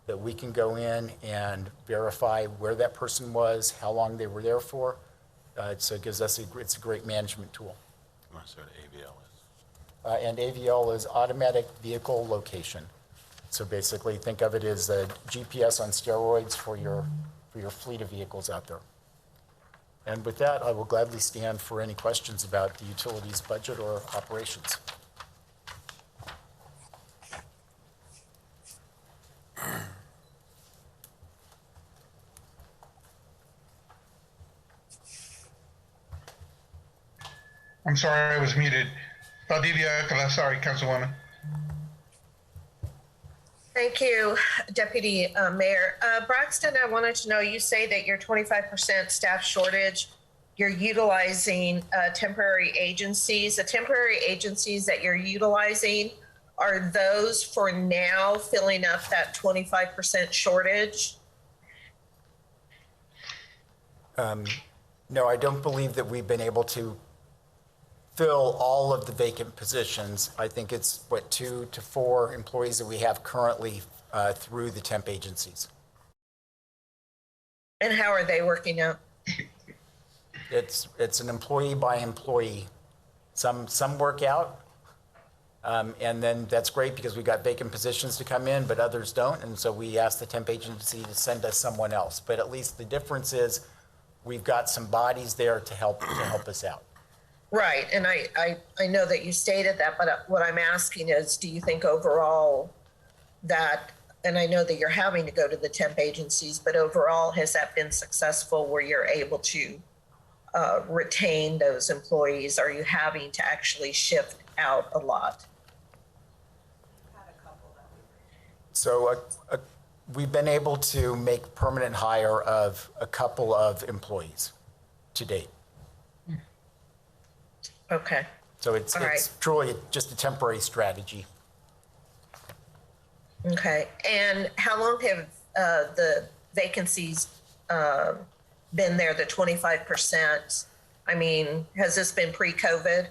that we can go in and verify where that person was, how long they were there for. So it gives us it's a great management tool. That's what AVL is. And AVL is automatic vehicle location. So basically, think of it as a GPS on steroids for your fleet of vehicles out there. And with that, I will gladly stand for any questions about the utilities budget or operations. I'm sorry, I was muted. Valdivia Acala, sorry, Councilwoman. Thank you, Deputy Mayor. Braxton, I wanted to know, you say that your 25% staff shortage, you're utilizing temporary agencies. The temporary agencies that you're utilizing, are those for now filling up that 25% shortage? No, I don't believe that we've been able to fill all of the vacant positions. I think it's, 2 to 4 employees that we have currently through the temp agencies. And how are they working out? It's an employee by employee. Some work out, and then that's great because we've got vacant positions to come in, but others don't, and so we ask the temp agency to send us someone else. But at least the difference is we've got some bodies there to help us out. Right, and I know that you stated that, but what I'm asking is, do you think overall that, and I know that you're having to go to the temp agencies, but overall, has that been successful where you're able to retain those employees? Are you having to actually shift out a lot? So we've been able to make permanent hire of a couple of employees to date. Okay. So it's truly just a temporary strategy. Okay, and how long have the vacancies been there, the 25%? I mean, has this been pre-COVID?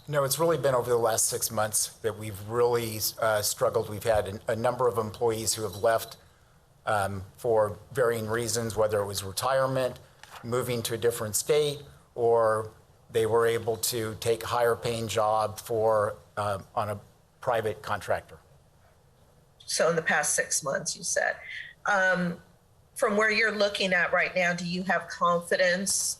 No, it's really been over the last 6 months that we've really struggled. We've had a number of employees who have left for varying reasons, whether it was retirement, moving to a different state, or they were able to take a higher paying job for on a private contractor. So in the past 6 months, you said. From where you're looking at right now, do you have confidence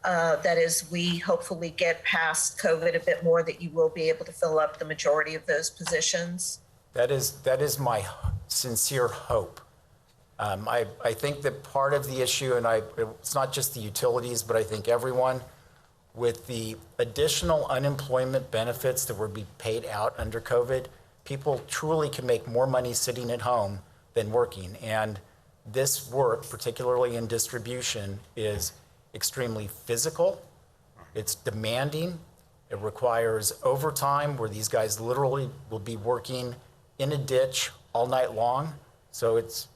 that as we hopefully get past COVID a bit more, that you will be able to fill up the majority of those positions? That is my sincere hope. I think that part of the issue, and it's not just the utilities, but I think everyone, with the additional unemployment benefits that were being paid out under COVID, people truly can make more money sitting at home than working. And this work, particularly in distribution, is extremely physical. It's demanding. It requires overtime where these guys literally will be working in a ditch all night long. So it's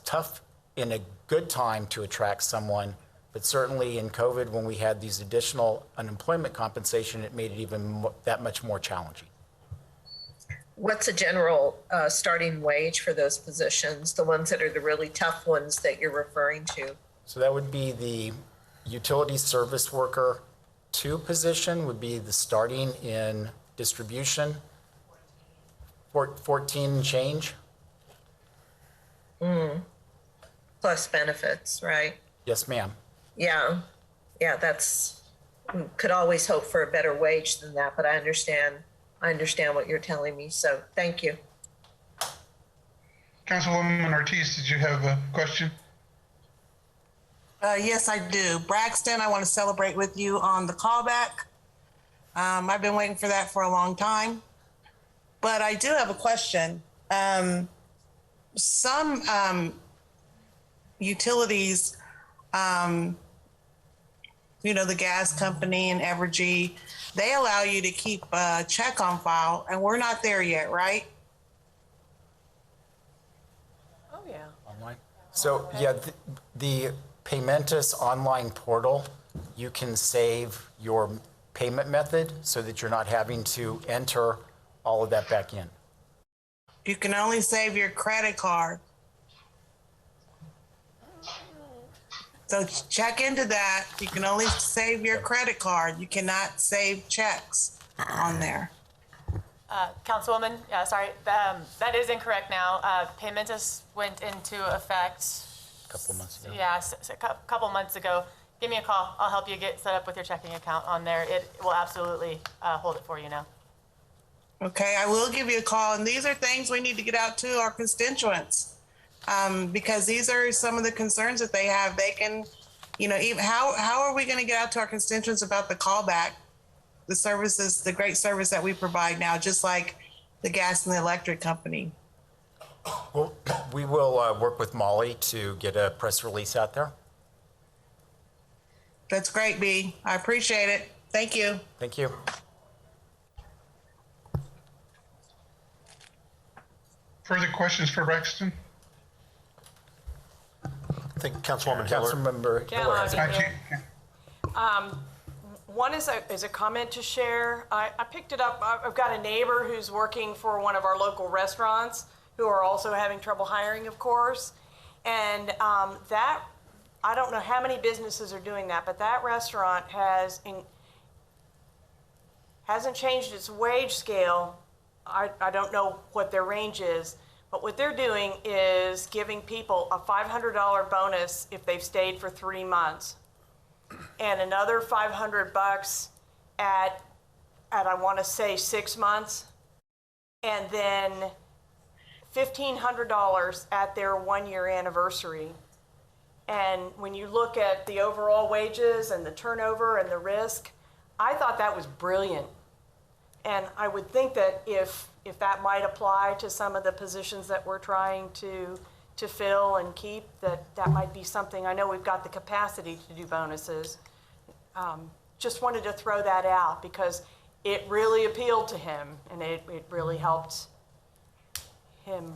tough in a good time to attract someone, but certainly in COVID, when we had these additional unemployment compensation, it made it even that much more challenging. What's a general starting wage for those positions, the ones that are the really tough ones that you're referring to? So that would be the utility service worker 2 position would be the starting in distribution, 14 and change. Plus benefits, right? Yes, ma'am. Yeah, that's, we could always hope for a better wage than that, but I understand what you're telling me, so thank you. Councilwoman Ortiz, did you have a question? Yes, I do. Braxton, I want to celebrate with you on the callback. I've been waiting for that for a long time, but I do have a question. Some utilities, the gas company and Evergy, they allow you to keep a check on file, and we're not there yet, right? Oh, yeah. Online. So yeah, the Paymentus online portal, you can save your payment method so that you're not having to enter all of that back in. You can only save your credit card. So check into that. You can only save your credit card. You cannot save checks on there. Councilwoman, sorry, that is incorrect now. Paymentus went into effect A couple of months ago. yeah, a couple months ago. Give me a call. I'll help you get set up with your checking account on there. It will absolutely hold it for you now. Okay, I will give you a call. And these are things we need to get out to our constituents, because these are some of the concerns that they have. They can, even how are we going to get out to our constituents about the callback, the services, the great service that we provide now, just like the gas and the electric company? Well, we will work with Molly to get a press release out there. That's great, B. I appreciate it. Thank you. Thank you. Further questions for Braxton? I think Councilwoman Hiller. Councilmember Hiller has it. One is a comment to share. I picked it up. I've got a neighbor who's working for one of our local restaurants who are also having trouble hiring, of course. And that, I don't know how many businesses are doing that, but that restaurant hasn't changed its wage scale. I don't know what their range is, but what they're doing is giving people a $500 bonus if they've stayed for 3 months, and another $500 at I want to say 6 months, and then $1,500 at their 1-year anniversary. And when you look at the overall wages and the turnover and the risk, I thought that was brilliant. And I would think that if that might apply to some of the positions that we're trying to fill and keep, that might be something. I know we've got the capacity to do bonuses. Just wanted to throw that out because it really appealed to him, and it really helped him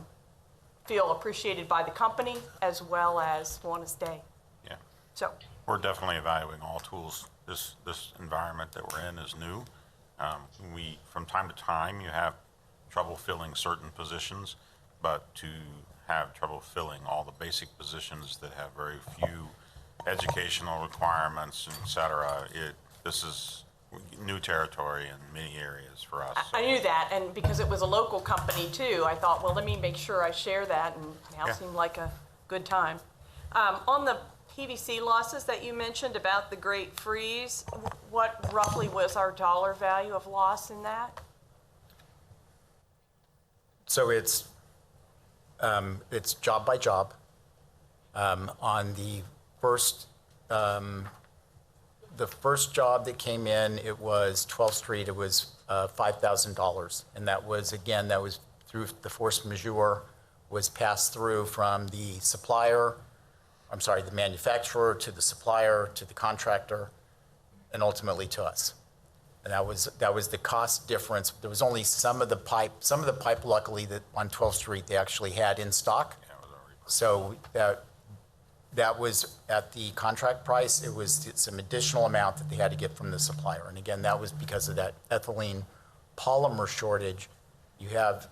feel appreciated by the company as well as want to stay. Yeah. So We're definitely evaluating all tools. This environment that we're in is new. From time to time, you have trouble filling certain positions, but to have trouble filling all the basic positions that have very few educational requirements, et cetera, this is new territory in many areas for us. I knew that, and because it was a local company too, I thought, well, let me make sure I share that, and now Yeah. seemed like a good time. On the PVC losses that you mentioned about the Great Freeze, what roughly was our dollar value of loss in that? So it's job by job. On the first job that came in, it was 12th Street, it was $5,000. And that was through the force majeure, was passed through from the the manufacturer to the supplier to the contractor, and ultimately to us. And that was the cost difference. There was only some of the pipe luckily that on 12th Street they actually had in stock. So that was at the contract price. It was some additional amount that they had to get from the supplier. And again, that was because of that ethylene polymer shortage. You have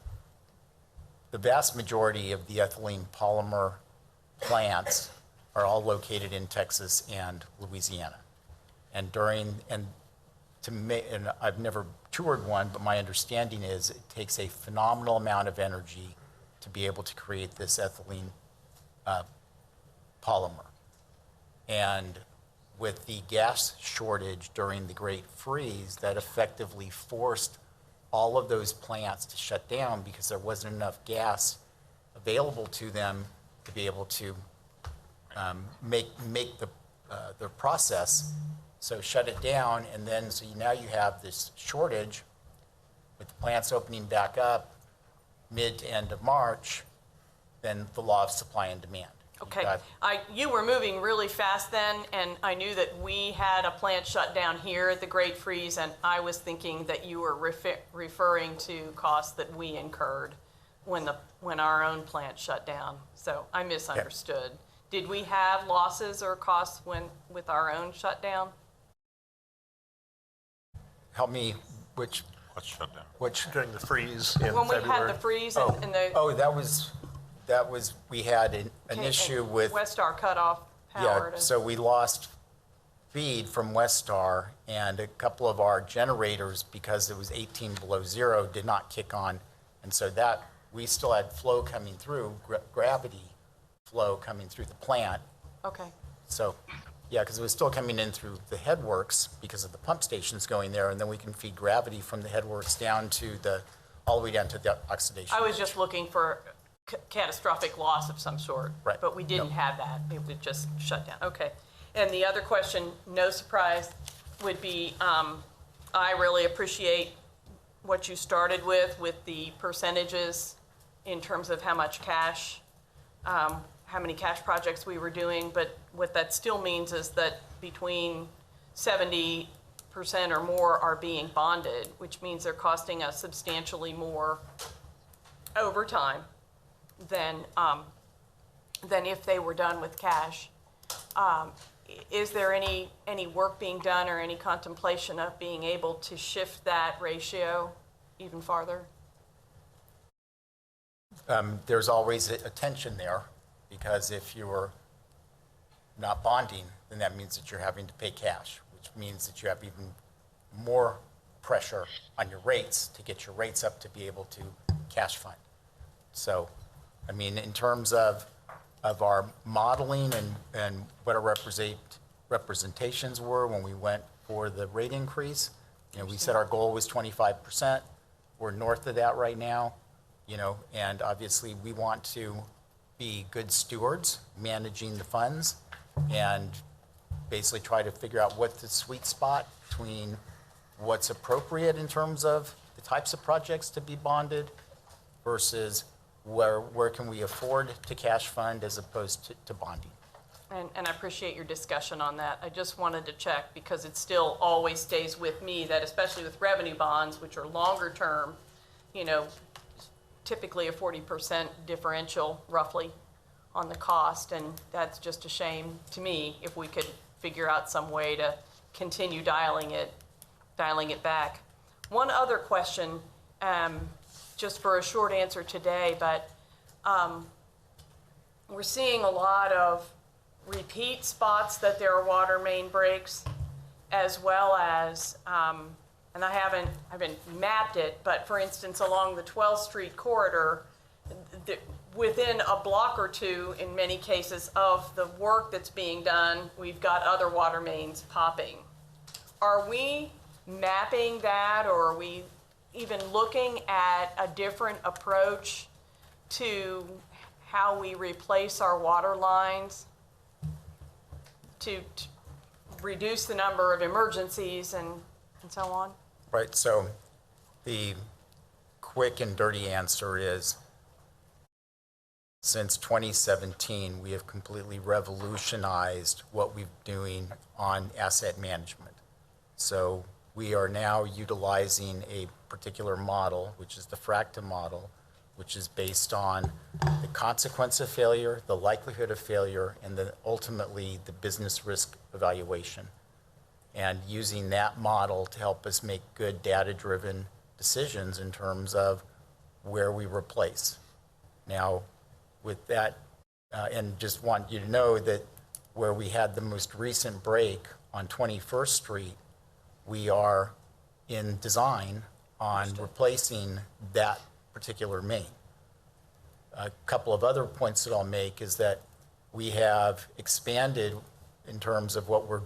the vast majority of the ethylene polymer plants are all located in Texas and Louisiana. And I've never toured one, but my understanding is it takes a phenomenal amount of energy to be able to create this ethylene polymer. And with the gas shortage during the Great Freeze, that effectively forced all of those plants to shut down because there wasn't enough gas available to them to be able to make the process. So shut it down, and then now you have this shortage with the plants opening back up mid to end of March, then the law of supply and demand. Okay, you were moving really fast then, and I knew that we had a plant shut down here at the Great Freeze, and I was thinking that you were referring to costs that we incurred when our own plant shut down. So I misunderstood. Yeah. Did we have losses or costs with our own shutdown? Help me, which shutdown? Which during the freeze in when February? We had the freeze and that was we had an issue with Westar cut off power. Yeah, so we lost feed from Westar, and a couple of our generators, because it was 18 below zero, did not kick on, and so that we still had flow coming through, gravity flow coming through the plant. Okay. So, yeah, because it was still coming in through the headworks because of the pump stations going there, and then we can feed gravity from the headworks down to all the way down to the oxidation. I was just looking for catastrophic loss of some sort, right. But we didn't have that. It was just shut down. Okay. And the other question, no surprise, would be I really appreciate what you started with the percentages in terms of how much cash, how many cash projects we were doing, but what that still means is that between 70% or more are being bonded, which means they're costing us substantially more over time than if they were done with cash. Is there any work being done or any contemplation of being able to shift that ratio even farther? There's always a tension there, because if you're not bonding, then that means that you're having to pay cash, which means that you have even more pressure on your rates to get your rates up to be able to cash fund. So, I mean, in terms of our modeling and what our representations were when we went for the rate increase, we said our goal was 25%. We're north of that right now, and obviously we want to be good stewards managing the funds and basically try to figure out what the sweet spot between what's appropriate in terms of the types of projects to be bonded versus where can we afford to cash fund as opposed to bonding. And I appreciate your discussion on that. I just wanted to check, because it still always stays with me that, especially with revenue bonds, which are longer term, typically a 40% differential roughly on the cost, and that's just a shame to me if we could figure out some way to continue dialing it back. One other question, just for a short answer today, but we're seeing a lot of repeat spots that there are water main breaks, as well as, and I haven't mapped it, but for instance, along the 12th Street corridor, within a block or two, in many cases, of the work that's being done, we've got other water mains popping. Are we mapping that, or are we even looking at a different approach to how we replace our water lines to reduce the number of emergencies and so on? Right, so the quick and dirty answer is, since 2017, we have completely revolutionized what we're doing on asset management. So we are now utilizing a particular model, which is the FRACTA model, which is based on the consequence of failure, the likelihood of failure, and then ultimately the business risk evaluation. And using that model to help us make good data-driven decisions in terms of where we replace. Now, with that, and just want you to know that where we had the most recent break on 21st Street, we are in design on replacing that particular main. A couple of other points that I'll make is that we have expanded in terms of what we're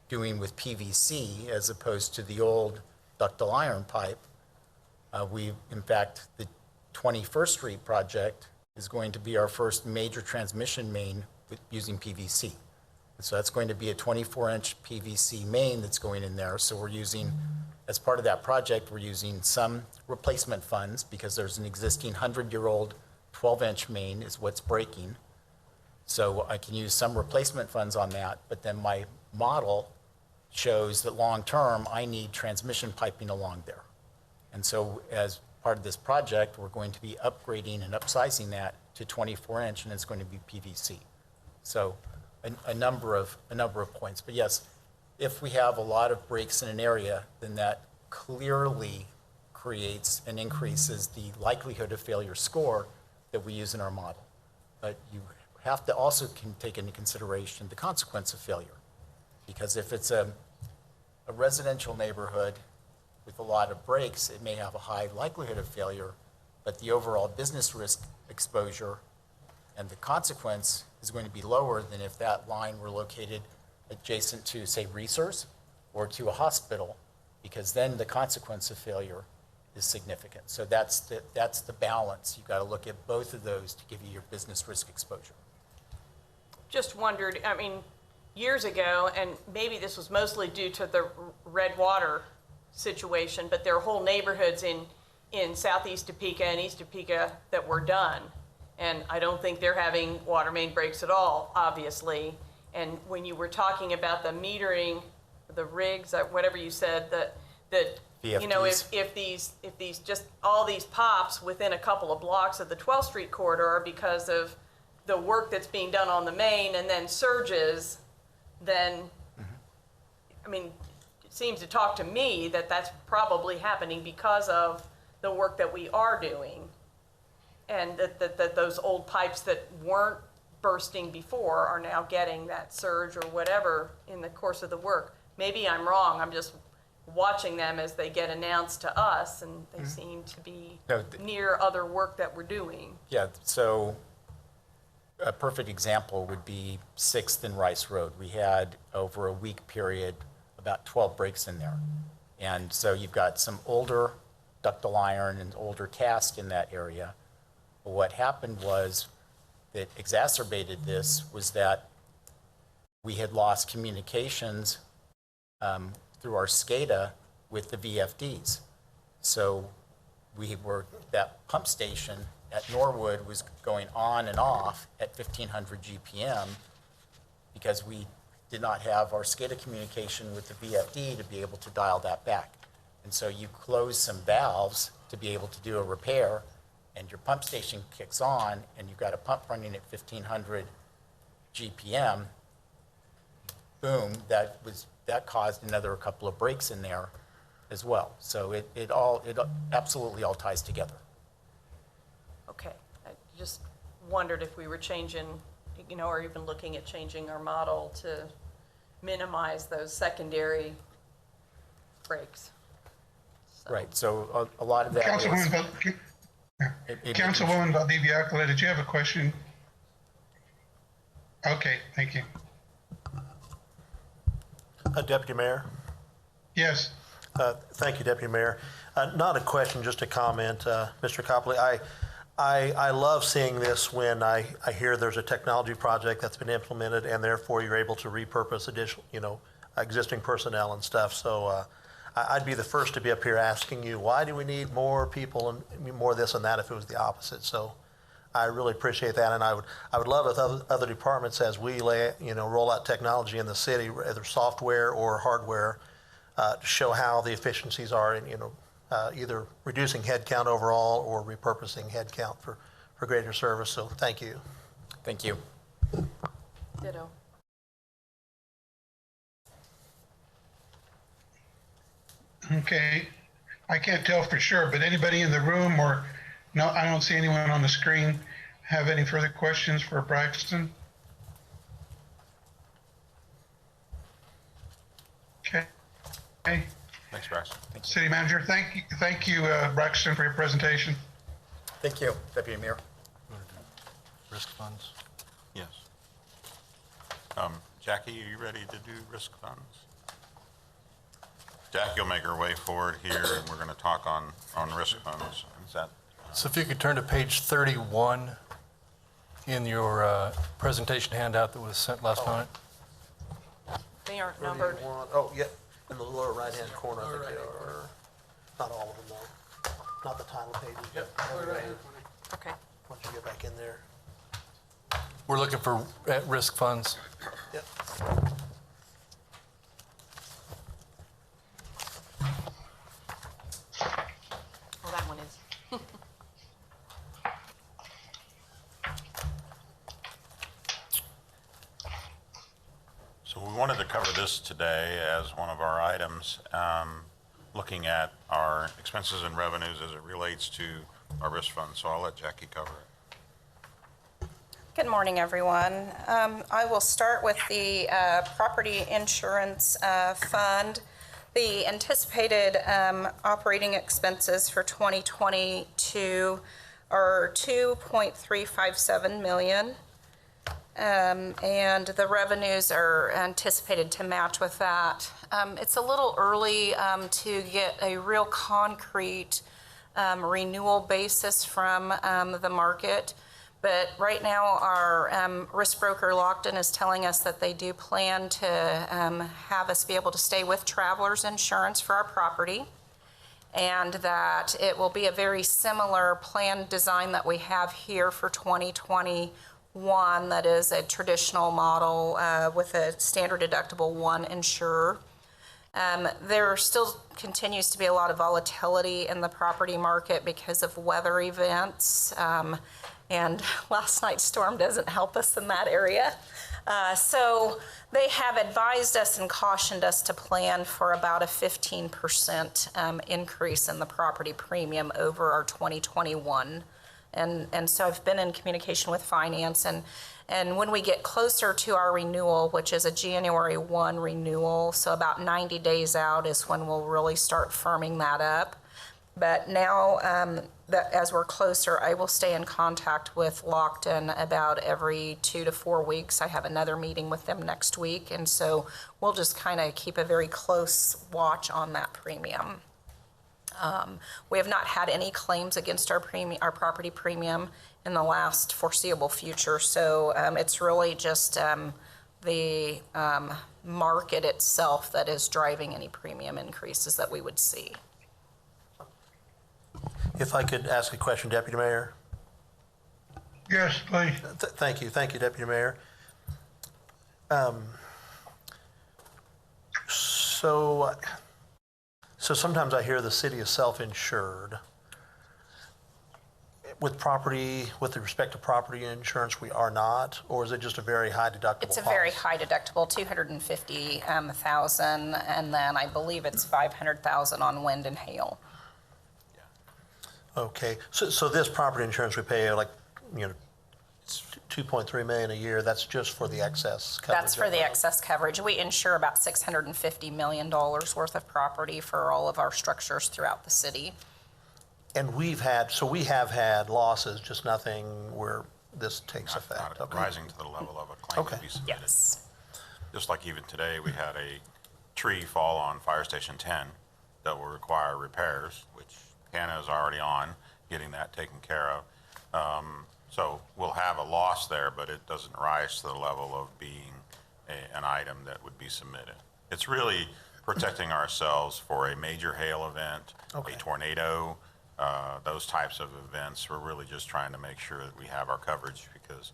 doing with PVC as opposed to the old ductile iron pipe. In fact, the 21st Street project is going to be our first major transmission main using PVC. So that's going to be a 24-inch PVC main that's going in there. So we're using, as part of that project, we're using some replacement funds because there's an existing 100-year-old 12-inch main is what's breaking. So I can use some replacement funds on that, but then my model shows that long-term, I need transmission piping along there. And so as part of this project, we're going to be upgrading and upsizing that to 24-inch, and it's going to be PVC. So a number of points. But yes, if we have a lot of breaks in an area, then that clearly creates and increases the likelihood of failure score that we use in our model. But you have to also take into consideration the consequence of failure. Because if it's a residential neighborhood with a lot of breaks, it may have a high likelihood of failure, but the overall business risk exposure and the consequence is going to be lower than if that line were located adjacent to, say, Reesers or to a hospital, because then the consequence of failure is significant. So that's the balance. You've got to look at both of those to give you your business risk exposure. Just wondered, I mean, years ago, and maybe this was mostly due to the red water situation, but there are whole neighborhoods in southeast Topeka and east Topeka that were done. And I don't think they're having water main breaks at all, obviously. And when you were talking about the metering, the rigs, whatever you said, that you know, if these just all these pops within a couple of blocks of the 12th Street corridor are because of the work that's being done on the main and then surges, then, I mean, it seems to talk to me that that's probably happening because of the work that we are doing. And that those old pipes that weren't bursting before are now getting that surge or whatever in the course of the work. Maybe I'm wrong. I'm just watching them as they get announced to us, and they seem to be near other work that we're doing. Yeah, so a perfect example would be 6th and Rice Road. We had, over a week period, about 12 breaks in there. And so you've got some older ductile iron and older cast in that area. What happened was that exacerbated this was that we had lost communications through our SCADA with the VFDs. So that pump station at Norwood was going on and off at 1500 GPM because we did not have our SCADA communication with the VFD to be able to dial that back. And so you close some valves to be able to do a repair, and your pump station kicks on, and you've got a pump running at 1500 GPM, boom, that caused another couple of breaks in there as well. So it absolutely all ties together. Okay, I just wondered if we were changing, you know, or even looking at changing our model to minimize those secondary breaks. Right, so a lot of that is... Councilwoman Valdivia Alcala, did you have a question? Okay, thank you. Deputy Mayor? Yes. Thank you, Deputy Mayor. Not a question, just a comment. Mr. Copley, I love seeing this when I hear there's a technology project that's been implemented and therefore you're able to repurpose additional, existing personnel and stuff. So I'd be the first to be up here asking you, why do we need more people and more this and that if it was the opposite? So I really appreciate that. And I would love if other departments, as we roll out technology in the city, whether software or hardware, to show how the efficiencies are in, either reducing headcount overall or repurposing headcount for greater service. So thank you. Thank you. Ditto. Okay. I can't tell for sure, but anybody in the room or, no, I don't see anyone on the screen, have any further questions for Braxton? Okay. Thanks, Braxton. City Manager, thank you, Braxton, for your presentation. Thank you, Deputy Mayor. Risk funds. Yes. Jackie, are you ready to do risk funds? Jackie will make her way forward here, and we're going to talk on risk funds. Is that? So if you could turn to page 31 in your presentation handout that was sent last night. They aren't numbered. Oh, yeah, in the lower right-hand corner, I think they are. Not all of them, though. Not the title pages. Yep. Okay. Once you get back in there. We're looking for at-risk funds. Yep. Well, that one is. So we wanted to cover this today as one of our items, looking at our expenses and revenues as it relates to our risk fund. So I'll let Jackie cover it. Good morning, everyone. I will start with the property insurance fund. The anticipated operating expenses for 2022 are $2.357 million. And the revenues are anticipated to match with that. It's a little early to get a real concrete renewal basis from the market. But right now, our risk broker Lockton is telling us that they do plan to have us be able to stay with Travelers Insurance for our property, and that it will be a very similar plan design that we have here for 2021, that is a traditional model with a standard deductible one insurer. There still continues to be a lot of volatility in the property market because of weather events. And last night's storm doesn't help us in that area. So they have advised us and cautioned us to plan for about a 15% increase in the property premium over our 2021. And so I've been in communication with finance, and when we get closer to our renewal, which is a January 1 renewal, so about 90 days out is when we'll really start firming that up. But now that as we're closer, I will stay in contact with Lockton about every 2 to 4 weeks. I have another meeting with them next week, and so we'll just kind of keep a very close watch on that premium. We have not had any claims against our property premium in the last foreseeable future, so it's really just the market itself that is driving any premium increases that we would see. If I could ask a question, Deputy Mayor? Yes, please. Thank you, Deputy Mayor. So sometimes I hear the city is self-insured. With respect to property insurance, we are not, or is it just a very high deductible It's a policy? very high deductible, $250,000, and then I believe it's $500,000 on wind and hail. Okay, so this property insurance we pay $2.3 million a year. That's just for the excess coverage. That's for the excess coverage. We insure about $650 million worth of property for all of our structures throughout the city. And we have had losses, just nothing where this takes effect. Not Okay. rising to the level of a claim to be submitted. Yes. Just like even today, we had a tree fall on Fire Station 10 that will require repairs, which Hannah is already on getting that taken care of. So we'll have a loss there, but it doesn't rise to the level of being an item that would be submitted. It's really protecting ourselves for a major hail event, Okay. a tornado, those types of events. We're really just trying to make sure that we have our coverage because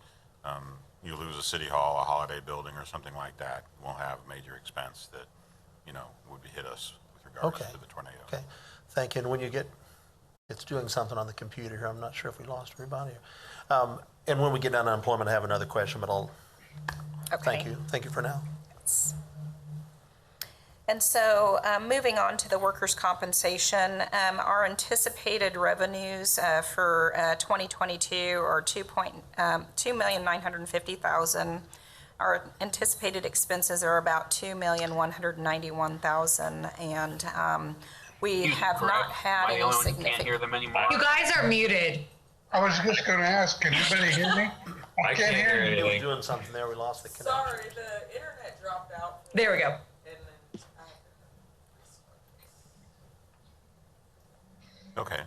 you lose a city hall, a holiday building, or something like that, we'll have a major expense that, would hit us with regards Okay. to the tornado. Okay, thank you. And when you get, it's doing something on the computer here. I'm not sure if we lost everybody. And when we get down to unemployment, I have another question, but I'll, thank you. Thank you for now. And so, moving on to the workers' compensation, our anticipated revenues for 2022 are $2,950,000. Our anticipated expenses are about $2,191,000, and we have not had any significant. Can't hear them anymore. You guys are muted. I was just going to ask, can anybody hear me? I can't hear It was anything. doing something there. We lost the connection. Sorry, the internet dropped out. There we go. Okay.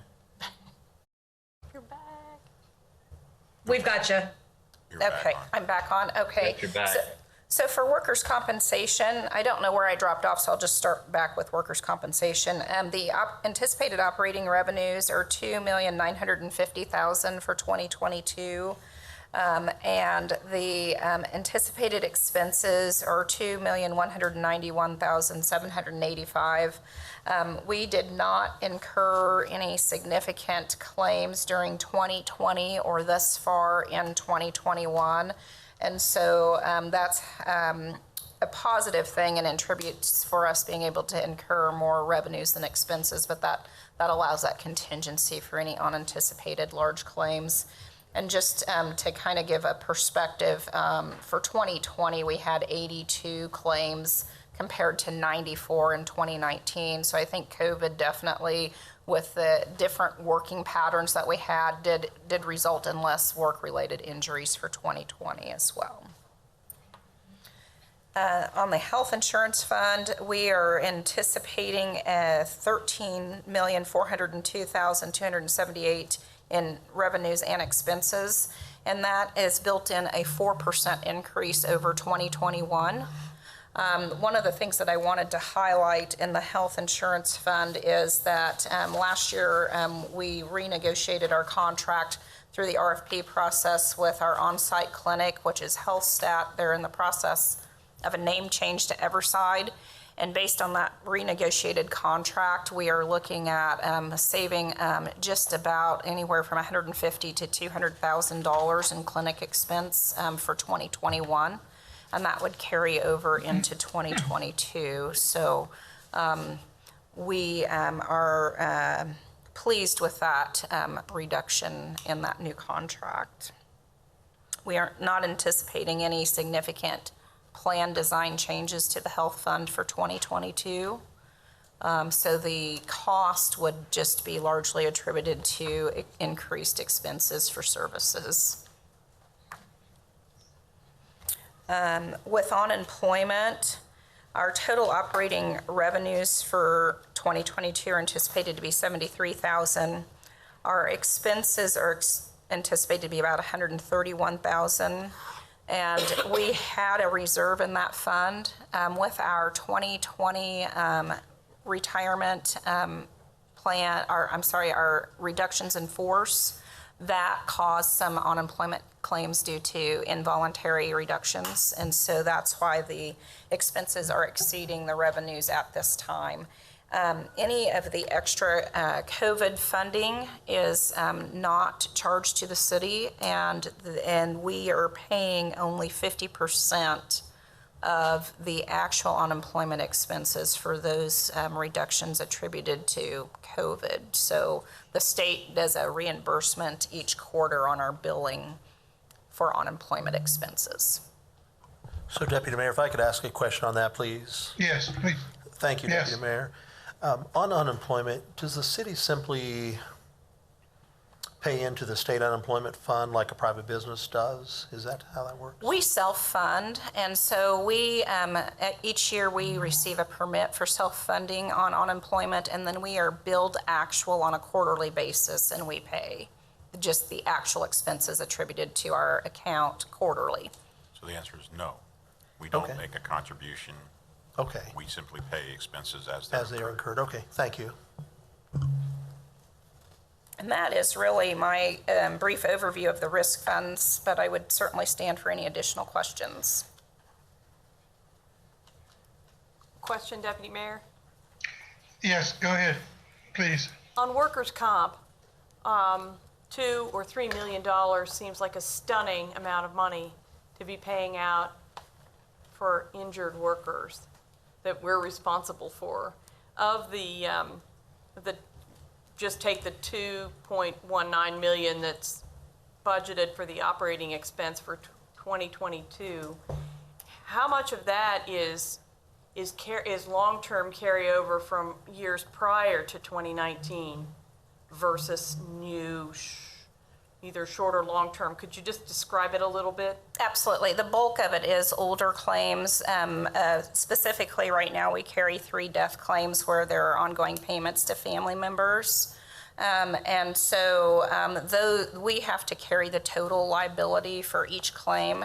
You're back. We've got you. You're back Okay, on. I'm back on. Okay. Got your back. So for workers' compensation, I don't know where I dropped off, so I'll just start back with workers' compensation. The anticipated operating revenues are $2,950,000 for 2022. And the anticipated expenses are $2,191,785. We did not incur any significant claims during 2020 or thus far in 2021. And so that's a positive thing and attributes for us being able to incur more revenues than expenses, but that allows that contingency for any unanticipated large claims. And just to kind of give a perspective, for 2020, we had 82 claims compared to 94 in 2019. So I think COVID definitely, with the different working patterns that we had, did result in less work-related injuries for 2020 as well. On the health insurance fund, we are anticipating $13,402,278 in revenues and expenses, and that is built in a 4% increase over 2021. One of the things that I wanted to highlight in the health insurance fund is that last year we renegotiated our contract through the RFP process with our on-site clinic, which is HealthStat. They're in the process of a name change to Everside. And based on that renegotiated contract, we are looking at saving just about anywhere from $150,000 to $200,000 in clinic expense for 2021. And that would carry over into 2022. So we are pleased with that reduction in that new contract. We are not anticipating any significant plan design changes to the health fund for 2022. So the cost would just be largely attributed to increased expenses for services. With unemployment, our total operating revenues for 2022 are anticipated to be $73,000. Our expenses are anticipated to be about $131,000. And we had a reserve in that fund with our 2020 retirement plan, our reductions in force that caused some unemployment claims due to involuntary reductions. And so that's why the expenses are exceeding the revenues at this time. Any of the extra COVID funding is not charged to the city, and we are paying only 50% of the actual unemployment expenses for those reductions attributed to COVID. So the state does a reimbursement each quarter on our billing for unemployment expenses. So Deputy Mayor, if I could ask a question on that, please. Yes, please. Thank you, Yes. Deputy Mayor. On unemployment, does the city simply pay into the state unemployment fund like a private business does? Is that how that works? We self-fund, and so we, each year we receive a permit for self-funding on unemployment, and then we are billed actual on a quarterly basis, and we pay just the actual expenses attributed to our account quarterly. So the answer is no. We don't Okay. make a contribution. Okay. We simply pay expenses as They are incurred. Okay, thank you. And that is really my brief overview of the risk funds, but I would certainly stand for any additional questions. Question, Deputy Mayor? Yes, go ahead, please. On workers' comp, $2 or $3 million seems like a stunning amount of money to be paying out for injured workers that we're responsible for. Of the just take the 2.19 million that's budgeted for the operating expense for 2022. How much of that is long-term carryover from years prior to 2019 versus new, either short or long-term? Could you just describe it a little bit? Absolutely. The bulk of it is older claims. Specifically, right now, we carry 3 death claims where there are ongoing payments to family members. And so though we have to carry the total liability for each claim.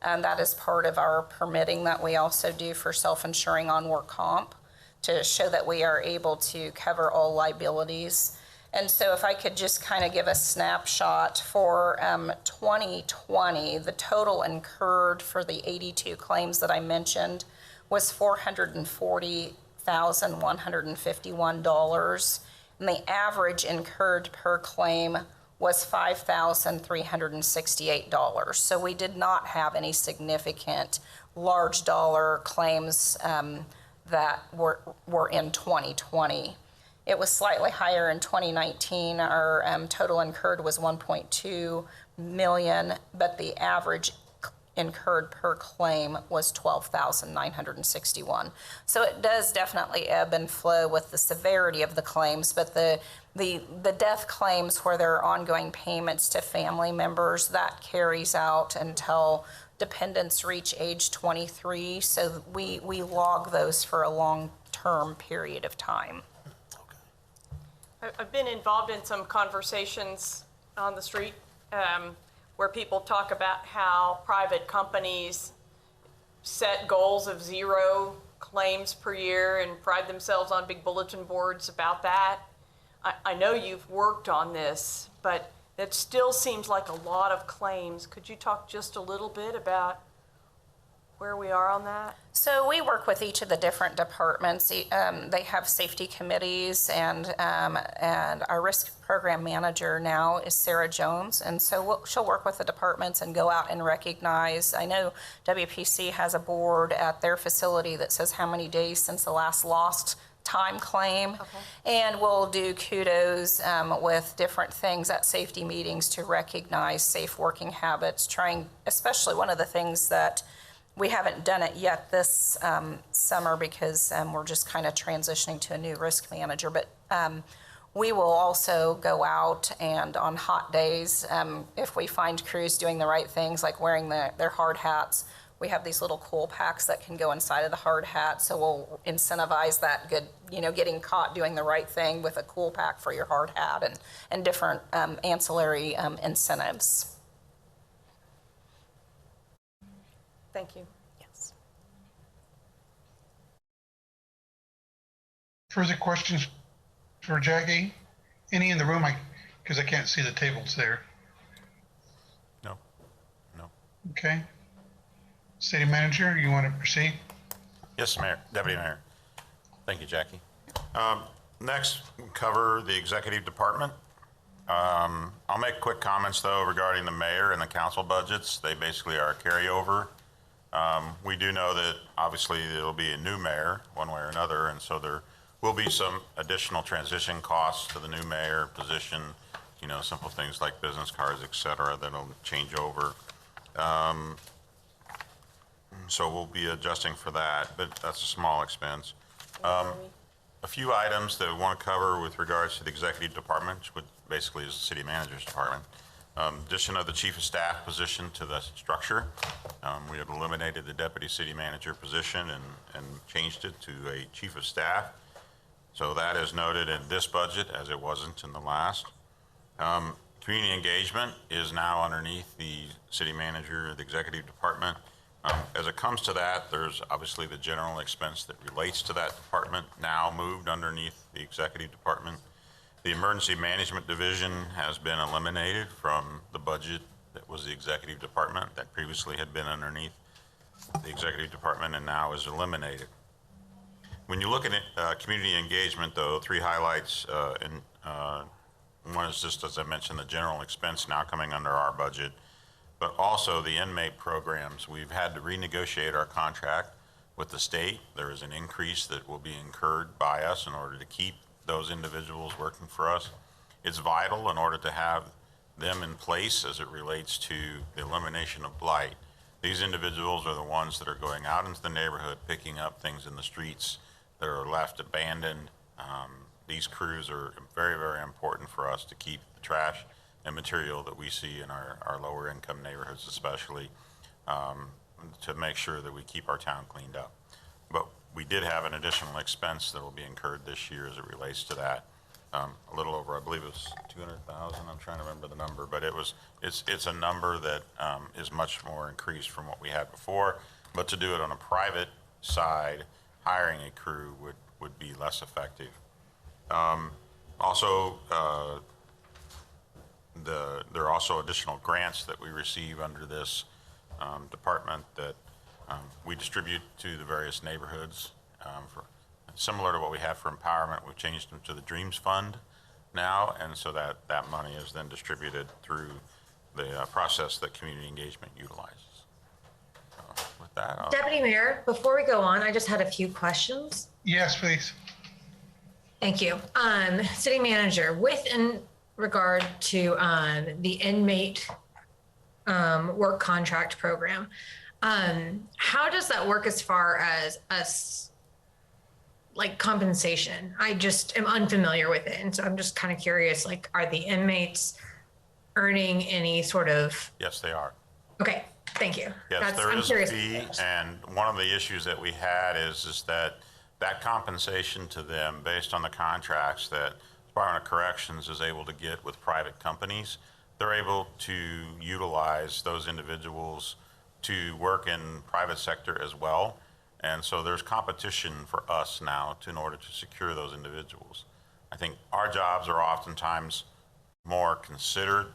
That is part of our permitting that we also do for self-insuring on work comp to show that we are able to cover all liabilities. And so if I could just kind of give a snapshot for 2020, the total incurred for the 82 claims that I mentioned was $440,151. And the average incurred per claim was $5,368. So we did not have any significant large dollar claims that were in 2020. It was slightly higher in 2019. Our total incurred was 1.2 million, but the average incurred per claim was 12,961. So it does definitely ebb and flow with the severity of the claims, but the death claims where there are ongoing payments to family members, that carries out until dependents reach age 23. So we log those for a long-term period of time. I've been involved in some conversations on the street where people talk about how private companies set goals of 0 claims per year and pride themselves on big bulletin boards about that. I know you've worked on this, but it still seems like a lot of claims. Could you talk just a little bit about where we are on that? So we work with each of the different departments. They have safety committees, and our risk program manager now is Sarah Jones, and so she'll work with the departments and go out and recognize. I know WPC has a board at their facility that says how many days since the last lost time claim, and we'll do kudos with different things at safety meetings to recognize safe working habits, especially one of the things that we haven't done it yet this summer because we're just kind of transitioning to a new risk manager. But we will also go out and on hot days, if we find crews doing the right things, like wearing their hard hats, we have these little cool packs that can go inside of the hard hat. So we'll incentivize that good, getting caught doing the right thing with a cool pack for your hard hat and different ancillary incentives. Thank you. Yes. Further questions for Jackie? Any in the room? Because I can't see the tables there. No. Okay. City Manager, you want to proceed? Yes, Mayor, Deputy Mayor. Thank you, Jackie. Next, cover the executive department. I'll make quick comments, though, regarding the mayor and the council budgets. They basically are a carryover. We do know that, obviously, there'll be a new mayor, one way or another, and so there will be some additional transition costs to the new mayor position, simple things like business cards, et cetera, that'll change over. So we'll be adjusting for that, but that's a small expense. A few items that we want to cover with regards to the executive department, basically is the city manager's department. Addition of the chief of staff position to the structure. We have eliminated the deputy city manager position and changed it to a chief of staff. So that is noted in this budget as it wasn't in the last. Community engagement is now underneath the city manager, the executive department. As it comes to that, there's obviously the general expense that relates to that department now moved underneath the executive department. The emergency management division has been eliminated from the budget that was the executive department that previously had been underneath the executive department and now is eliminated. When you look at community engagement, though, 3 highlights, one is just, as I mentioned, the general expense now coming under our budget, but also the inmate programs. We've had to renegotiate our contract with the state. There is an increase that will be incurred by us in order to keep those individuals working for us. It's vital in order to have them in place as it relates to the elimination of blight. These individuals are the ones that are going out into the neighborhood, picking up things in the streets that are left abandoned. These crews are very, very important for us to keep the trash and material that we see in our lower income neighborhoods especially, to make sure that we keep our town cleaned up. But we did have an additional expense that will be incurred this year as it relates to that. A little over, I believe it was 200,000. I'm trying to remember the number, but it's a number that is much more increased from what we had before. But to do it on a private side, hiring a crew would be less effective. Also, there are also additional grants that we receive under this department that we distribute to the various neighborhoods. Similar to what we have for empowerment, we've changed them to the Dreams Fund now, and so that money is then distributed through the process that community engagement utilizes. So with that, Deputy Mayor, before we go on, I just had a few questions. Yes, please. Thank you. City Manager, in regard to the inmate work contract program, how does that work as far as us, like compensation? I just am unfamiliar with it, and so I'm just kind of curious, like, are the inmates earning any sort of? Yes, they are. Okay, thank you. Yes, there is a fee, and one of the issues that we had is that compensation to them based on the contracts that Department of Corrections is able to get with private companies, they're able to utilize those individuals to work in private sector as well. And so there's competition for us now in order to secure those individuals. I think our jobs are oftentimes more considered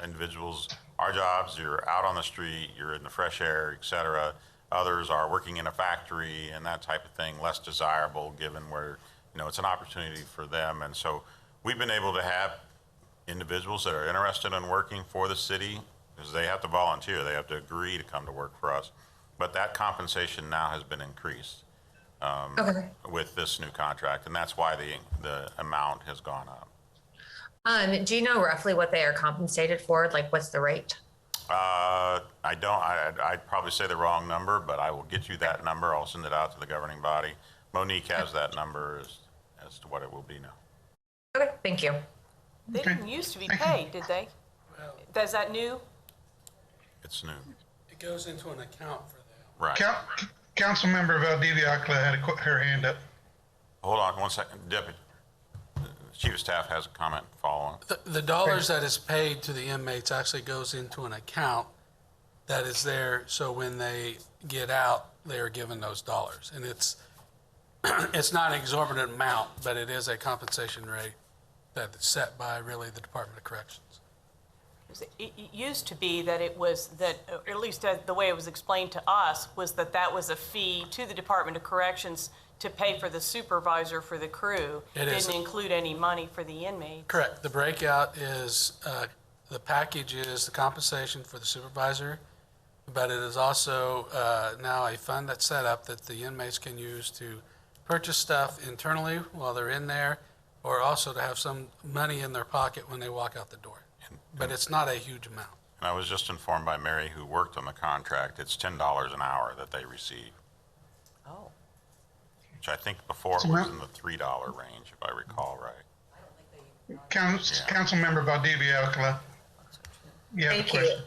individuals. Our jobs, you're out on the street, you're in the fresh air, et cetera. Others are working in a factory and that type of thing, less desirable given where, it's an opportunity for them. And so we've been able to have individuals that are interested in working for the city, because they have to volunteer, they have to agree to come to work for us. But that compensation now has been increased with this new contract, and that's why the amount has gone up. Do you know roughly what they are compensated for? Like, what's the rate? I don't. I'd probably say the wrong number, but I will get you that number. I'll send it out to the governing body. Monique has that number as to what it will be now. Okay, thank you. They didn't used to be paid, did they? Is that new? It's new. It goes into an account for them. Right. Councilmember Valdivia Akla had her hand up. Hold on 1 second. Deputy Chief of Staff has a comment following. The dollars that is paid to the inmates actually goes into an account that is there, so when they get out, they are given those dollars. And it's not an exorbitant amount, but it is a compensation rate that is set by really the Department of Corrections. It used to be that it was that, or at least the way it was explained to us, was that was a fee to the Department of Corrections to pay for the supervisor for the crew. It didn't include any money for the inmates. Correct. The breakout is, the package is the compensation for the supervisor, but it is also now a fund that's set up that the inmates can use to purchase stuff internally while they're in there, or also to have some money in their pocket when they walk out the door. But it's not a huge amount. And I was just informed by Mary, who worked on the contract, it's $10 an hour that they receive. Oh. Which I think before it was in the $3 range, if I recall right. Councilmember Valdivia Alcala. You have a Thank you. question.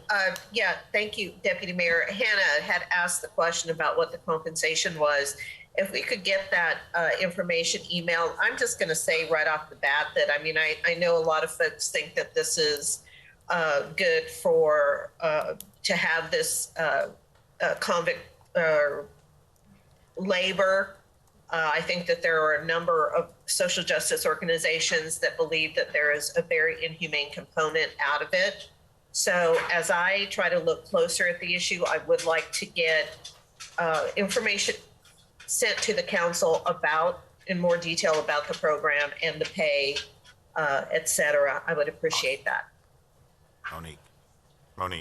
Yeah, thank you, Deputy Mayor. Hannah had asked the question about what the compensation was. If we could get that information emailed, I'm just going to say right off the bat that, I mean, I know a lot of folks think that this is good for, to have this convict labor. I think that there are a number of social justice organizations that believe that there is a very inhumane component out of it. So as I try to look closer at the issue, I would like to get information sent to the council about, in more detail about the program and the pay, et cetera. I would appreciate that. Monique, come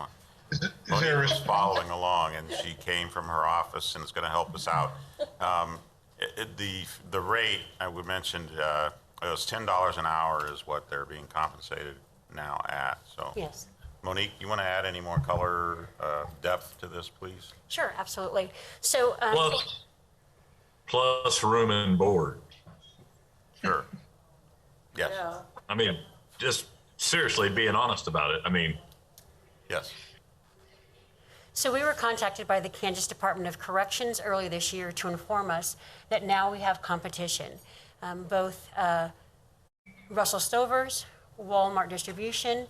on. Is Monique there a was following along, and she came from her office and is going to help us out. The rate we mentioned, it was $10 an hour is what they're being compensated now at. So, Yes. Monique, you want to add any more color, depth to this, please? Sure, absolutely. So, Plus room and board. Sure. Yes. Yeah. I mean, just seriously being honest about it. I mean, yes. So we were contacted by the Kansas Department of Corrections early this year to inform us that now we have competition. Both Russell Stover's, Walmart Distribution,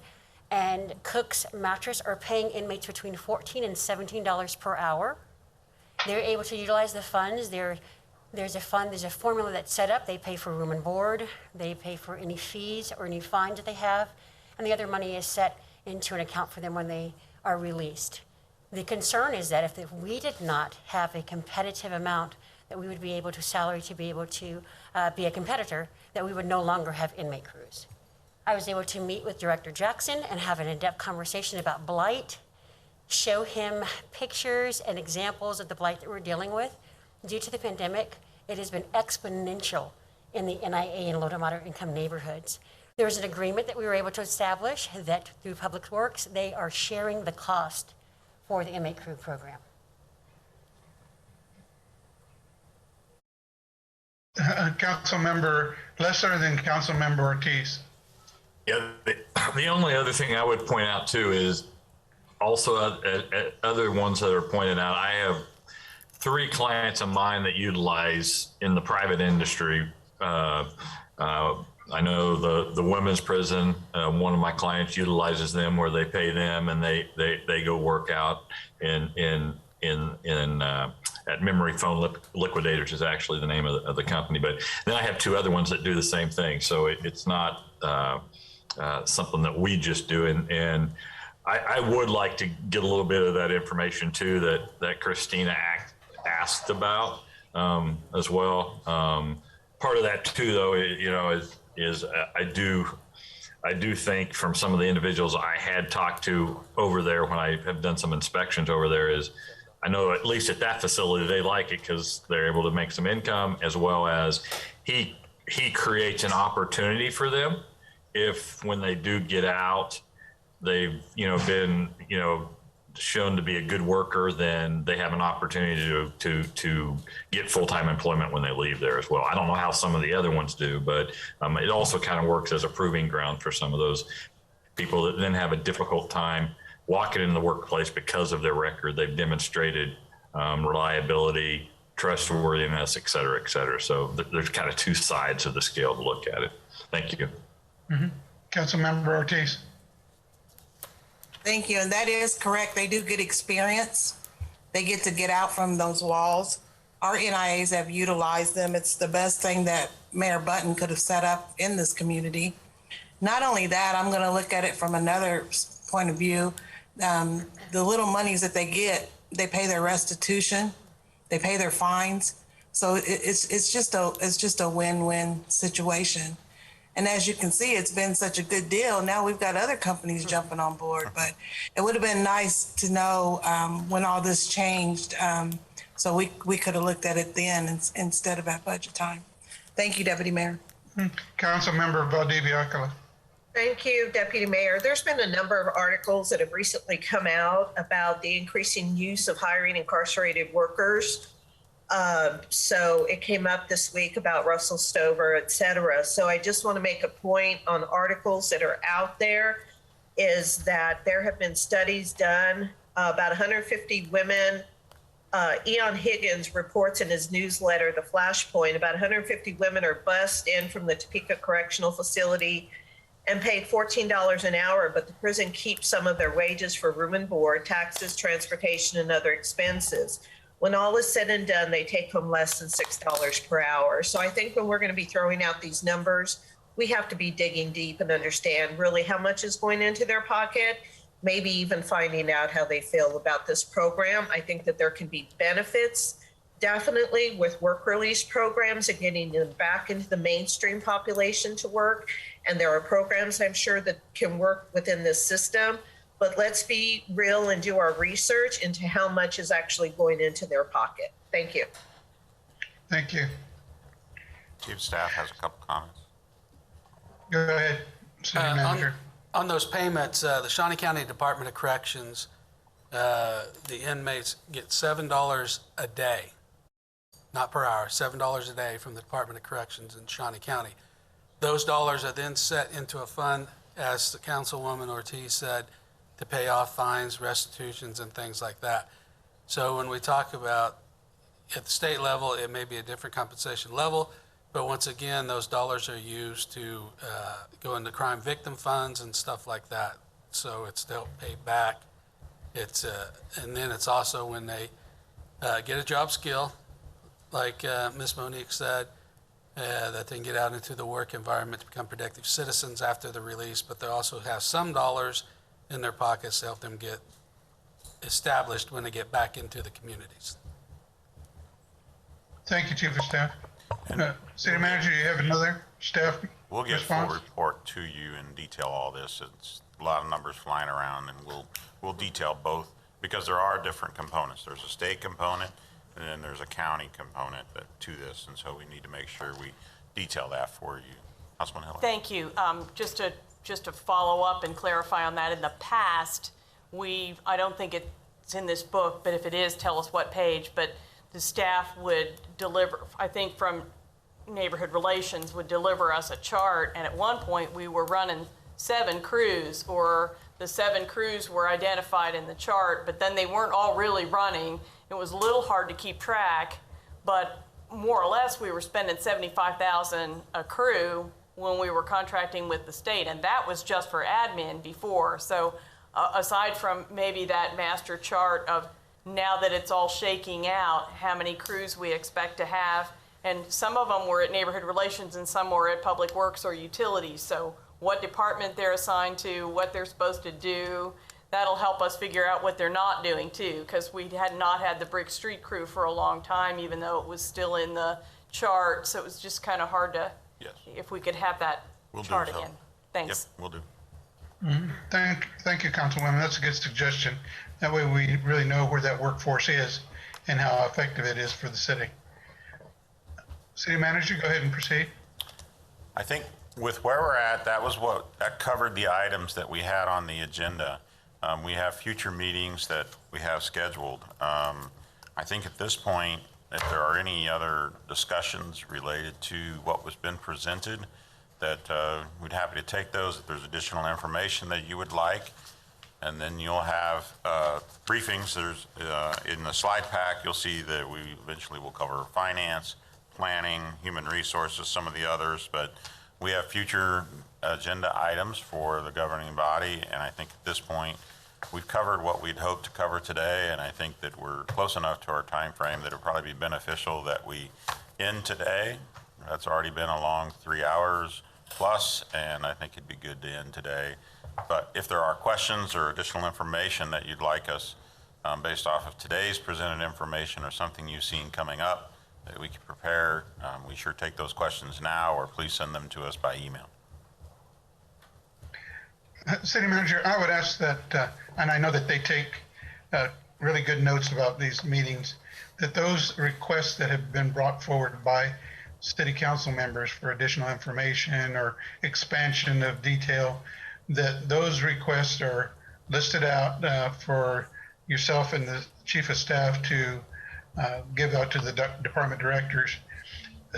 and Cook's Mattress are paying inmates between $14 and $17 per hour. They're able to utilize the funds. There's a formula that's set up. They pay for room and board. They pay for any fees or any fines that they have. And the other money is set into an account for them when they are released. The concern is that if we did not have a competitive amount that we would be able to salary to be able to be a competitor, that we would no longer have inmate crews. I was able to meet with Director Jackson and have an in-depth conversation about blight, show him pictures and examples of the blight that we're dealing with. Due to the pandemic, it has been exponential in the NIA and low to moderate income neighborhoods. There was an agreement that we were able to establish that through Public Works, they are sharing the cost for the inmate crew program. Councilmember Lesser, then Councilmember Ortiz. yeah, the only other thing I would point out too is also other ones that are pointed out. I have 3 clients of mine that utilize in the private industry. I know the women's prison, one of my clients utilizes them where they pay them and they go work out at Memory Phone Liquidators is actually the name of the company. But then I have 2 other ones that do the same thing. So it's not something that we just do. And I would like to get a little bit of that information too that Christina asked about as well. Part of that too, though, is I do think from some of the individuals I had talked to over there when I have done some inspections over there is I know at least at that facility they like it because they're able to make some income, as well as he creates an opportunity for them if when they do get out they've been shown to be a good worker, then they have an opportunity to get full-time employment when they leave there as well. I don't know how some of the other ones do, but it also kind of works as a proving ground for some of those people that then have a difficult time walking in the workplace because of their record. They've demonstrated reliability, trustworthiness, et cetera, et cetera. So there's kind of 2 sides of the scale to look at it. Thank you. Mm-hmm. Councilmember Ortiz. Thank you, and that is correct. They do get experience. They get to get out from those walls. Our NIAs have utilized them. It's the best thing that Mayor Button could have set up in this community. Not only that, I'm gonna look at it from another point of view. The little monies that they get, they pay their restitution, they pay their fines. So it's just a win-win situation. And as you can see, it's been such a good deal. Now we've got other companies jumping on board, but it would have been nice to know when all this changed. So we could have looked at it then instead of at budget time. Thank you, Deputy Mayor. Councilmember Valdivia Alcala. Thank you, Deputy Mayor. There's been a number of articles that have recently come out about the increasing use of hiring incarcerated workers So it came up this week about Russell Stover, et cetera. So I just want to make a point on articles that are out there is that there have been studies done, about 150 women. Eon Higgins reports in his newsletter, The Flashpoint, about 150 women are bussed in from the Topeka Correctional Facility and paid $14 an hour, but the prison keeps some of their wages for room and board, taxes, transportation, and other expenses. When all is said and done, they take home less than $6 per hour. So I think when we're going to be throwing out these numbers, we have to be digging deep and understand really how much is going into their pocket, maybe even finding out how they feel about this program. I think that there can be benefits, definitely, with work release programs and getting them back into the mainstream population to work. And there are programs, I'm sure, that can work within this system. But let's be real and do our research into how much is actually going into their pocket. Thank you. Thank you. Chief of Staff has a couple comments. Go ahead, City Manager. On those payments, the Shawnee County Department of Corrections, the inmates get $7 a day, not per hour, $7 a day from the Department of Corrections in Shawnee County. Those dollars are then set into a fund, as the Councilwoman Ortiz said, to pay off fines, restitutions, and things like that. So when we talk about at the state level, it may be a different compensation level, but once again, those dollars are used to go into crime victim funds and stuff like that. So it's to help pay back. And then it's also when they get a job skill, like Ms. Monique said, that they can get out into the work environment to become productive citizens after the release, but they also have some dollars in their pockets to help them get established when they get back into the communities. Thank you, Chief of Staff. City Manager, you have another staff We'll get a response? full report to you and detail all this. It's a lot of numbers flying around, and we'll detail both, because there are different components. There's a state component, and then there's a county component to this, and so we need to make sure we detail that for you. Councilman Hiller. Thank you. Just to follow up and clarify on that, in the past, I don't think it's in this book, but if it is, tell us what page, but the staff would deliver, I think from Neighborhood Relations, would deliver us a chart, and at one point we were running 7 crews, or the 7 crews were identified in the chart, but then they weren't all really running. It was a little hard to keep track, but more or less we were spending $75,000 a crew when we were contracting with the state, and that was just for admin before. So aside from maybe that master chart of now that it's all shaking out, how many crews we expect to have, and some of them were at Neighborhood Relations and some were at Public Works or Utilities. So what department they're assigned to, what they're supposed to do, that'll help us figure out what they're not doing too, because we had not had the Brick Street crew for a long time, even though it was still in the chart. So it was just kind of hard to, if we could have that chart again. Thanks. Yep, we'll do. Thank you, Councilwoman. That's a good suggestion. That way we really know where that workforce is and how effective it is for the city. City Manager, go ahead and proceed. I think with where we're at, that covered the items that we had on the agenda. We have future meetings that we have scheduled. I think at this point, if there are any other discussions related to what was been presented, that we'd be happy to take those if there's additional information that you would like. And then you'll have briefings. There's in the slide pack, you'll see that we eventually will cover finance, planning, human resources, some of the others, but we have future agenda items for the governing body, and I think at this point, we've covered what we'd hoped to cover today, and I think that we're close enough to our time frame that it'll probably be beneficial that we end today. That's already been a long 3 hours plus, and I think it'd be good to end today. But if there are questions or additional information that you'd like us, based off of today's presented information or something you've seen coming up that we can prepare, we sure take those questions now, or please send them to us by email. City Manager, I would ask that, and I know that they take really good notes about these meetings, that those requests that have been brought forward by city council members for additional information or expansion of detail, that those requests are listed out for yourself and the chief of staff to give out to the department directors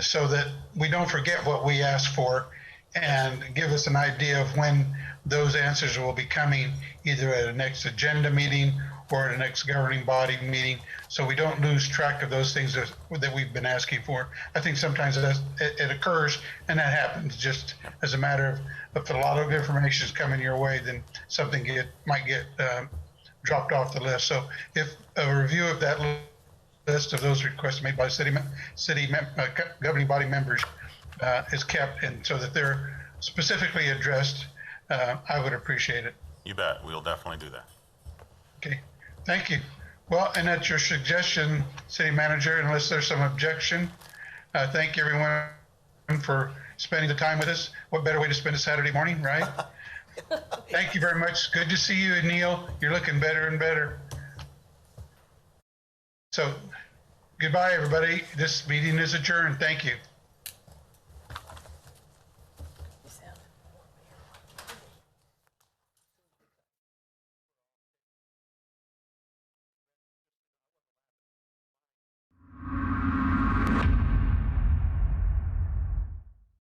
so that we don't forget what we asked for, and give us an idea of when those answers will be coming, either at a next agenda meeting or at a next governing body meeting, so we don't lose track of those things that we've been asking for. I think sometimes it occurs, and that happens just as a matter of if a lot of information is coming your way, then something might get dropped off the list. So if a review of that list of those requests made by governing body members is kept, and so that they're specifically addressed, I would appreciate it. You bet. We'll definitely do that. Okay, thank you. Well, and at your suggestion, City Manager, unless there's some objection, thank you everyone for spending the time with us. What better way to spend a Saturday morning, right? Thank you very much. Good to see you, Neil. You're looking better and better. So, goodbye, everybody. This meeting is adjourned. Thank you.